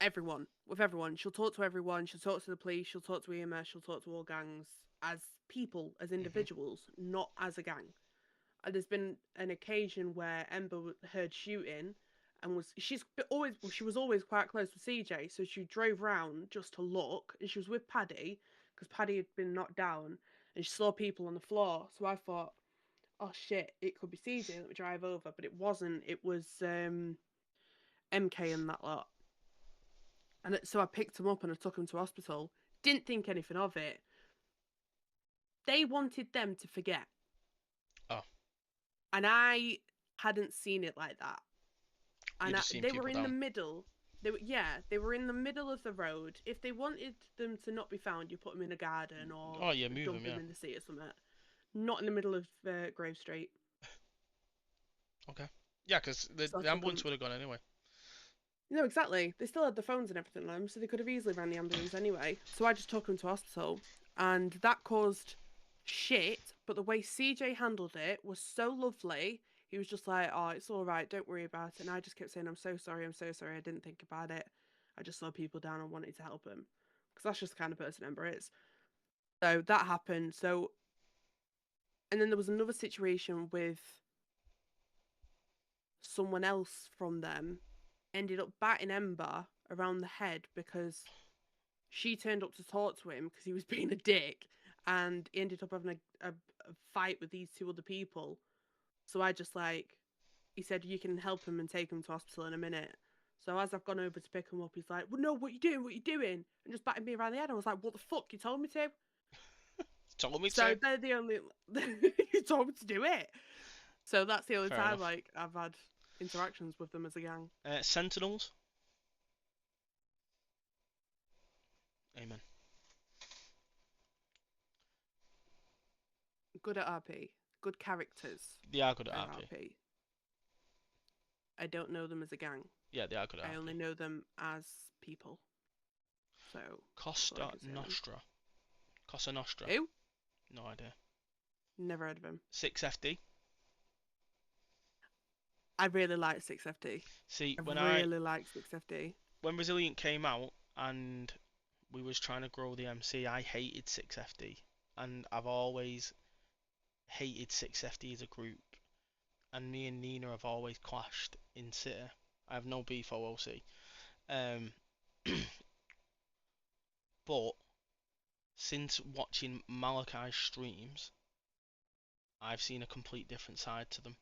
everyone. With everyone. She'll talk to everyone. She'll talk to the police. She'll talk to EMS. She'll talk to all gangs as people, as Mhm. individuals, not as a gang. And there's been an occasion where Ember heard shooting, and she was always quite close with CJ, so she drove round just to look, and she was with Paddy because Paddy had been knocked down, and she saw people on the floor. So I thought, oh shit, it could be CJ. Let me drive over, but it wasn't. It was MK and that lot. And so I picked him up and I took him to hospital. Didn't think anything of it. They wanted them to forget. Oh, And I hadn't seen it like that. you And just seen they were people in the down. middle. They were in the middle of the road. If they wanted them to not be found, you put them in a garden or Oh yeah, move them. dump Yeah. them in the sea or something. Not in the middle of Grove Street. Okay. Yeah, because So I the took them. ambulance would have gone anyway. No, exactly. They still had the phones and everything on them, so they could have easily ran the ambulance anyway. So I just took them to hospital, and that caused shit. But the way CJ handled it was so lovely. He was just like, "Oh, it's all right. Don't worry about it." And I just kept saying, "I'm so sorry. I'm so sorry. I didn't think about it. I just saw people down and wanted to help them." Because that's just the kind of person Ember is. So that happened. So, and then there was another situation with someone else from them ended up batting Ember around the head because she turned up to talk to him because he was being a dick, and he ended up having a fight with these two other people. So I just like he said you can help him and take him to hospital in a minute. So as I've gone over to pick him up, he's like, "Well, no, what you doing? What you doing?" And just batting me around the head. I was like, "What the fuck? You told me to." Told me So to. they're the only you told me to do it. So that's the only Fair time enough. like I've had interactions with them as a gang. Sentinels. Amen. Good at RP. Good characters They are good at at RP. RP. I don't know them as a gang. Yeah, they are good at I only RP. know them as people. So that's all I Costa can say on them. Nostra. Cosa Nostra. Who? No idea. Never heard of him. 6FD. I really like 6FD. See, I when really like 6FD. when Resilient came out and we was trying to grow the MC, I hated 6FD, and I've always hated 6FD as a group. And me and Nina have always clashed in City. I have no beef or OC. Um, but since watching Malachi's streams, I've seen a complete different side to them,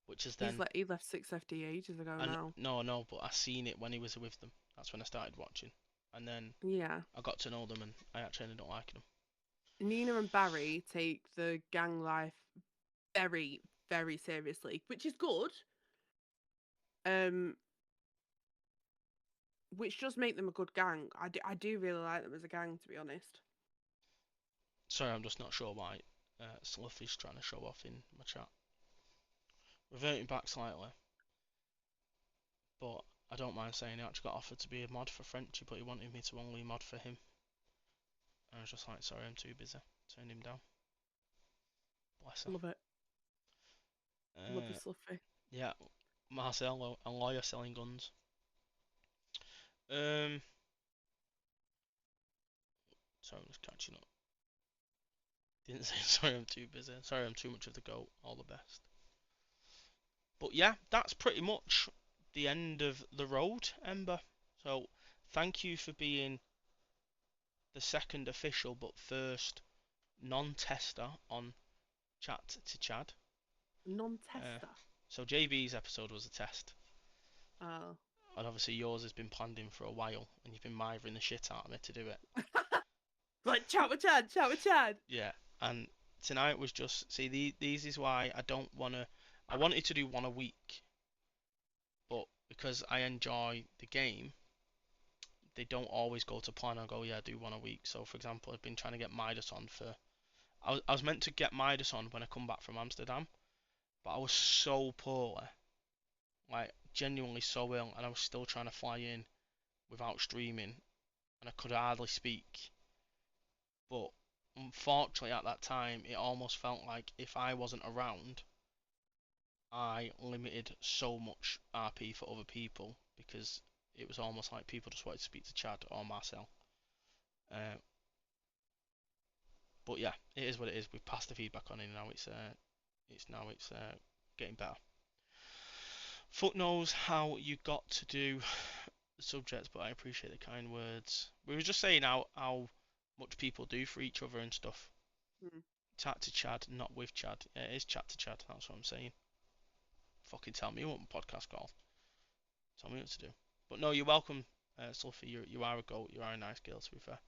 which is then He left 6FD ages ago and now. no, but I seen it when he was with them. That's when I started watching, and then Yeah. I got to know them, and I actually ended up liking them. Nina and Barry take the gang life very, very seriously, which is good. Which does make them a good gang. I do really like them as a gang, to be honest. Sorry, I'm just not sure why Sluffy's trying to show off in my chat. Reverting back slightly, but I don't mind saying he actually got offered to be a mod for Frenchy, but he wanted me to only mod for him. I was just like, sorry, I'm too busy. Turned him down. Bless her. Love it. Love you, Sluffy. Yeah, Marcel, a lawyer selling guns. Um, sorry, I'm just catching up. Didn't say sorry, I'm too busy. Sorry, I'm too much of the goat. All the best. But yeah, that's pretty much the end of the road, Ember. So thank you for being the second official but first non-tester on Chat to Chad. Non-tester. So JB's episode was a test, Oh. and obviously yours has been planned in for a while, and you've been mithering the shit out of me to do it. Like, chat with Chad, chat with Chad. Yeah, and tonight was just these is why I don't wanna. I wanted to do one a week, but because I enjoy the game, they don't always go to plan. I go, yeah, do one a week. So for example, I've been trying to get Midas on for. I was meant to get Midas on when I come back from Amsterdam, but I was so poorly, like genuinely so ill, and I was still trying to fly in without streaming, and I could hardly speak. But unfortunately, at that time, it almost felt like if I wasn't around, I limited so much RP for other people because it was almost like people just wanted to speak to Chad or Marcel. Uh, but yeah, it is what it is. We've passed the feedback on it now. It's getting better. Fuck knows how you got to do the subjects, but I appreciate the kind words. We were just saying how much people do for each other and stuff. Hmm. Chat to Chad, not with Chad. Yeah, it is chat to Chad. That's what I'm saying. Fucking tell me what my podcast called. Tell me what to do. But no, you're welcome, Sulfy. You are a goat. You are a nice girl, to be fair.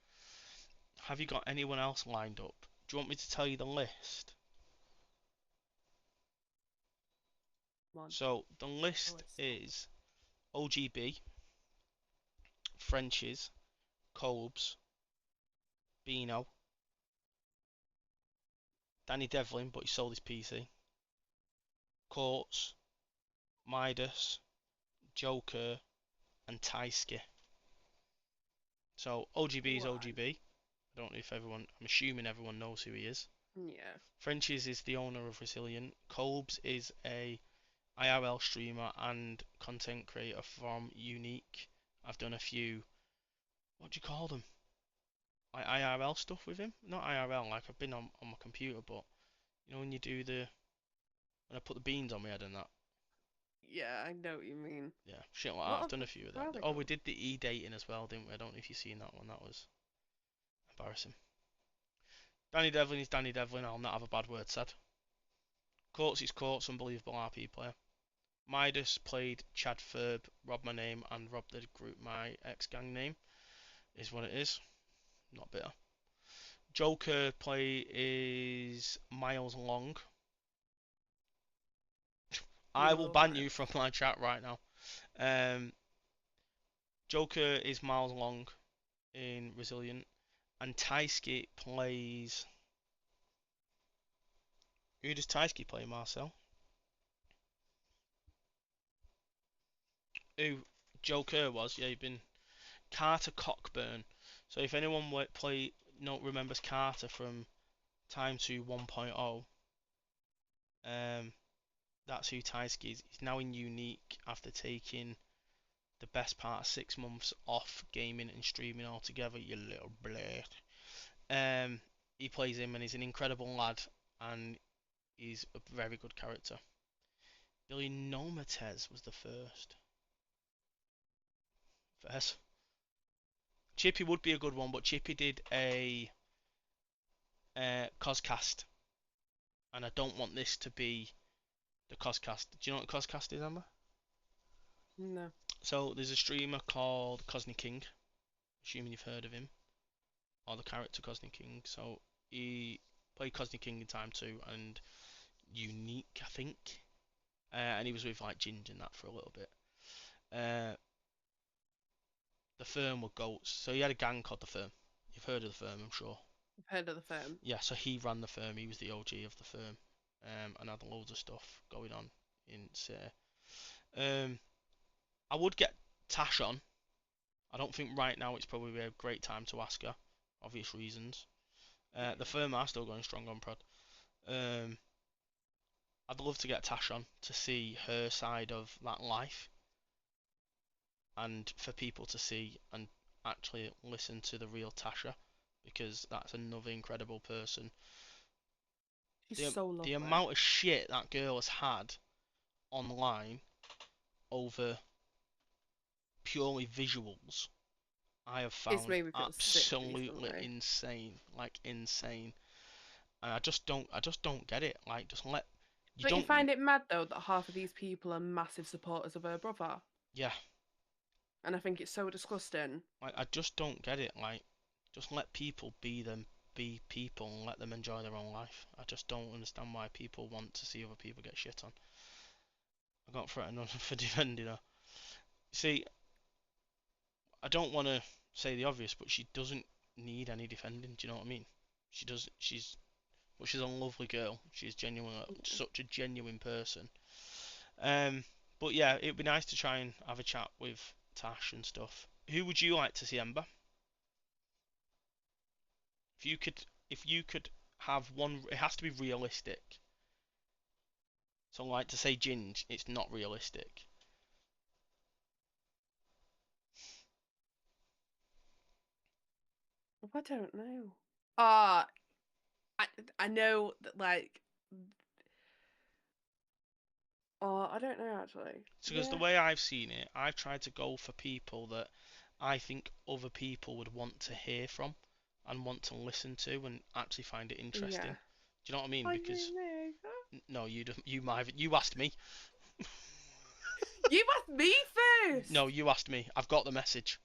Have you got anyone else lined up? Do you want me to tell you the list? Come on. So the list is OGB, Frenchies, Colbs, Beano, Danny Devlin, but he sold his PC, Courts, Midas, Joker, and Tysky. So OGB is What? OGB. I don't know if everyone. I'm assuming everyone knows who he is. Yeah. Frenchies is the owner of Resilient. Colbs is a IRL streamer and content creator from Unique. I've done a few. What do you call them? Like IRL stuff with him. Not IRL. Like I've been on my computer, but you know when you do when I put the beans on my head and that. Yeah, I know what you mean. Yeah, shit like that. What I've are, done a few of what that. are they Oh, we called? did the e-dating as well, didn't we? I don't know if you've seen that one. That was embarrassing. Danny Devlin is Danny Devlin. I'll not have a bad word said. Courts is Courts, unbelievable RP player. Midas played Chad Ferb, robbed my name, and robbed the group my ex-gang name. Is what it is. Not bitter. Joker play is Miles Long. I will You're ban right. you from my chat right now. Um, Joker is Miles Long in Resilient, and Taisky plays. Who does Taisky play, Marcel? Who Joker was? Yeah, you've been Carter Cockburn. So if anyone remembers Carter from Time to 1.0, that's who Taisky is. He's now in Unique after taking the best part of 6 months off gaming and streaming altogether. You little blade. He plays him and he's an incredible lad and he's a very good character. Billy Nomates was the first. First. Chippy would be a good one, but Chippy did a Coscast, and I don't want this to be the Coscast. Do you know what Coscast is, Amber? No. So there's a streamer called Cosney King, assuming you've heard of him, or the character Cosney King. So he played Cosney King in Time 2 and Unique, I think, and he was with like Ginger and that for a little bit. Uh, the Firm were goats, so he had a gang called the Firm. You've heard of the Firm, I'm sure. I've heard of the firm. Yeah, so he ran the Firm. He was the OG of the Firm, and had loads of stuff going on in City. I would get Tash on. I don't think right now it's probably a great time to ask her, obvious reasons. The Firm are still going strong on prod. I'd love to get Tash on to see her side of that life, and for people to see and actually listen to the real Tasha, because that's another incredible person. She's The so the lovely. amount of shit that girl has had online over purely visuals, I have It's found made me feel sick absolutely recently. insane, like insane. And I just don't get it. Like, just let you Don't you don't, find it mad though that half of these people are massive supporters of her brother? yeah. And I think it's so disgusting. Like, I just don't get it. Like, just let people be them, be people, and let them enjoy their own life. I just don't understand why people want to see other people get shit on. I got threatened for defending her. See, I don't want to say the obvious, but she doesn't need any defending. Do you know what I mean? She does. She's a lovely girl. She's genuine, such a genuine person. Um, but yeah, it'd be nice to try and have a chat with Tash and stuff. Who would you like to see, Ember? If you could, if you could have one, it has to be realistic. So like to say Ginge, it's not realistic. I don't know. Ah, I know that like. Oh, I don't know actually. Because the Yeah. way I've seen it, I've tried to go for people that I think other people would want to hear from and want to listen to and actually find it interesting. Yeah. Do you know what I mean? I Because don't know. no, you asked me. You asked me No, first. you asked me. I've got the message.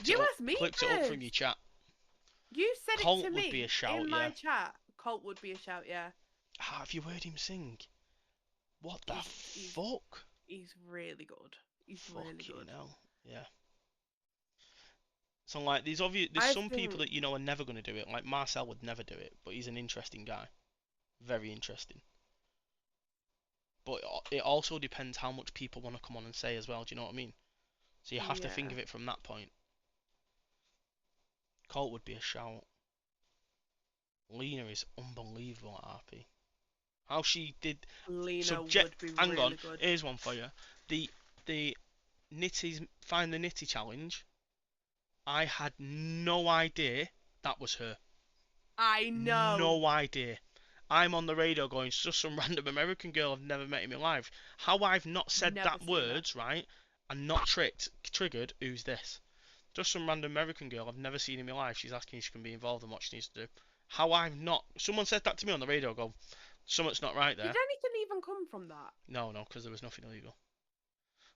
You asked me Clipped it up from your first. chat. You said it to Colt would be a me shout, in yeah. my chat. Colt would be a shout, yeah. Ah, have you heard him sing? What the He's fuck? he's really good. He's really Fucking good. hell. Yeah. So like, there's I some people think that you know are never gonna do it. Like Marcel would never do it, but he's an interesting guy. Very interesting. But it also depends how much people want to come on and say as well. Do you know what I mean? So you have to think yeah. of it from that point. Colt would be a shout. Lena is unbelievable at RP. How she did Lena subject. would be Hang on, really good. here's one for you. The Nitty's Find the Nitty challenge. I had no idea that was her. I know. No idea. I'm on the radio going, it's just some random American girl I've never met in my life. How I've not said Never that seen her. words, right, and not triggered, who's this? Just some random American girl I've never seen in my life. She's asking if she can be involved in what she needs to do. How I've not. Someone said that to me on the radio, I go, Something's not right Did there. anything even come from that? No, no, because there was nothing illegal.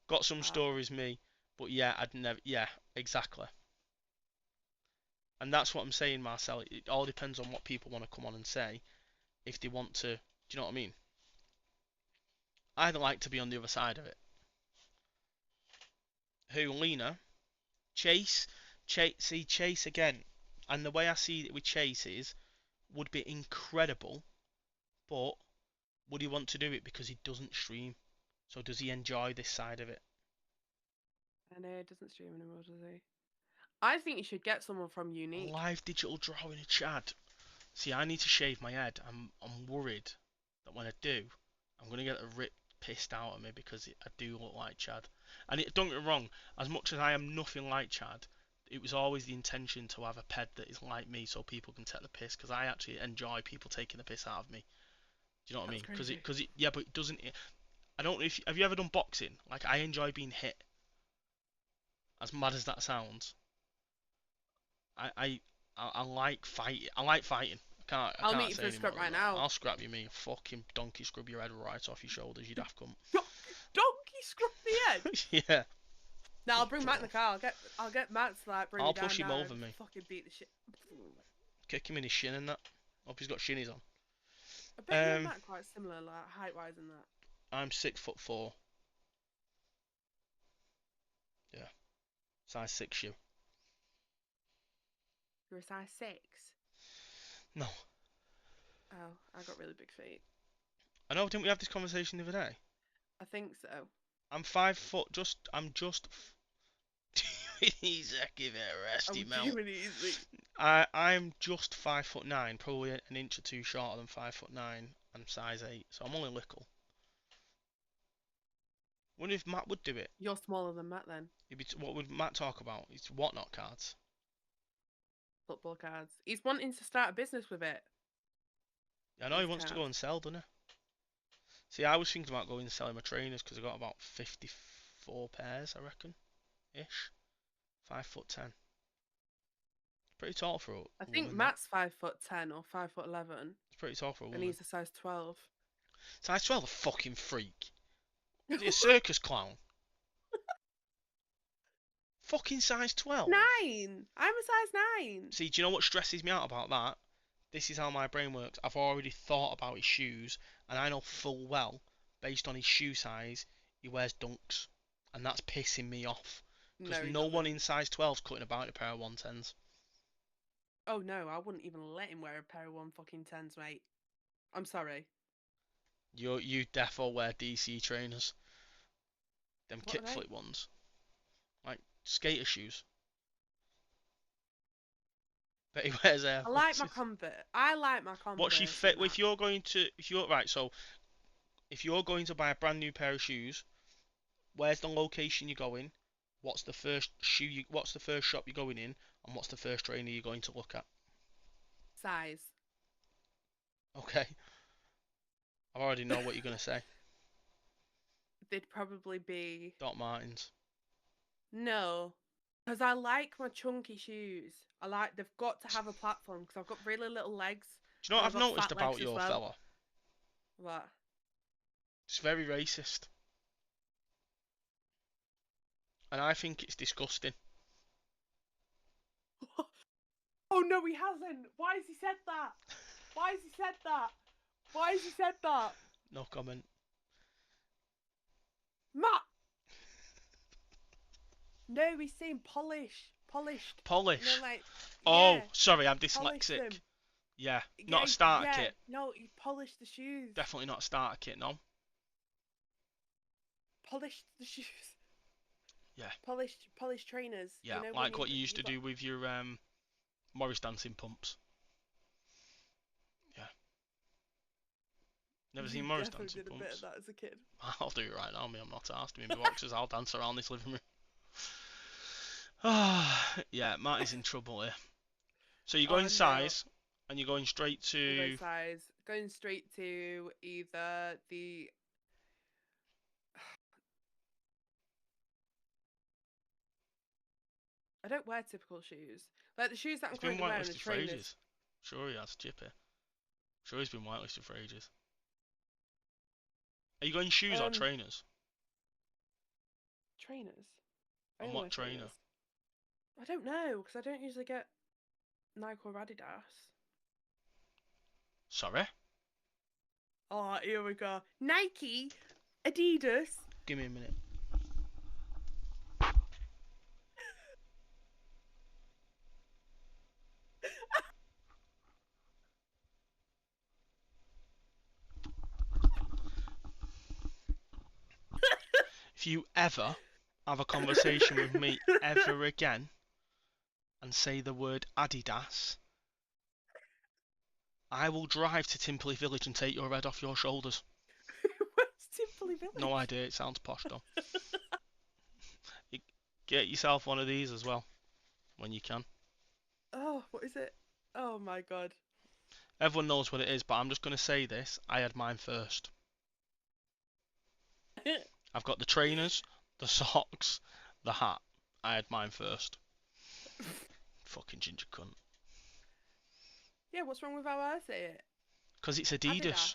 Got some Oh, stories, me, but yeah, I'd never. Yeah, exactly. And that's what I'm saying, Marcel. It all depends on what people want to come on and say. If they want to, do you know what I mean? I'd like to be on the other side of it. Who, Lena? Chase? See, Chase again. And the way I see it with Chase is, would be incredible, but would he want to do it because he doesn't stream? So does he enjoy this side of it? I know it doesn't stream anymore, does he? I think you should get someone from A Unique. live digital drawing a Chad. See, I need to shave my head. I'm worried that when I do, I'm gonna get a rip pissed out of me because I do look like Chad. And don't get me wrong, as much as I am nothing like Chad, it was always the intention to have a ped that is like me so people can take the piss because I actually enjoy people taking the piss out of me. Do you know what I That's mean? crazy. Yeah, but it doesn't. I don't know if have you ever done boxing? Like I enjoy being hit. As mad as that sounds, I I I like fight. I like fighting. I I'll meet can't you say for a any more scrub than right that. now. I'll scrap you, me. Fucking donkey scrub your head right off your shoulders, you daft cunt. Donkey scrub the head. Yeah. Now I'll Fuck bring Matt in the off. car. I'll get Matt to like bring I'll me down push him now over and me. fucking beat the shit. Kick him in his shin and that. Hope he's got shinnies on. I bet you and Matt are quite similar, like height wise and that. I'm 6'4". Yeah. Size 6 shoe. You're a size 6. No. Oh, I got really big feet. I know, didn't we have this conversation the other day? I think so. I'm 5 foot, I'm just... He's a give it a rest, I'm Mel. doing it easy. I'm just 5'9", probably an inch or two shorter than 5'9". I'm size 8, so I'm only little. Wonder if Matt would do it. You're smaller than Matt then. What would Matt talk about? It's whatnot cards. Football cards. He's wanting to start a business with it. I know he These wants to cards. go and sell, doesn't he? See, I was thinking about going and selling my trainers because I got about 54 pairs, I reckon, ish. 5'10". Pretty tall for a I think woman. That. Matt's 5'10" or 5'11", It's pretty tall for a and woman. he's a size 12. Size 12, a fucking freak. Is he a circus clown? Fucking size 12. 9. I'm a size 9. See, do you know what stresses me out about that? This is how my brain works. I've already thought about his shoes, and I know full well, based on his shoe size, he wears dunks, and that's pissing me off. Because No, he no doesn't. one in size 12's cutting about in a pair of 110s. Oh no, I wouldn't even let him wear a pair of 1 fucking 10s, mate. I'm sorry. You defo wear DC trainers. Them What are they? kickflip ones. Like skater shoes. Bet he wears Air I like Forces. my Converse. I like my Converse. What's she fit? If you're going to, if you're right, so if you're going to buy a brand new pair of shoes, where's the location you're going? What's the first What's the first shop you're going in? And what's the first trainer you're going to look at? Size. Okay. I already know what you're gonna say. They'd probably be Doc Martens. no, because I like my chunky shoes. I like they've got to have a platform because I've got really little legs. Do you know what And I've I've got noticed fat about legs as your well. fella? What? It's very racist. And I think it's disgusting. Oh no, he hasn't. Why has he said that? Why has he said that? Why has he said that? No comment. Matt. No, he's saying polished. Polish. You know, like, Oh, yeah, sorry, I'm polish them. dyslexic. Yeah, not a starter kit. No, he polished the shoes. Definitely not a starter kit, no. Polished the shoes. Yeah. Polished trainers. Yeah, you know, like what you used to do with your Morris dancing pumps. Yeah. Never seen Morris dancing did a bit of pumps? that as a kid. I'll do it right now, me. I'm not asked. Me, my boxers. I'll dance around this living room. Ah, yeah, Marty's in trouble here. So you're going size, and you're going straight to. Going straight to either the. I don't wear typical shoes. Like the shoes that I'm He's been currently wearing, the whitelisted for trainers. ages. Sure he has, Chippy. Sure he's been whitelisted for ages. Are you going shoes or Um, trainers? trainers. I And only what wear trainer? trainers. I don't know because I don't usually get Nike or Adidas. Sorry? Oh, here we go. Nike, Adidas. Give me a minute. If you ever have a conversation with me ever again and say the word Adidas, I will drive to Timperley Village and take your head off your shoulders. Where's Timperley No Village? idea, it sounds posh though. Get yourself one of these as well, when you can. Oh, what is it? Oh my god. Everyone knows what it is, but I'm just going to say this. I had mine first. I've got the trainers, the socks, the hat. I had mine first. Fucking ginger cunt. Yeah, what's wrong with how I say it? Because it's Adidas. Adidas.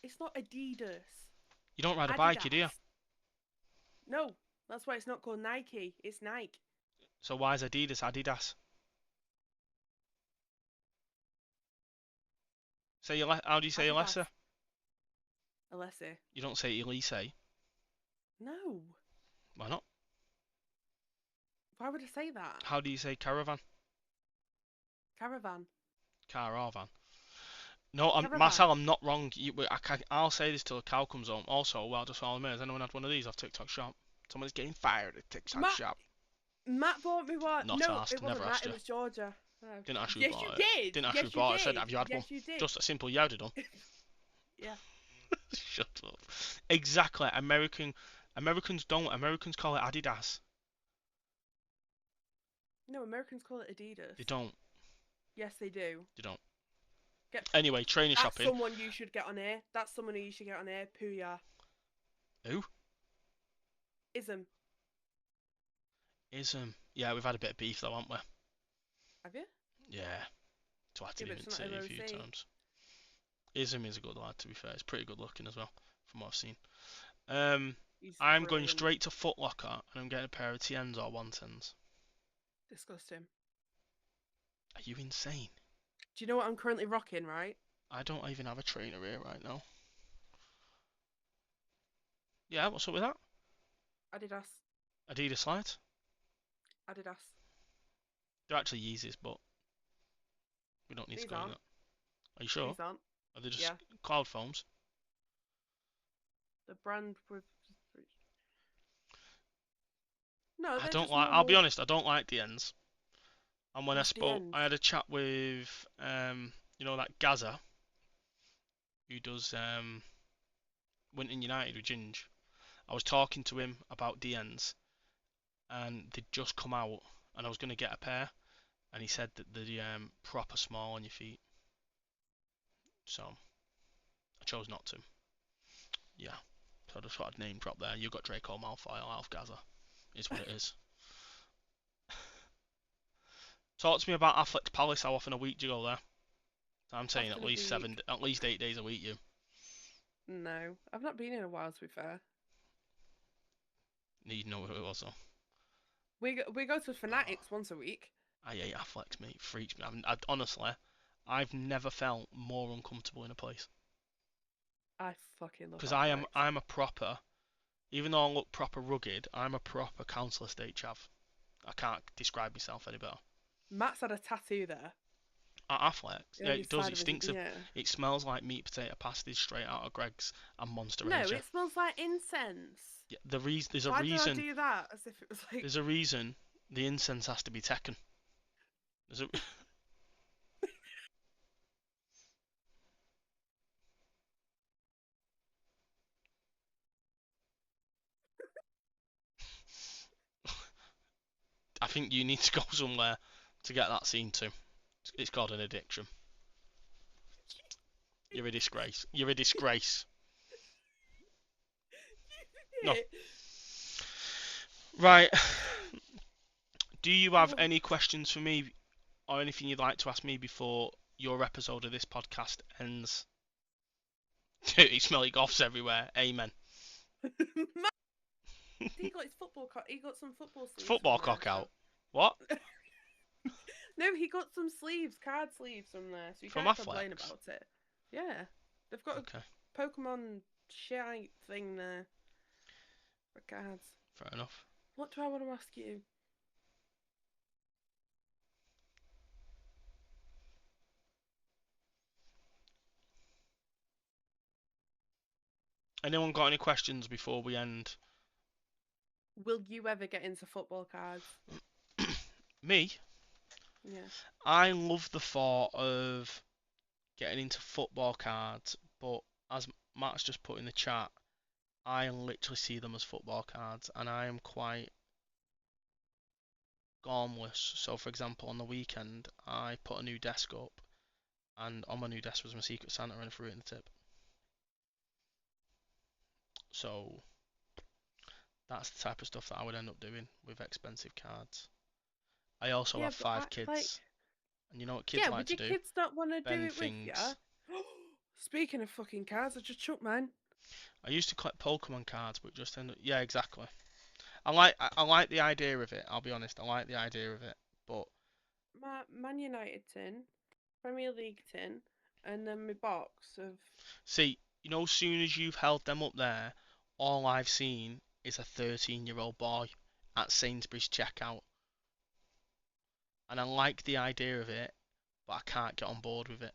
It's not Adidas. You don't ride a bike, do you? Adidas. No, that's why it's not called Nike. It's Nike. So why is Adidas Adidas? How do you say Adidas. Alessa? Alessi. You don't say Elise. No. Why not? Why would I say that? How do you say caravan? Caravan. Car or van? No, Caravan. Marcel, I'm not wrong. I'll say this till the cow comes home. Also, well, just follow me. Has anyone had one of these off TikTok Shop? Someone's getting fired at TikTok Shop. Matt bought me one. Not No, asked, it wasn't never Matt. asked It you. was Georgia. Oh. Didn't ask you Yes, bought you it. did. Didn't ask yes, you bought it. I said, did. have you had yes, one? you did. Just a simple yeah, done. Yeah. Shut up. Exactly. Americans don't. Americans call it Adidas. No, Americans call it Adidas. They don't. Yes, they do. They don't. Get. Anyway, trainer That's shopping. someone you should get on here. That's someone who you should get on here. Pooya. Who? Ism. Yeah, we've had a bit of beef though, haven't we? Have you? Yeah. Twatted Yeah, him but in it's tea not a few LOC. times. Ism is a good lad, to be fair. He's pretty good looking as well, from what I've seen. He's I'm going brilliant. straight to Foot Locker and I'm getting a pair of TNs or 110s. Disgusting. Are you insane? Do you know what I'm currently rocking, right? I don't even have a trainer here right now. Yeah, what's up with that? Adidas. Adidas Light? Adidas. They're actually Yeezys, but we don't need to These go in aren't. that. Are you sure? These aren't. Are they just Yeah. cloud foams? The brand with. No, I they're don't just like. I'll be normal. honest. I don't like the ends. And when What's the end? I had a chat with that Gaza who does Winton United with Ginge. I was talking to him about DNs, and they'd just come out, and I was going to get a pair, and he said that they're proper small on your feet. So I chose not to. Yeah. So I just thought I'd name drop there. You got Draco Malfoy out of Gaza. Is what it is. Talk to me about Affleck's Palace. How often a week do you go there? I'm saying Often at a least week. at least 8 days a week. You No, I've not been in a while. To be fair, need to know who it was though. we go to Fanatics once a week. I hate Affleck's, mate. It freaks me. Honestly, I've never felt more uncomfortable in a place. I fucking love Because Affleck's. I'm a proper, even though I look proper rugged, I'm a proper council estate chav. I can't describe myself any better. Matt's had a tattoo there. At Affleck's, yeah, On his it does. side It of his- stinks of. yeah. It smells like meat potato pasties straight out of Greg's and Monster No, Energy. it smells like incense. Yeah, there's a Why reason. did I do that? As if it was like. There's a reason the incense has to be Tekken. There's a. I think you need to go somewhere to get that seen to. It's called an addiction. You're a disgrace. You're a disgrace. No. Right. Do you have any questions for me or anything you'd like to ask me before your episode of this podcast ends? Dirty, smelly goths everywhere. Amen. He got his football. He got some football sleeves Football from there. cock So out. What? no, he got some sleeves, card sleeves from there, so you From can't complain Affleck's? about it. Yeah, they've got Okay, a Pokemon shite thing there for cards. fair enough. What do I want to ask you? Anyone got any questions before we end? Will you ever get into football cards? Me? Yeah. I love the thought of getting into football cards, but as Matt's just put in the chat, I literally see them as football cards, and I am quite gormless. So, for example, on the weekend, I put a new desk up, and on my new desk was my Secret Santa and a fruit in the tip. So, that's the type of stuff that I would end up doing with expensive cards. I also Yeah, have but I 5 like. kids, and you know what kids Yeah, like would to your do? kids not want to do Bend it with you? things. Speaking of fucking cards, I just chucked mine. I used to collect Pokemon cards, but just ended. Yeah, exactly. I like the idea of it. I'll be honest. I like the idea of it, but My Man United tin, Premier League tin, and then my box of. see, as soon as you've held them up there, all I've seen is a 13-year-old boy at Sainsbury's checkout, and I like the idea of it, but I can't get on board with it.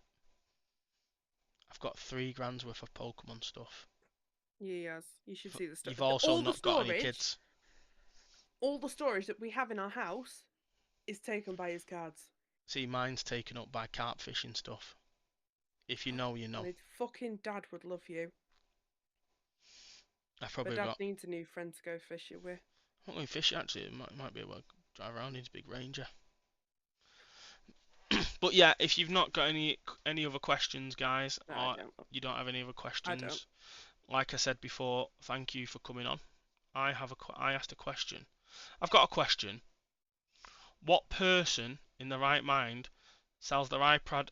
I've got 3 grand's worth of Pokemon stuff. Yes, you should see the You've also not got any kids. All the storage that we have in our house is taken by his cards. See, mine's taken up by carp fishing stuff. If you know, you And know. his fucking dad would love you. I've But probably dad got. needs a new friend to go fishing with. I'm not going fishing actually. It might be able to drive around in his big Ranger. But yeah, if you've not got any other questions, guys, No, I or don't. you don't have any other I don't. questions, like I said before, thank you for coming on. I asked a question. I've got a question. What person in the right mind sells their iPad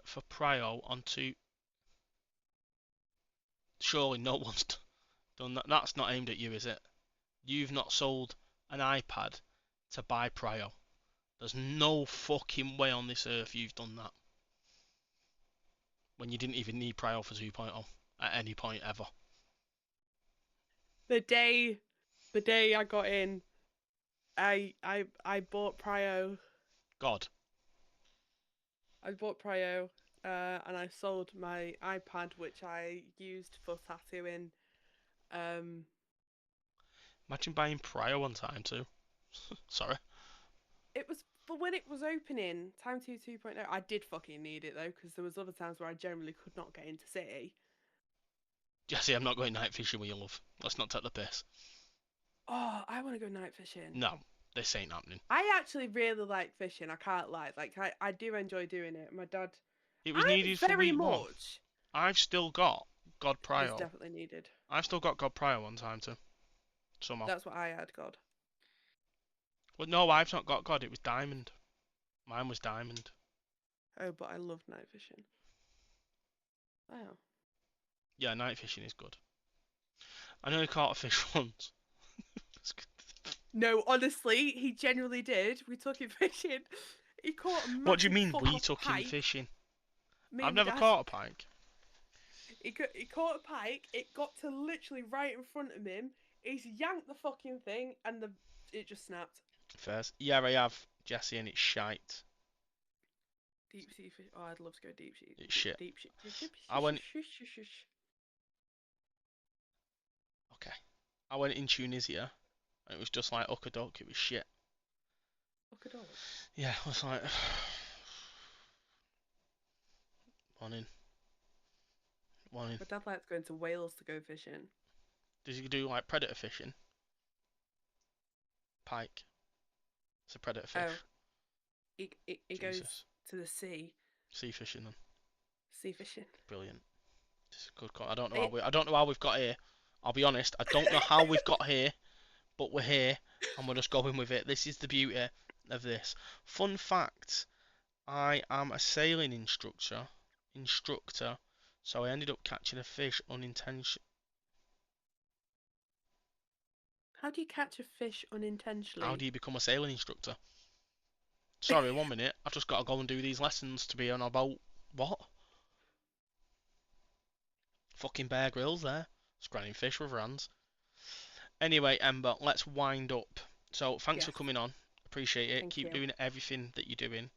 for Prio on two? Surely no one's done that. That's not aimed at you, is it? You've not sold an iPad to buy Prio. There's no fucking way on this earth you've done that. When you didn't even need Prio for 2.0 at any point ever. The day I got in, I bought Prio. God. I bought Prio, and I sold my iPad, which I used for tattooing. Imagine buying Prio on time too. Sorry. It was for when it was opening, Time 2 2.0. I did fucking need it though, because there was other times where I generally could not get into city. Jesse, I'm not going night fishing with you, love. Let's not take the piss. Oh, I want to go night fishing. No, this ain't happening. I actually really like fishing. I can't lie. Like I do enjoy doing it. My dad. It was I'm needed for very week 1. much. I've still got God It's Prio. definitely needed. I've still got God Prio on time too. Somehow. That's what I had, God. Well, no, I've not got God. It was Diamond. Mine was Diamond. Oh, but I love night fishing. Wow. Yeah, night fishing is good. I nearly caught a fish once. No, honestly, he genuinely did. We took him fishing. He caught a What do you massive mean we fucking took him pike. fishing? Me I've and my never dad. caught a pike. He caught a pike. It got to literally right in front of him. He's yanked the fucking thing, and it just snapped. First, yeah, I have, Jesse, and it's shite. Deep sea fish. Oh, I'd love to go deep sea. It's shit. Deep sea. I went. Okay. I went in Tunisia, and it was just like Okadok. It was shit. Okadok. Yeah, I was like, one in. My dad likes going to Wales to go fishing. Did you do like predator fishing? Pike. It's a predator fish. Oh, he goes to the sea. Sea fishing then. Sea fishing. Brilliant. Just a good call. I don't know how we've got here. I'll be honest. I don't know how we've got here, but we're here and we're just going with it. This is the beauty of this. Fun fact: I am a sailing instructor So I ended up catching a fish unintentionally. How do you catch a fish How unintentionally? do you become a sailing instructor? Sorry, 1 minute. I've just got to go and do these lessons to be on a boat. What? Fucking Bear Grylls there. Scanning fish with hands. Anyway, Ember, let's wind up. So thanks for Yes, coming on. Appreciate it. thank Keep you. doing everything that you're doing.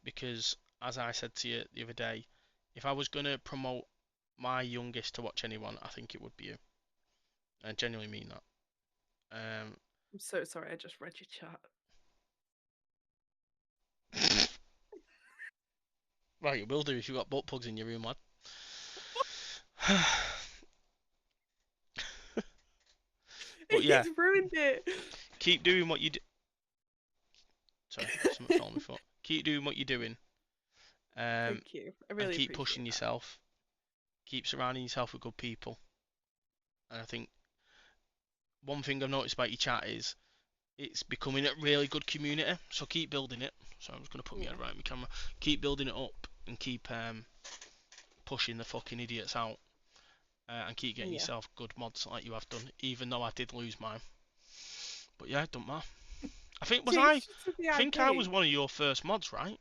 Because as I said to you the other day, if I was gonna promote my youngest to watch anyone, I think it would be you. I genuinely mean that. I'm so sorry, I just read your chat. Right, you will do if you've got butt plugs in your room, lad. But yeah, He's ruined it. keep doing what you do. Sorry, something fell on my foot. Keep doing what you're doing, Thank you. I and really keep appreciate pushing that. yourself. Keep surrounding yourself with good people. And I think one thing I've noticed about your chat is it's becoming a really good community. So keep building it. So I'm just gonna put my Yeah. head right in my camera. Keep building it up and keep pushing the fucking idiots out. And keep getting Yeah. yourself good mods like you have done. Even though I did lose mine, but yeah, it don't matter. I think was I. Changed it to I think I was VIP. one of your first mods, right?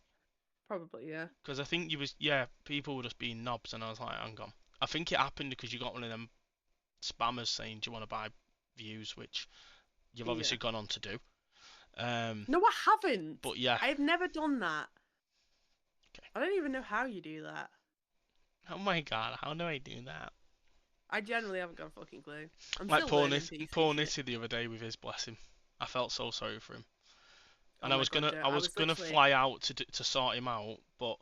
Probably, yeah. Because I think you was, yeah, people were just being knobs, and I was like, hang on. I think it happened because you got one of them spammers saying, do you want to buy views, which you've Yeah. obviously gone on to do. Um, No, I haven't. but yeah, I've never done that. okay. I don't even know how you do that. Oh my god, how do I do that? I generally haven't got a fucking clue. I'm Like still learning PC Poor shit. Nitty the other day with his blessing. I felt so sorry for him, Oh and my god, I I was was gonna literally. fly out to sort him out, but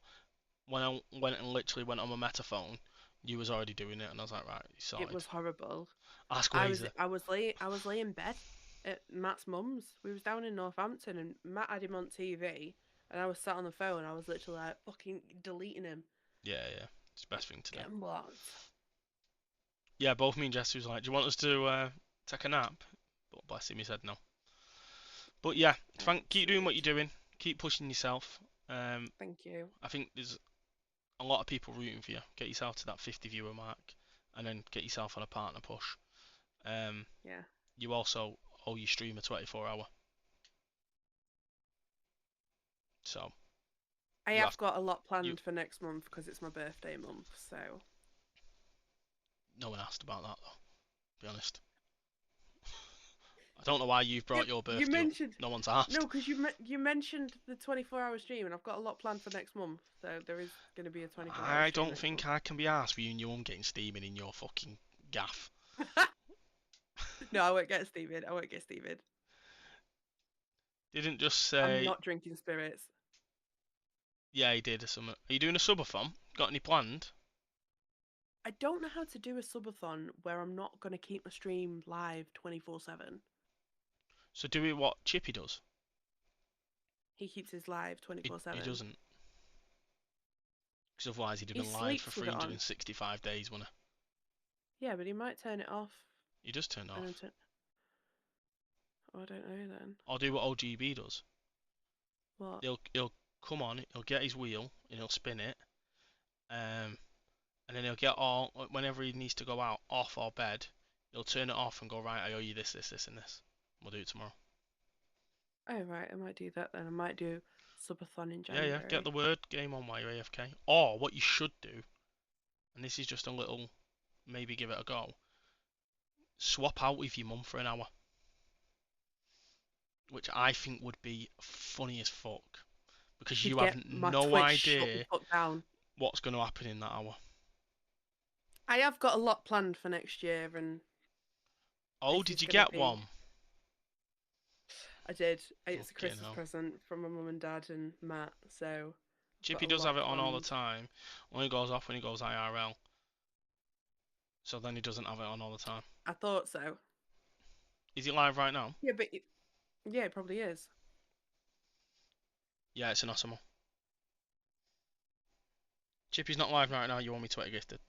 when I went and literally went on my metaphone, you was already doing it, and I was like, right, he's It sorted. was horrible. Ask I was Wazer. I was lay I was laying in bed at Matt's mum's. We was down in Northampton and Matt had him on TV and I was sat on the phone. I was literally like fucking deleting him. Yeah, yeah, it's the best thing to do. Get him blocked. Yeah, both me and Jesse was like, do you want us to take a nap? But bless him, he said no. But yeah, keep doing what you're Sweet. doing. Keep pushing yourself. Thank you. I think there's a lot of people rooting for you. Get yourself to that 50 viewer mark, and then get yourself on a partner push. Um, Yeah. you also owe your streamer 24 hour. So I you have have got a lot you. planned for next month because it's my birthday month. So No one asked about that though. Be honest. I don't know why you've yeah, brought your you birthday up. mentioned No one's no asked. because you mentioned the 24-hour stream and I've got a lot planned for next month. So there is going to be a 24-hour I stream don't next think month. I can be asked for you and your mum getting steaming in your fucking gaff. No, I won't get Steven. I won't get Steven. Didn't just I'm say, not drinking spirits. yeah, he did. Some. Are you doing a subathon? Got any planned? I don't know how to do a subathon where I'm not going to keep my stream live 24/7. So do it what Chippy does. He keeps his live He 24/7. doesn't. Because otherwise he'd have He been live for sleeps with it on. 365 days, wouldn't Yeah, but he might turn it off he? He just turned and then off. turn. Oh, I don't know then. Or do what OGB does. What? He'll come on, he'll get his wheel and he'll spin it. And then he'll get all whenever he needs to go out off or bed, he'll turn it off and go right. I owe you this, this, this, and this. We'll do it tomorrow. Oh, right. I might do that then. I might do subathon in Yeah, yeah. Get January. the word game on while you're AFK. Or what you should do, and this is just a little, maybe give it a go. Swap out with your mum for an hour, which I think would be funny as fuck because She'd you have get my no Twitch shut the idea fuck down. what's going to happen in that hour. I have got a lot planned for next year, and Oh, this did is you going to get be. one? I did. It's a Fucking Christmas hell. present from my mum and dad and Matt, so I've got Chippy a does lot have it on all the planned. time. Only goes off when he goes IRL. So then he doesn't have it on all the time. I thought so. Is he live right now? Yeah, but yeah, it probably is. Yeah, it's an awesome. Chippy's not live right now. You want me to get gifted?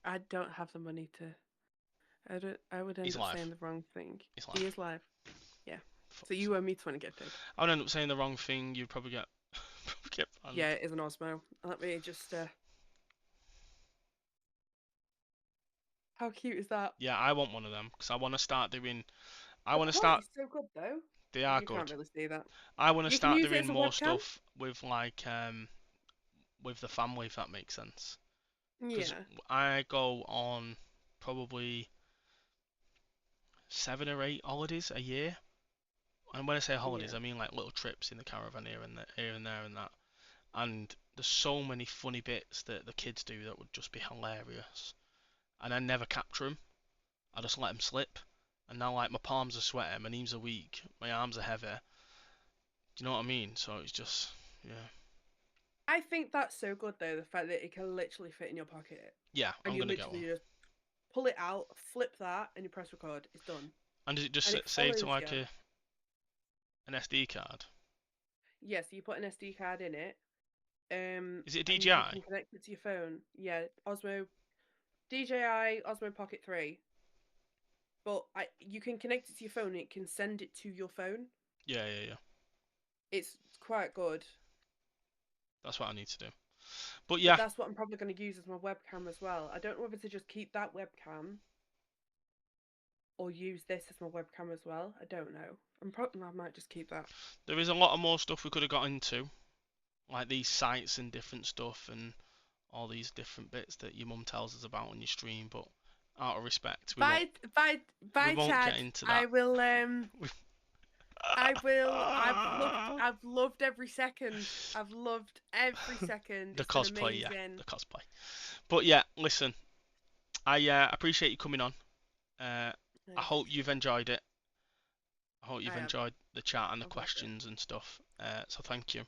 I don't have the money to. I don't. I would He's end up live. saying the wrong thing. He's He live. is live. Yeah. So Fuck's you owe sake. me 20 gifted. I would end up saying the wrong thing. You'd probably get probably get Yeah, banned. it is an Osmo. Let me just. How cute is that? Yeah, I want one of them because I want to start doing. I The want to start. quality's so good though. They are You can't good. really see that. I want to You can start use it doing as a more webcam. stuff with like with the family, if that makes sense. Because Yeah. I go on probably 7 or 8 holidays a year. And when I say holidays, Yeah. I mean like little trips in the caravan here and there and that. And there's so many funny bits that the kids do that would just be hilarious. And I never capture them. I just let them slip. And now like my palms are sweating, my knees are weak, my arms are heavy. Do you know what I mean? So it's just yeah. I think that's so good though, the fact that it can literally fit in your pocket. Yeah, And I'm you gonna get literally one. just pull it out, flip that, and you press record. It's done. And does it just And it save to follows like you. an SD card? Yeah, so you put an SD card in it, Is it a and you DJI? can connect it to your phone. Yeah, Osmo DJI Osmo Pocket 3. But you can connect it to your phone and it can send it to your phone. Yeah, yeah, yeah. It's quite good. That's what I need to do. But But yeah, that's what I'm probably going to use as my webcam as well. I don't know whether to just keep that webcam or use this as my webcam as well. I don't know. I might just keep that. there is a lot of more stuff we could have got into, like these sites and different stuff and all these different bits that your mum tells us about on your stream. But out of respect, we won't Bye, bye, we bye, won't get Chad. into that. I will. I will. I've loved. I've loved every second. I've loved every second. The It's been cosplay, yeah, amazing. the cosplay. But yeah, listen, I appreciate you coming on. Uh, I I hope you've appreciate it. enjoyed it. I hope you've I have. enjoyed the chat and the I've loved it. questions and stuff. So thank you.